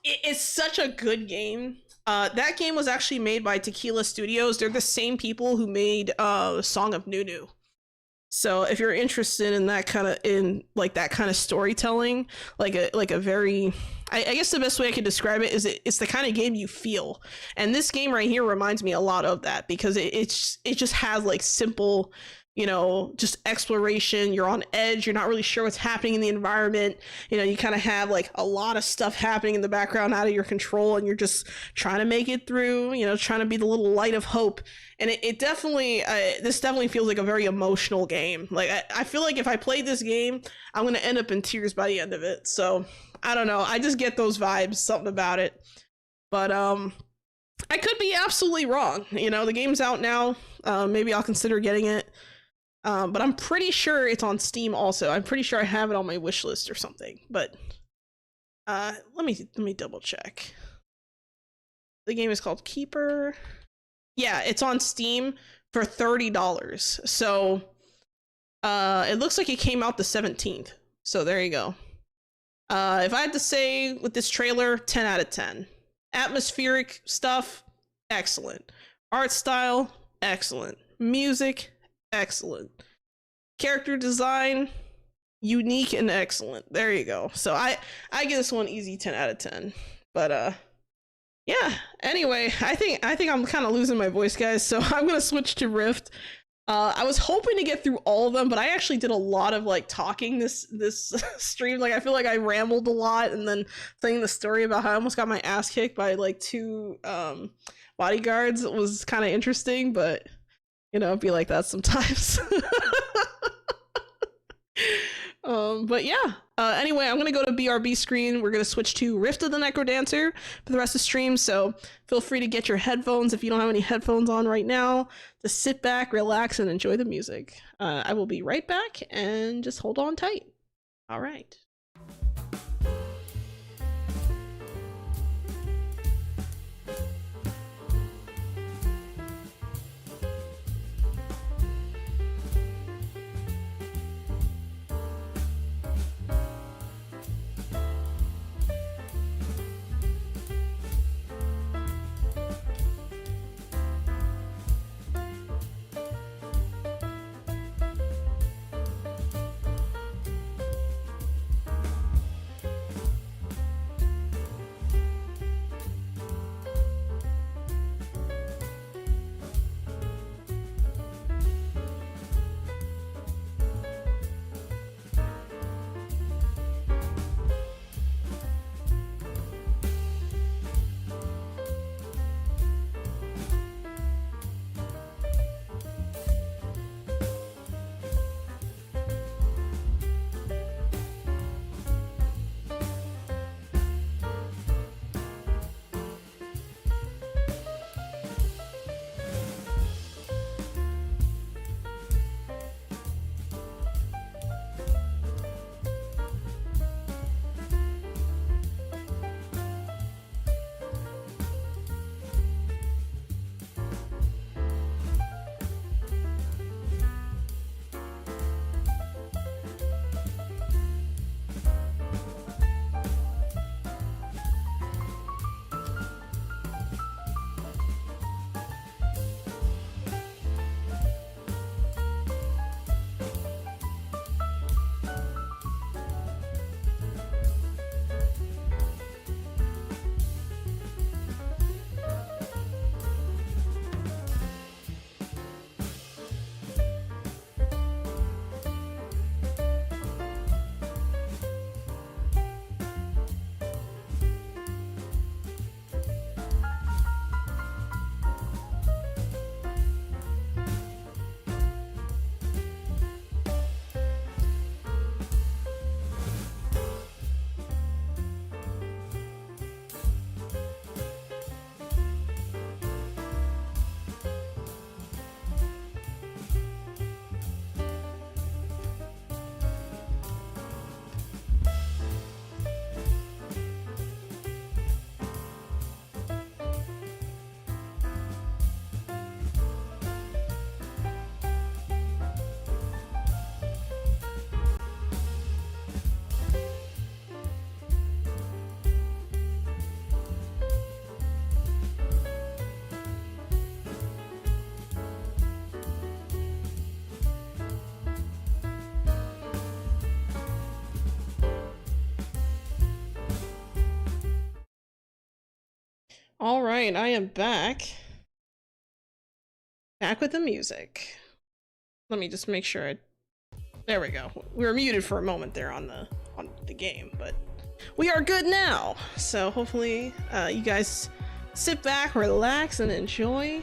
it's such a good game. That game was actually made by Tequila Studios. They're the same people who made Song of Nunu. So if you're interested in that kind of, in like that kind of storytelling, like a very, I guess the best way I could describe it is it's the kind of game you feel. And this game right here reminds me a lot of that, because it just has like simple, you know, just exploration. You're on edge. You're not really sure what's happening in the environment. You know, you kind of have like a lot of stuff happening in the background out of your control, and you're just trying to make it through, you know, trying to be the little light of hope. And it definitely, this definitely feels like a very emotional game. Like, I feel like if I played this game, I'm going to end up in tears by the end of it. So I don't know. I just get those vibes, something about it. But I could be absolutely wrong. You know, the game's out now. Maybe I'll consider getting it. But I'm pretty sure it's on Steam also. I'm pretty sure I have it on my wish list or something. But let me double check. The game is called Keeper. Yeah, it's on Steam for $30. So it looks like it came out the 17th. So there you go. If I had to say with this trailer, 10 out of 10. Atmospheric stuff, excellent. Art style, excellent. Music, excellent. Character design, unique and excellent. There you go. So I give this one easy 10 out of 10. But yeah, anyway, I think I'm kind of losing my voice, guys, so I'm gonna switch to Rift. I was hoping to get through all of them, but I actually did a lot of like talking this stream. Like, I feel like I rambled a lot, and then telling the story about how I almost got my ass kicked by like 2 bodyguards. It was kind of interesting, but you know, it'd be like that sometimes. But yeah. Anyway, I'm gonna go to BRB screen. We're gonna switch to Rift of the NecroDancer for the rest of the stream. So feel free to get your headphones if you don't have any headphones on right now. Just sit back, relax, and enjoy the music. I will be right back, and just hold on tight. All right. All right, I am back. Back with the music. Let me just make sure there we go. We were muted for a moment there on the game, but we are good now. So hopefully you guys sit back, relax, and enjoy.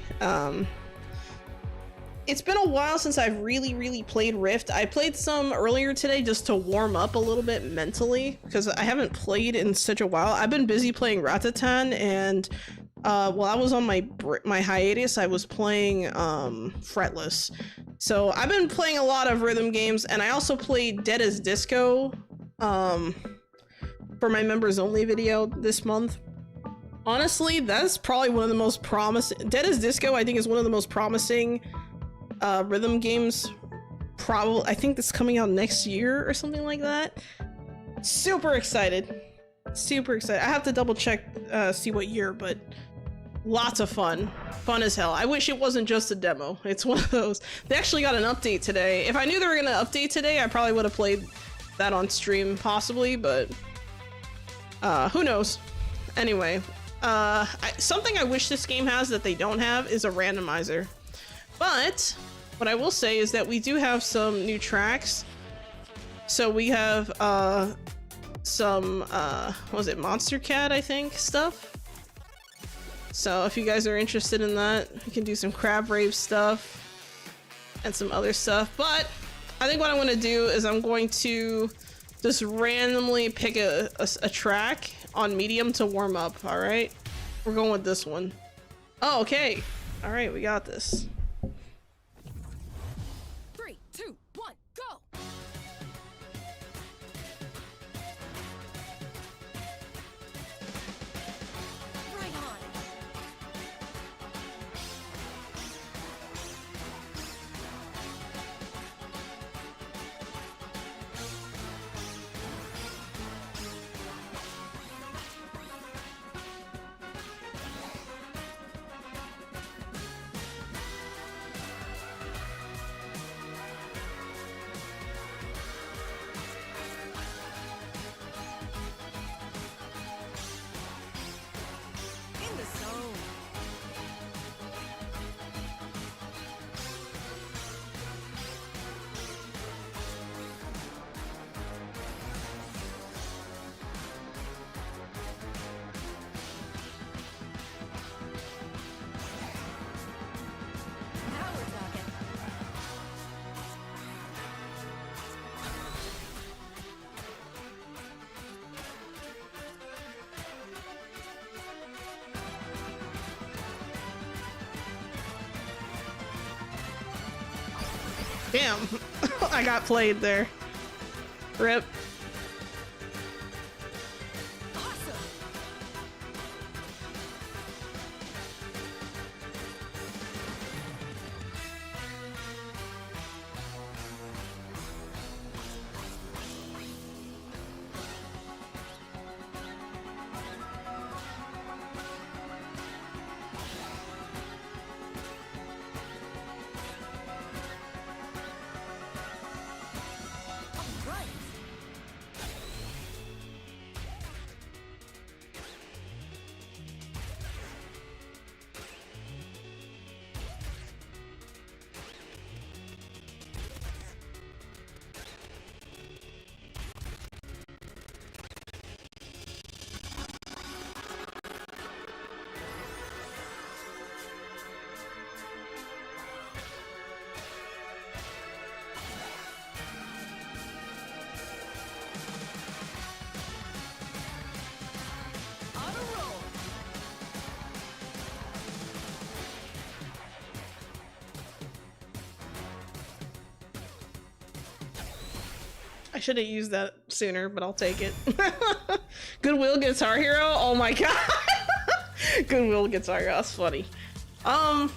It's been a while since I've really played Rift. I played some earlier today just to warm up a little bit mentally because I haven't played in such a while. I've been busy playing Ratatan, and while I was on my hiatus, I was playing Fretless. So I've been playing a lot of rhythm games, and I also played Dead as Disco for my members only video this month. Honestly, that's probably one of the most promising. Dead as Disco, I think, is one of the most promising rhythm games. Probably, I think that's coming out next year or something like that. Super excited. Super excited. I have to double check, see what year, but lots of fun. Fun as hell. I wish it wasn't just a demo. It's one of those. They actually got an update today. If I knew they were gonna update today, I probably would have played that on stream, possibly, but who knows? Anyway, something I wish this game has that they don't have is a randomizer. But what I will say is that we do have some new tracks. So we have some what was it, Monster Cat, I think, stuff. So if you guys are interested in that, we can do some Crab Rave stuff and some other stuff. But I think what I'm gonna do is I'm going to just randomly pick a track on medium to warm up. All right, we're going with this one. Oh, okay. All right, we got this. 3, 2, 1, go! Right on. In the zone. Now we're talking. Damn, I got played there. Rip. Awesome. Right. On a roll. I should have used that sooner, but I'll take it. Goodwill Guitar Hero? Oh my god. Goodwill Guitar Hero, that's funny. Honestly,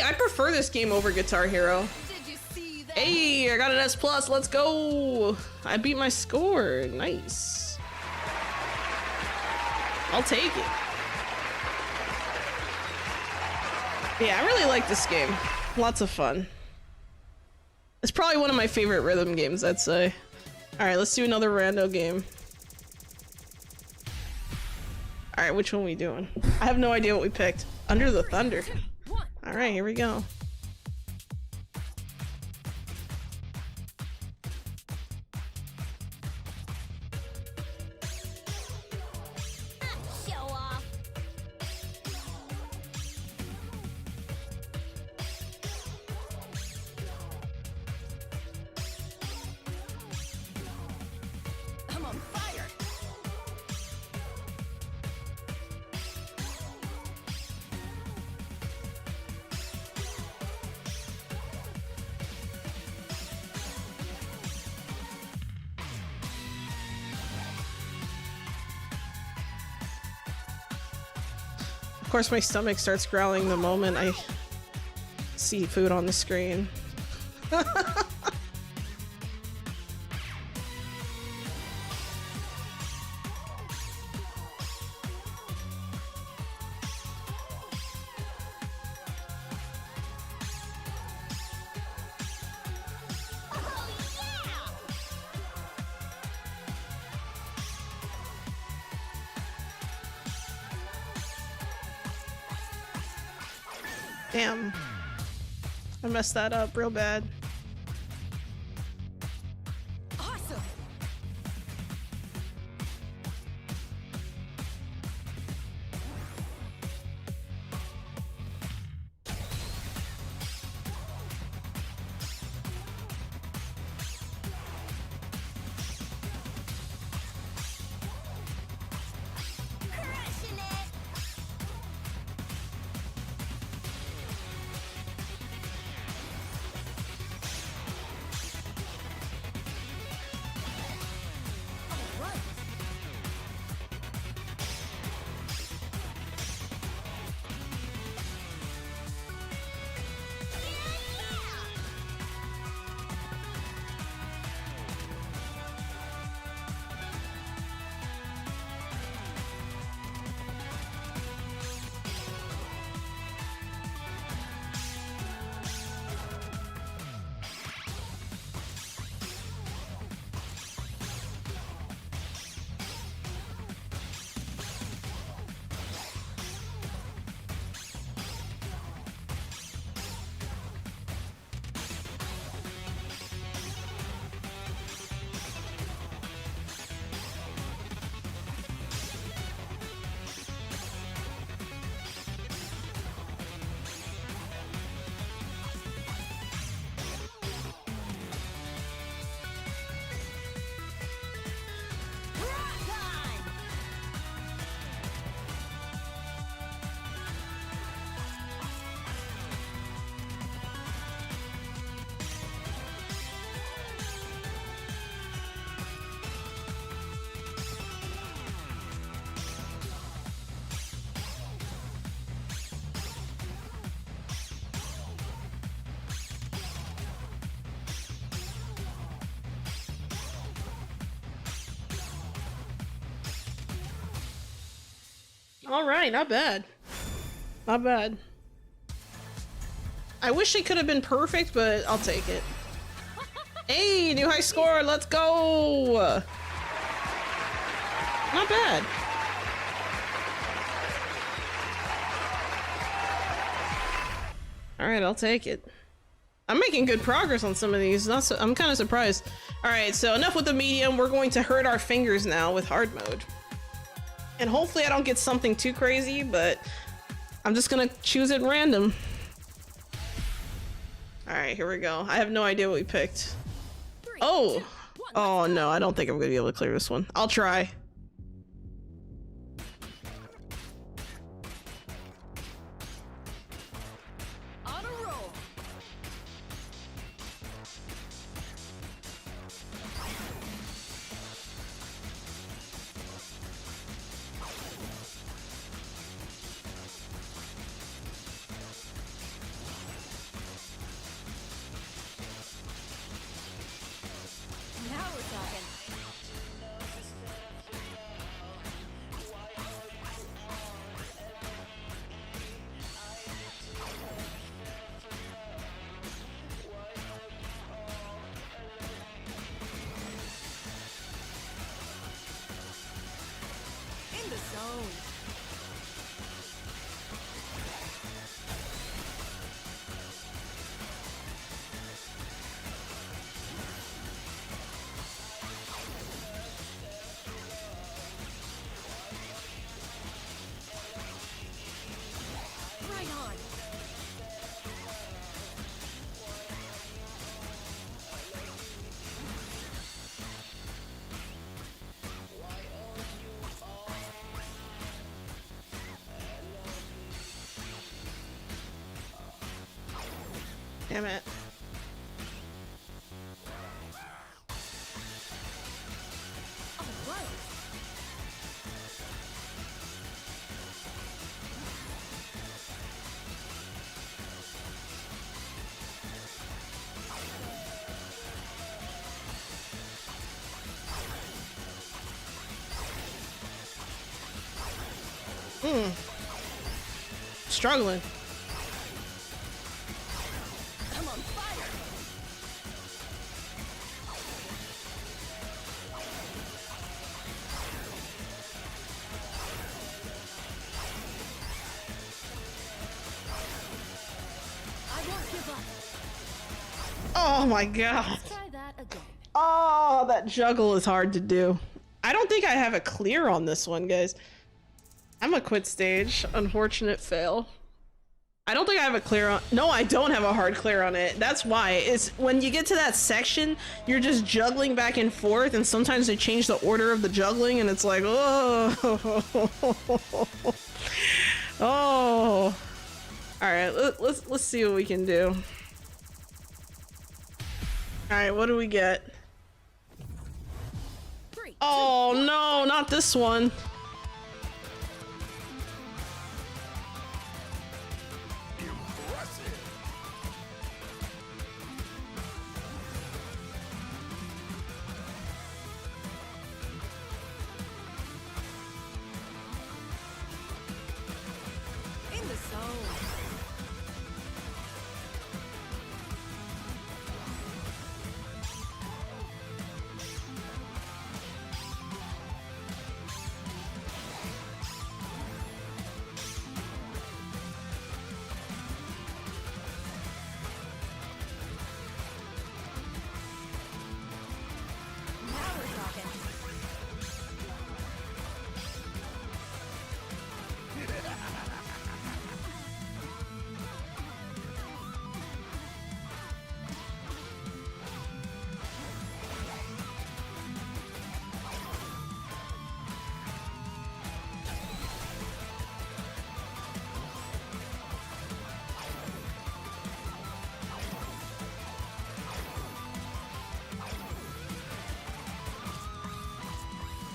I prefer this game over Guitar Hero. Did you see that? Hey, I got an S+, let's go! I beat my score, nice. I'll take it. Yeah, I really like this game. Lots of fun. It's probably one of my favorite rhythm games, I'd say. Alright, let's do another rando game. Alright, which one are we doing? I have no idea what we picked. Under the Thunder. Alright, here we go. Show off. I'm on fire. Of course, my stomach starts growling the moment I see food on the screen. Damn. I messed that up real bad. Awesome. All right, not bad. Not bad. I wish it could have been perfect, but I'll take it. Hey, new high score, let's go! Not bad. All right, I'll take it. I'm making good progress on some of these. I'm kind of surprised. All right, so enough with the medium. We're going to hurt our fingers now with hard mode. And hopefully I don't get something too crazy, but I'm just gonna choose it random. All right, here we go. I have no idea what we picked. Oh! Oh no, I don't think I'm gonna be able to clear this one. I'll try. On a roll. Now we're talking. In the zone. Right on. Damn it. All right. Struggling. I'm on fire. I won't give up. Oh my god. Let's try that again. Oh, that juggle is hard to do. I don't think I have a clear on this one, guys. I'm a quit stage. Unfortunate fail. I don't think I have a clear on. No, I don't have a hard clear on it. That's why. It's when you get to that section, you're just juggling back and forth, and sometimes they change the order of the juggling, and it's like, oh, oh. All right, let's see what we can do. All right, what do we get? 3, 2, Oh no, not this one. in the zone. Now we're talking.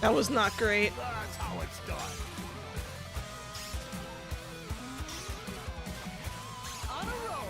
That was not great. That's how it's done. On a roll.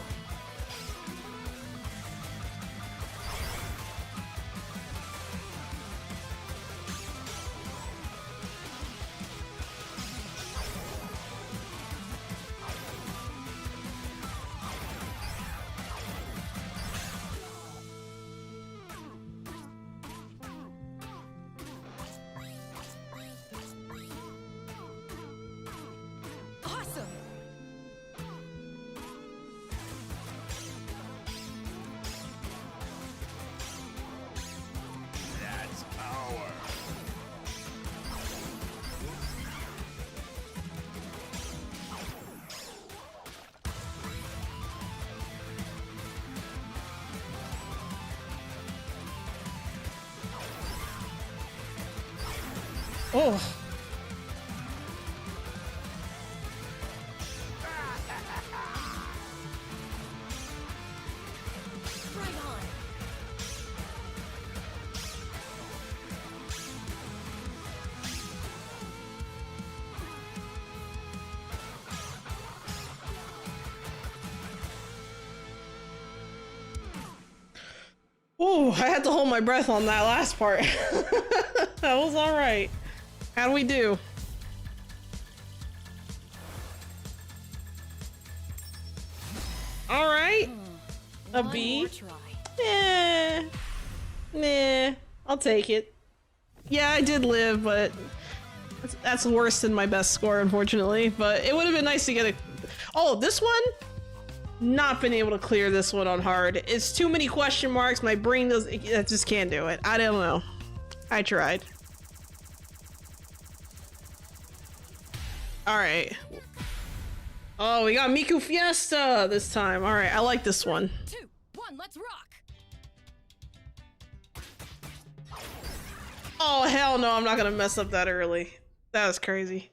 Oh. Ooh, I had to hold my breath on that last part. That was alright. How do we do? Alright. A B. Yeah. Nah. I'll take it. Yeah, I did live, but that's worse than my best score, unfortunately. But it would have been nice to get a... Oh, this one? Not been able to clear this one on hard. It's too many question marks. My brain does... I just can't do it. I don't know. I tried. Alright. Oh, we got Miku Fiesta this time. Alright, I like this one. 2, 1, let's rock! Oh, hell no, I'm not gonna mess up that early. That was crazy.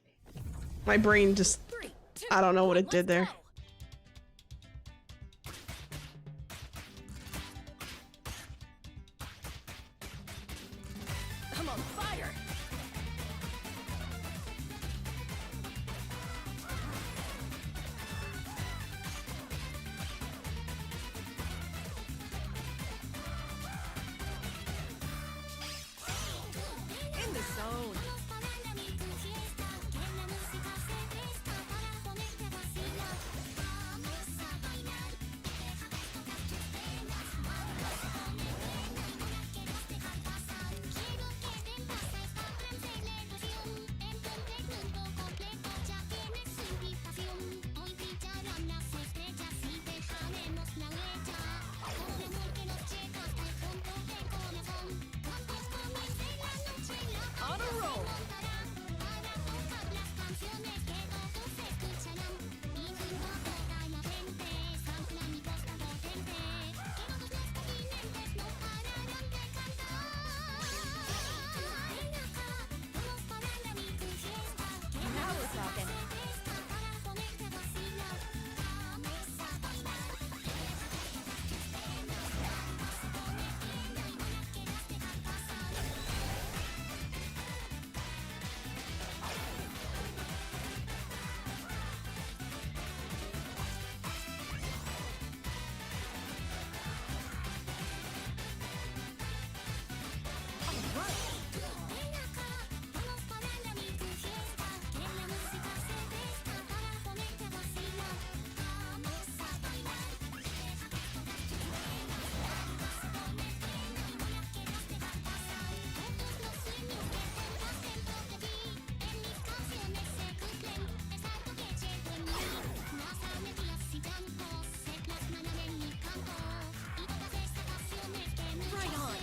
My brain just... 3, 2, I don't know what it did there. go. I'm on fire! In the zone. On a roll. Now we're talking. Right on.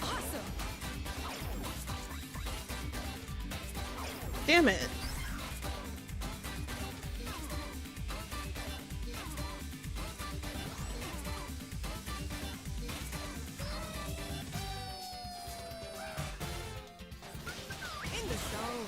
Awesome. Damn it. In the zone.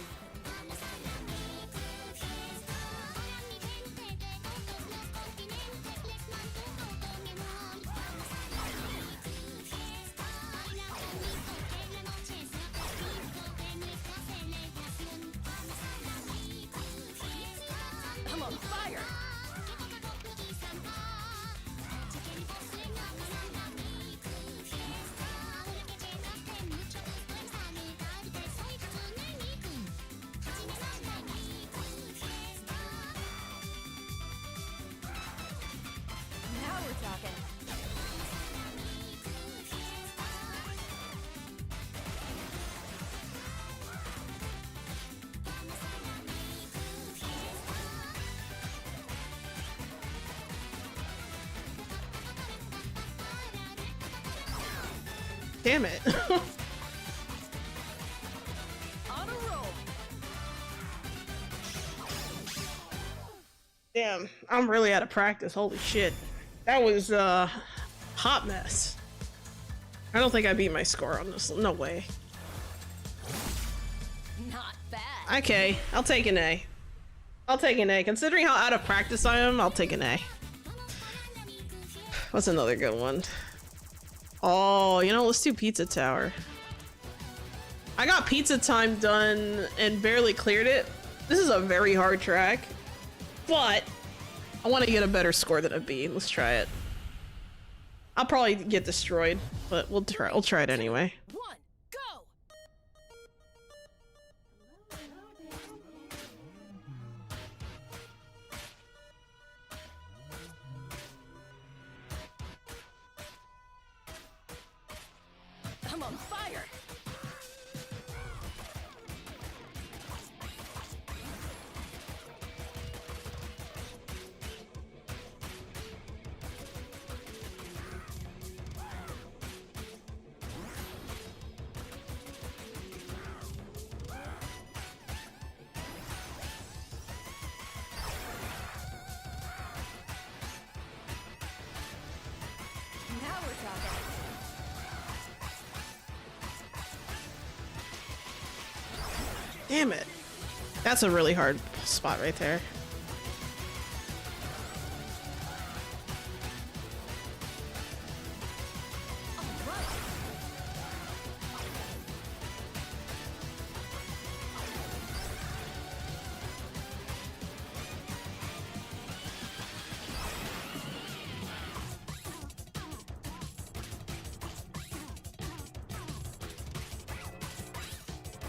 Damn it. On a roll. Damn, I'm really out of practice. Holy shit. That was hot mess. I don't think I beat my score on this. No way. Not bad. Okay, I'll take an A. I'll take an A. Considering how out of practice I am, I'll take an A. What's another good one? Oh, you know, let's do Pizza Tower. I got Pizza Time done and barely cleared it. This is a very hard track, but I want to get a better score than a B. Let's try it. I'll probably get destroyed, but we'll try. We'll try it anyway. One, go. I'm on fire. Now we're talking. Damn it. That's a really hard spot right there.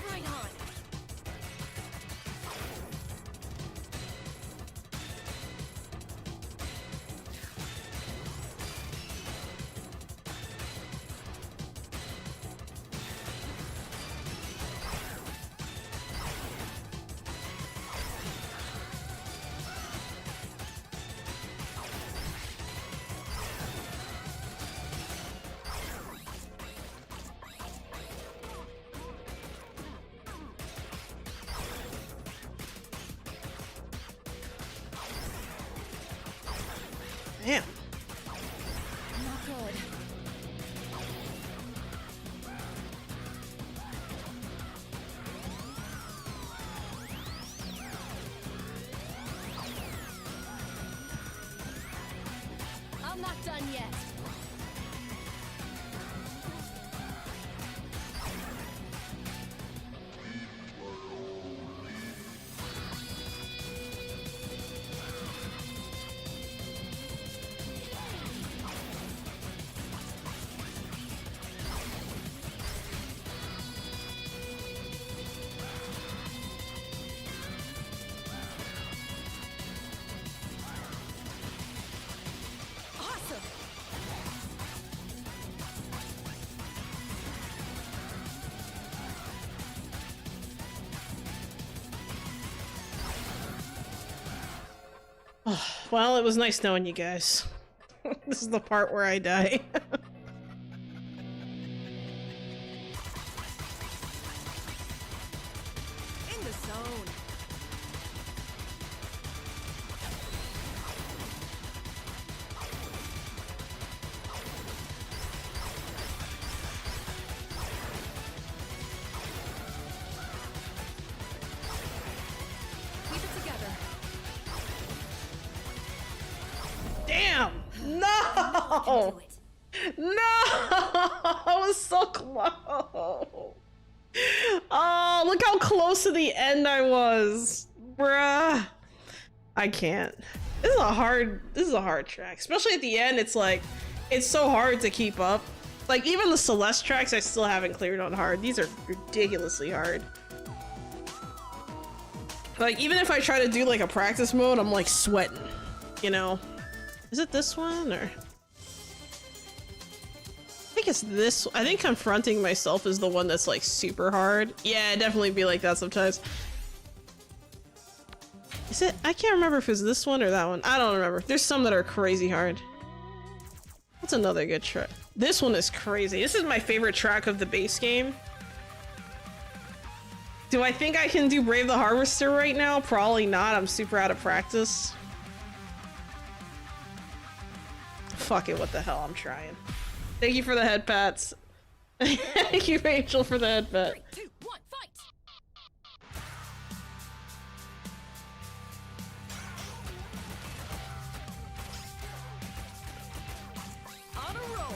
Right on. Damn. Not good. I'm not done yet. Awesome. Well, it was nice knowing you guys. This is the part where I die. In the zone. Keep it together. Damn! No! Do it. No! I was so close. Oh, look how close to the end I was. Bruh. I can't. This is a hard track. Especially at the end, it's like, it's so hard to keep up. Like, even the Celeste tracks I still haven't cleared on hard. These are ridiculously hard. Like, even if I try to do like a practice mode, I'm like sweating, you know? Is it this one, or? I think it's this. I think confronting myself is the one that's like super hard. Yeah, it'd definitely be like that sometimes. Is it? I can't remember if it's this one or that one. I don't remember. There's some that are crazy hard. What That's another good track. This one is crazy. This is my favorite track of the base game. Do I think I can do Brave the Harvester right now? Probably not. I'm super out of practice. Fuck it, what the hell, I'm trying. Thank you for the head pats. Thank you, Rachel, for the head pat. 3, 2, 1, fight! On a roll.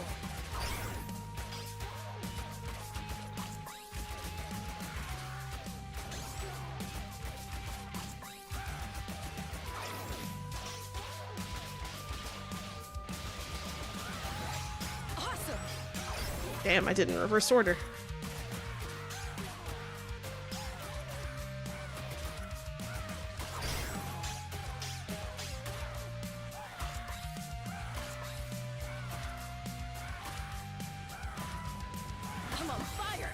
Awesome. Damn, I didn't reverse order. I'm on fire.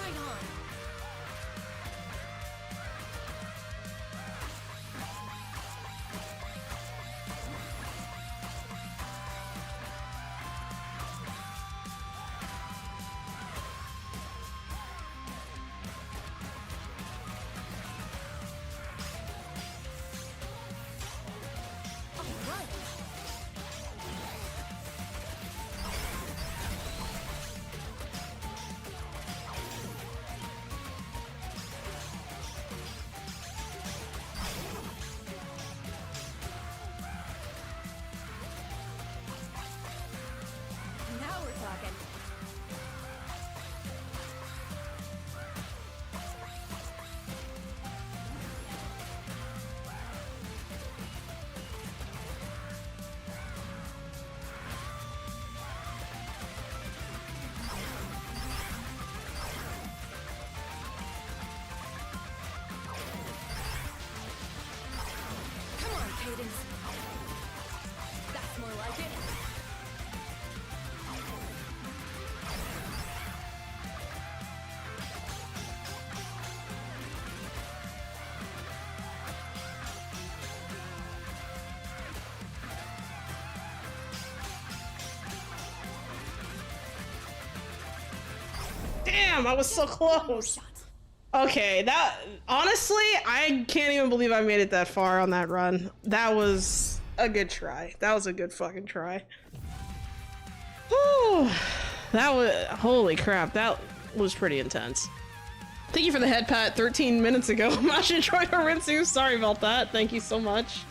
Right on. All right. Now we're talking. Come on, Cadence. That's more like it. Damn, I was so close. Okay, that honestly, I can't even believe I made it that far on that run. That was a good try. That was a good fucking try. Whew. That was, holy crap, that was pretty intense. Thank you for the head pat 13 minutes ago. Masha Troy Rinsu, sorry about that. Thank you so much.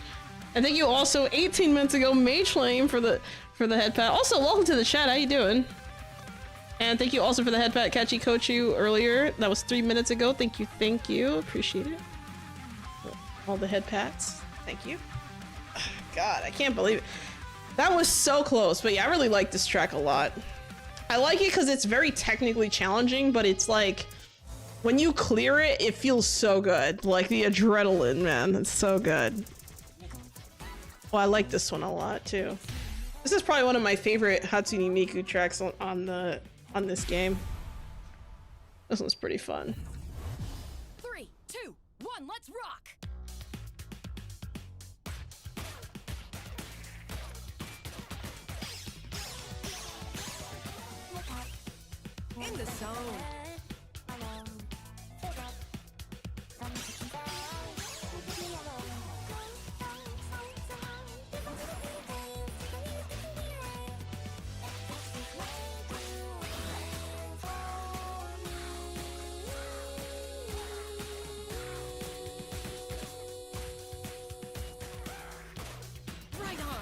And thank you also 18 minutes ago, Mage Flame, for the head pat. Also, welcome to the chat. How you doing? And thank you also for the head pat, Kachi Kochu, earlier. That was 3 minutes ago. Thank you, thank you. Appreciate it. All the head pats. Thank you. God, I can't believe it. That was so close. But yeah, I really like this track a lot. I like it because it's very technically challenging, but it's like, when you clear it, it feels so good. Like the adrenaline, man. It's so good. Well, I like this one a lot, too. This is probably one of my favorite Hatsune Miku tracks on this game. This one's pretty fun. 3, 2, 1, let's rock! In the zone. Right on.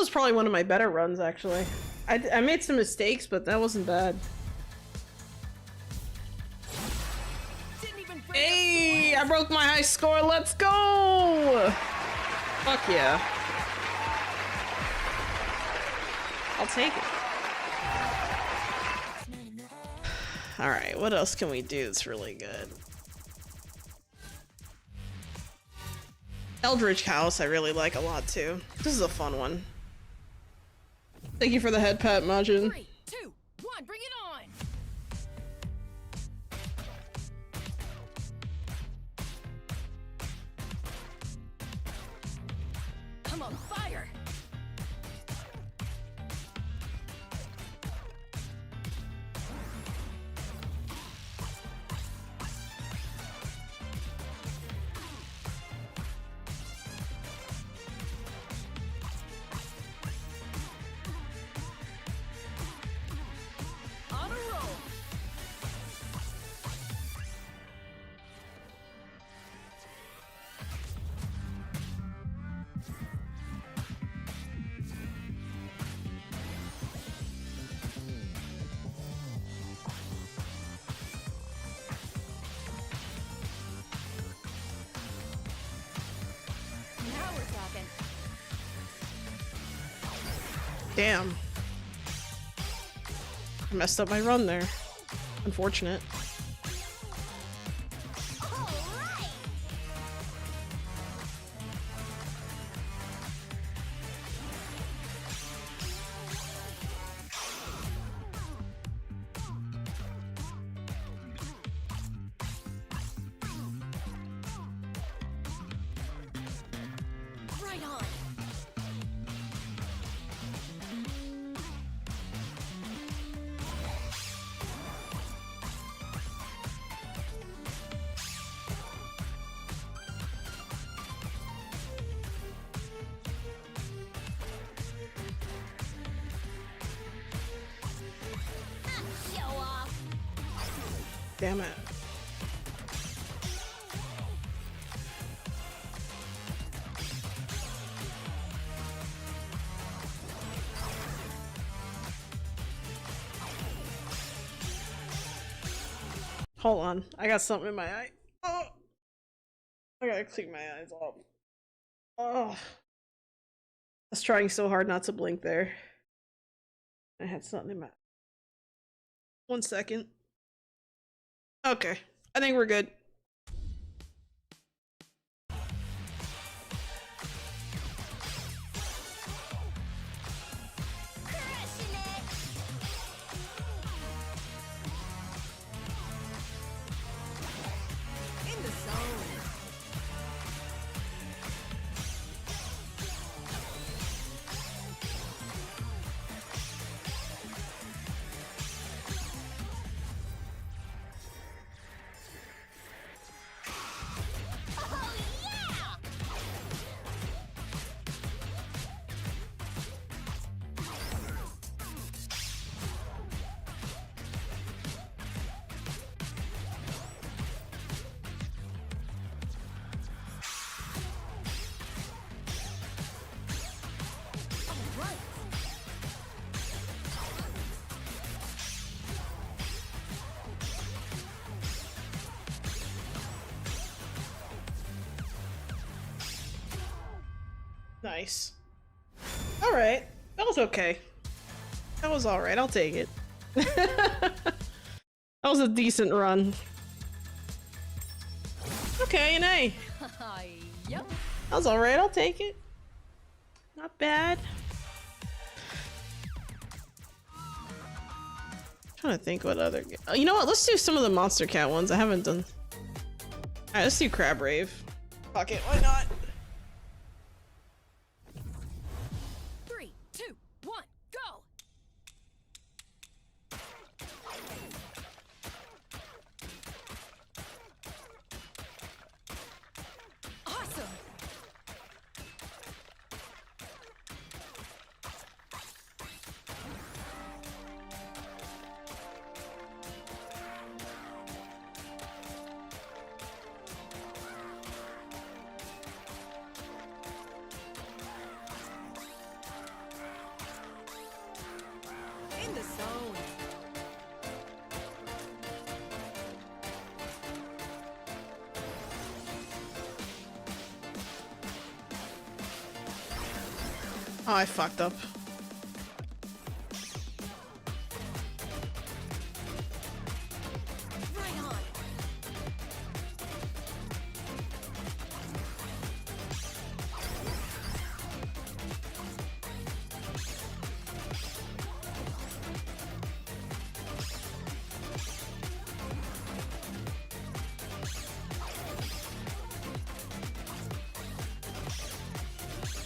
was probably one of my better runs, actually. I made some mistakes, but that wasn't bad. Hey, I broke my high score. Let's go! Fuck yeah. I'll take it. Alright, what else can we do that's really good? Eldritch House I really like a lot too. This is a fun one. Thank you for the head pat, Majin. 3, 2, 1, bring it on! I'm on fire! On a roll! Now we're talking. Damn. I messed up my run there. Unfortunate. Right on! Show off! Damn it. Hold on, I got something in my eye. Oh, I gotta clean my eyes off. Oh, I was trying so hard not to blink there. I had something in my. 1 second. Okay, I think we're good. In the zone! Oh yeah! Alright! Nice. Alright. That was okay. That was alright. I'll take it. That was a decent run. Okay, an A. Yup. That was alright. I'll take it. Not bad. Trying to think what other. You know what? Let's do some of the Monster Cat ones. I haven't done. Alright, let's do Crab Rave. Fuck it. Why not? 3, 2, 1, go! Awesome! Oh, I fucked up. Right on.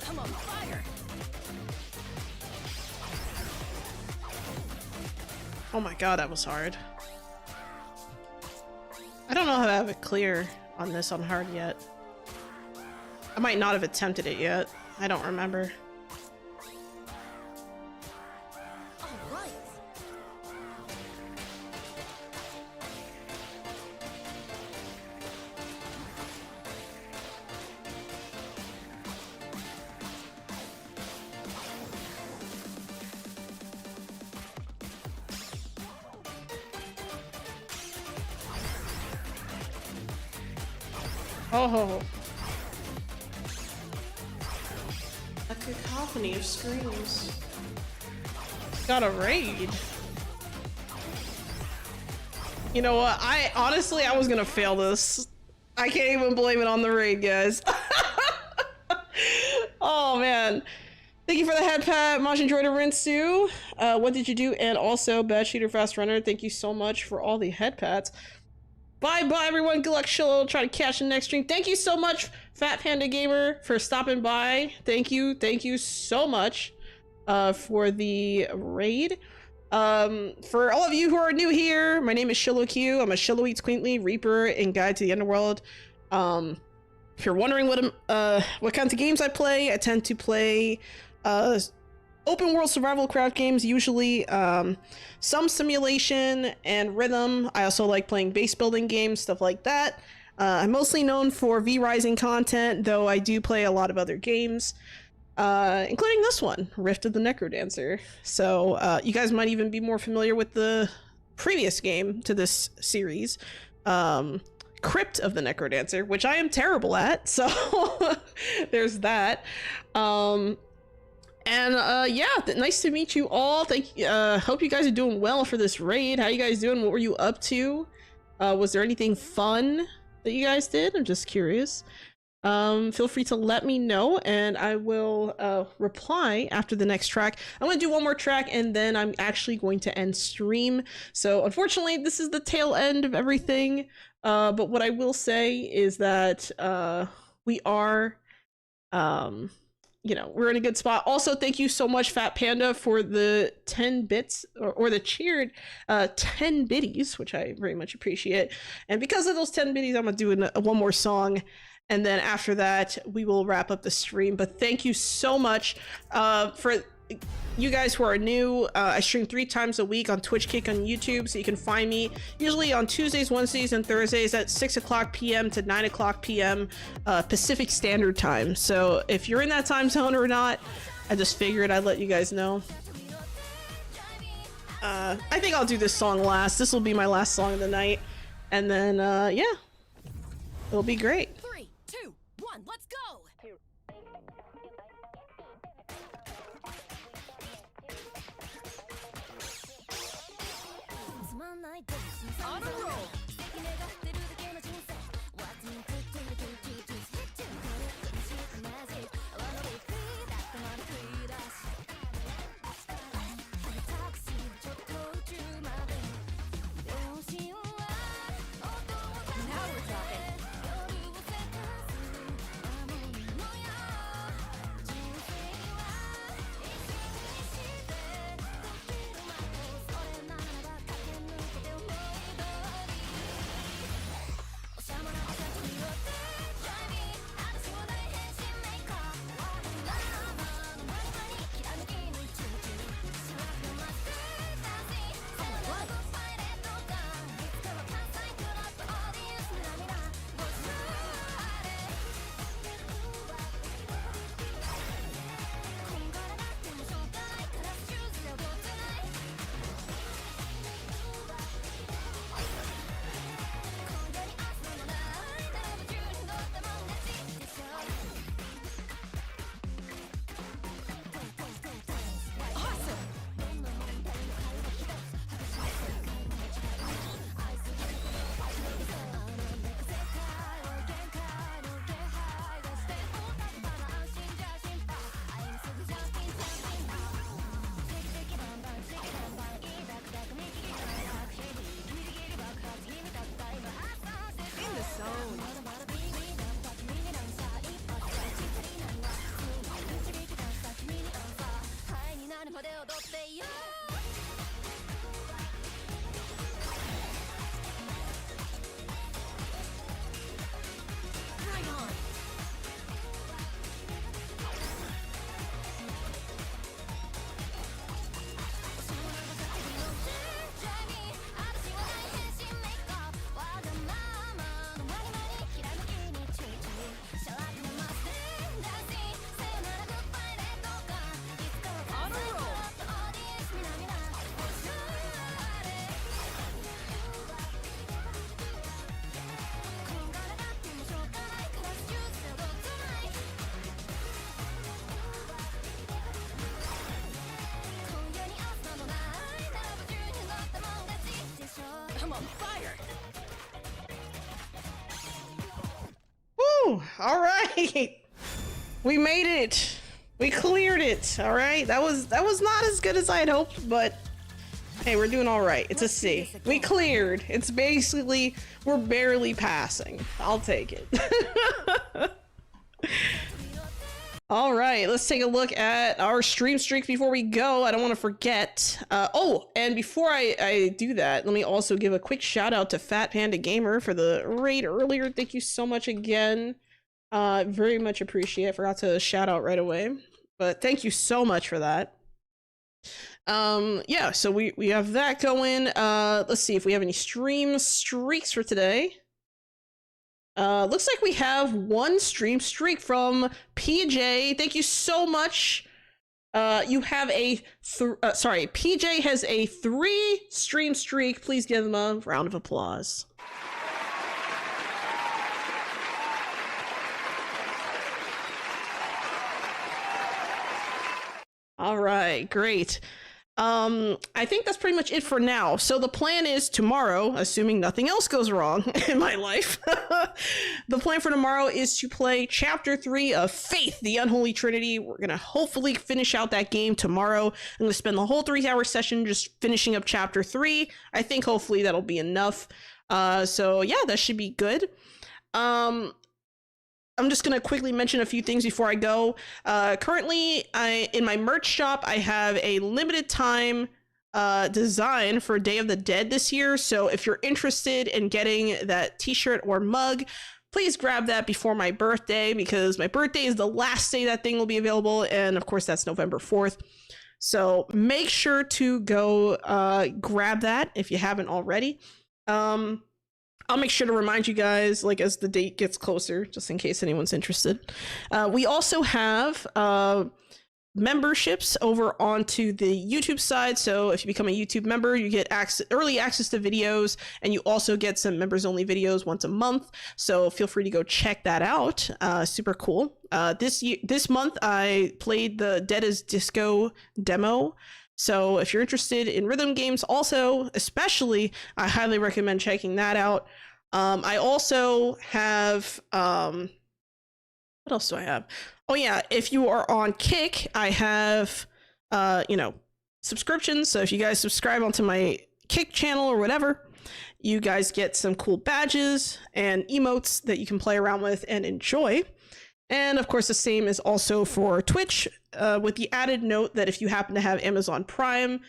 Come on, fire! Oh my god, that was hard. I don't know how to have it clear on this on hard yet. I might not have attempted it yet. I don't remember. All right. Oh. A cacophony of screams. Got a raid. You know what? I honestly was gonna fail this. I can't even blame it on the raid, guys. Oh man. Thank you for the headpat, Majin Droider Rinsu. What did you do? And also, Bad Cheater Fast Runner, thank you so much for all the headpats. Bye everyone. Good luck, Shiloh. Try to catch the next stream. Thank you so much, Fat Panda Gamer, for stopping by. Thank you so much for the raid. For all of you who are new here, my name is Shiloh Q. I'm a Shiloh Eats Quaintly Reaper and Guide to the Underworld. If you're wondering what kinds of games I play, I tend to play open world survival craft games, usually some simulation and rhythm. I also like playing base building games, stuff like that. I'm mostly known for V-Rising content, though I do play a lot of other games, including this one, Rift of the NecroDancer. So you guys might even be more familiar with the previous game to this series, Crypt of the NecroDancer, which I am terrible at, so there's that. Yeah, nice to meet you all. Hope you guys are doing well for this raid. How you guys doing? What were you up to? Was there anything fun that you guys did? I'm just curious. Feel free to let me know, and I will reply after the next track. I'm going to do one more track, and then I'm actually going to end stream. So unfortunately, this is the tail end of everything. But what I will say is that we are... we're in a good spot. Also, thank you so much, Fat Panda, for the 10 bits or the cheered 10 biddies, which I very much appreciate. And because of those 10 biddies, I'm gonna do one more song, and then after that we will wrap up the stream. But thank you so much for you guys who are new. I stream 3 times a week on Twitch, Kick, on YouTube, so you can find me usually on Tuesdays, Wednesdays, and Thursdays at 6 o'clock p.m. to 9 o'clock p.m. Pacific Standard Time. So if you're in that time zone or not, I just figured I'd let you guys know. I think I'll do this song last. This will be my last song of the night, and then yeah, it'll be great. 3, 2, 1, let's go! On a roll! Now we're talking. I'm on fire. Woo! All right, we made it. We cleared it. All right, that was not as good as I had hoped, but hey, we're doing all right. It's a C. We cleared. It's basically we're barely passing. I'll take it. All right, let's take a look at our stream streak before we go. I don't want to forget. Oh, and before I do that, let me also give a quick shout out to Fat Panda Gamer for the raid earlier. Thank you so much again. Very much appreciate it. Forgot to shout out right away, but thank you so much for that. Yeah, so we have that going. Let's see if we have any stream streaks for today. Looks like we have one stream streak from PJ. Thank you so much. You have a sorry, PJ has a 3 stream streak. Please give them a round of applause. All right, great. I think that's pretty much it for now. So the plan is tomorrow, assuming nothing else goes wrong in my life, the plan for tomorrow is to play Chapter 3 of Faith, the Unholy Trinity. We're going to hopefully finish out that game tomorrow. I'm going to spend the whole 3-hour session just finishing up Chapter 3. I think hopefully that'll be enough. So yeah, that should be good. I'm just going to quickly mention a few things before I go. Currently, in my merch shop, I have a limited time design for Day of the Dead this year. So if you're interested in getting that t-shirt or mug, please grab that before my birthday, because my birthday is the last day that thing will be available. And of course, that's November 4th. So make sure to go grab that if you haven't already. I'll make sure to remind you guys, like, as the date gets closer, just in case anyone's interested. We also have memberships over onto the YouTube side. So if you become a YouTube member, you get early access to videos, and you also get some members only videos once a month. So feel free to go check that out. Super cool. This month I played the Dead as Disco demo. So if you're interested in rhythm games also, especially, I highly recommend checking that out. I also have, what else do I have? Oh yeah, if you are on Kick, I have, subscriptions. So if you guys subscribe onto my Kick channel or whatever, you guys get some cool badges and emotes that you can play around with and enjoy. And of course, the same is also for Twitch, with the added note that if you happen to have Amazon Prime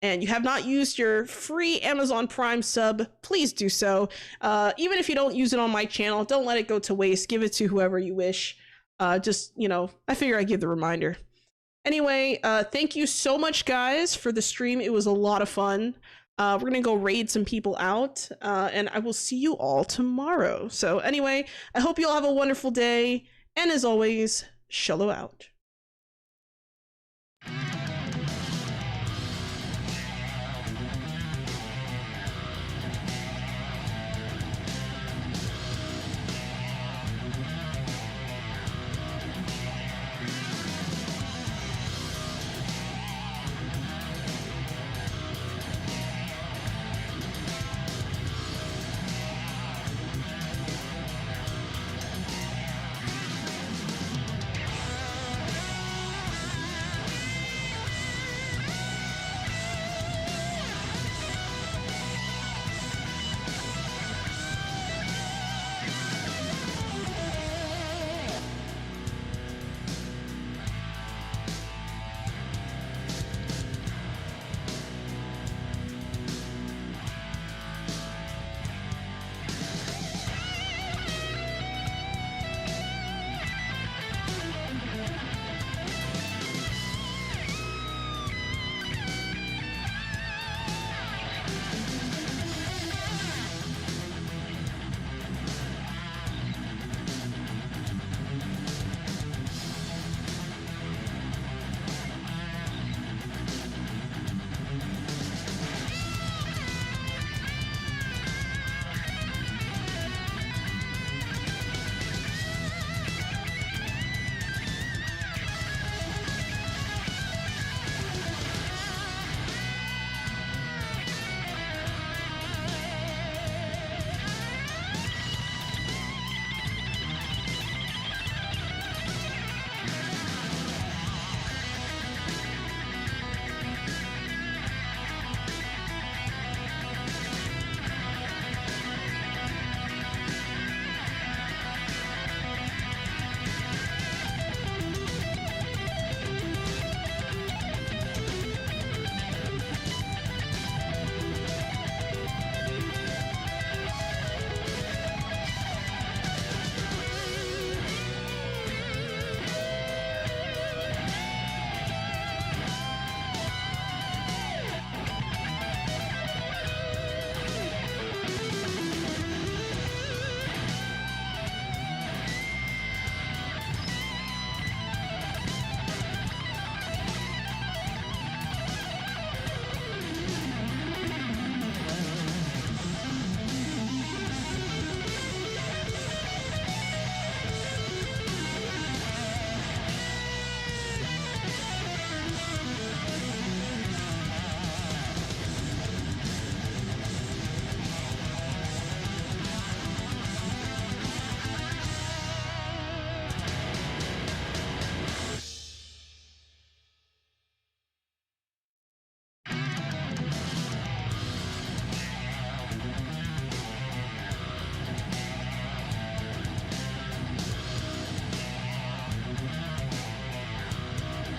and you have not used your free Amazon Prime sub, please do so. Even if you don't use it on my channel, don't let it go to waste. Give it to whoever you wish. I figure I'd give the reminder. Anyway, thank you so much, guys, for the stream. It was a lot of fun. We're going to go raid some people out, and I will see you all tomorrow. So anyway, I hope you all have a wonderful day. And as always, Shallow out.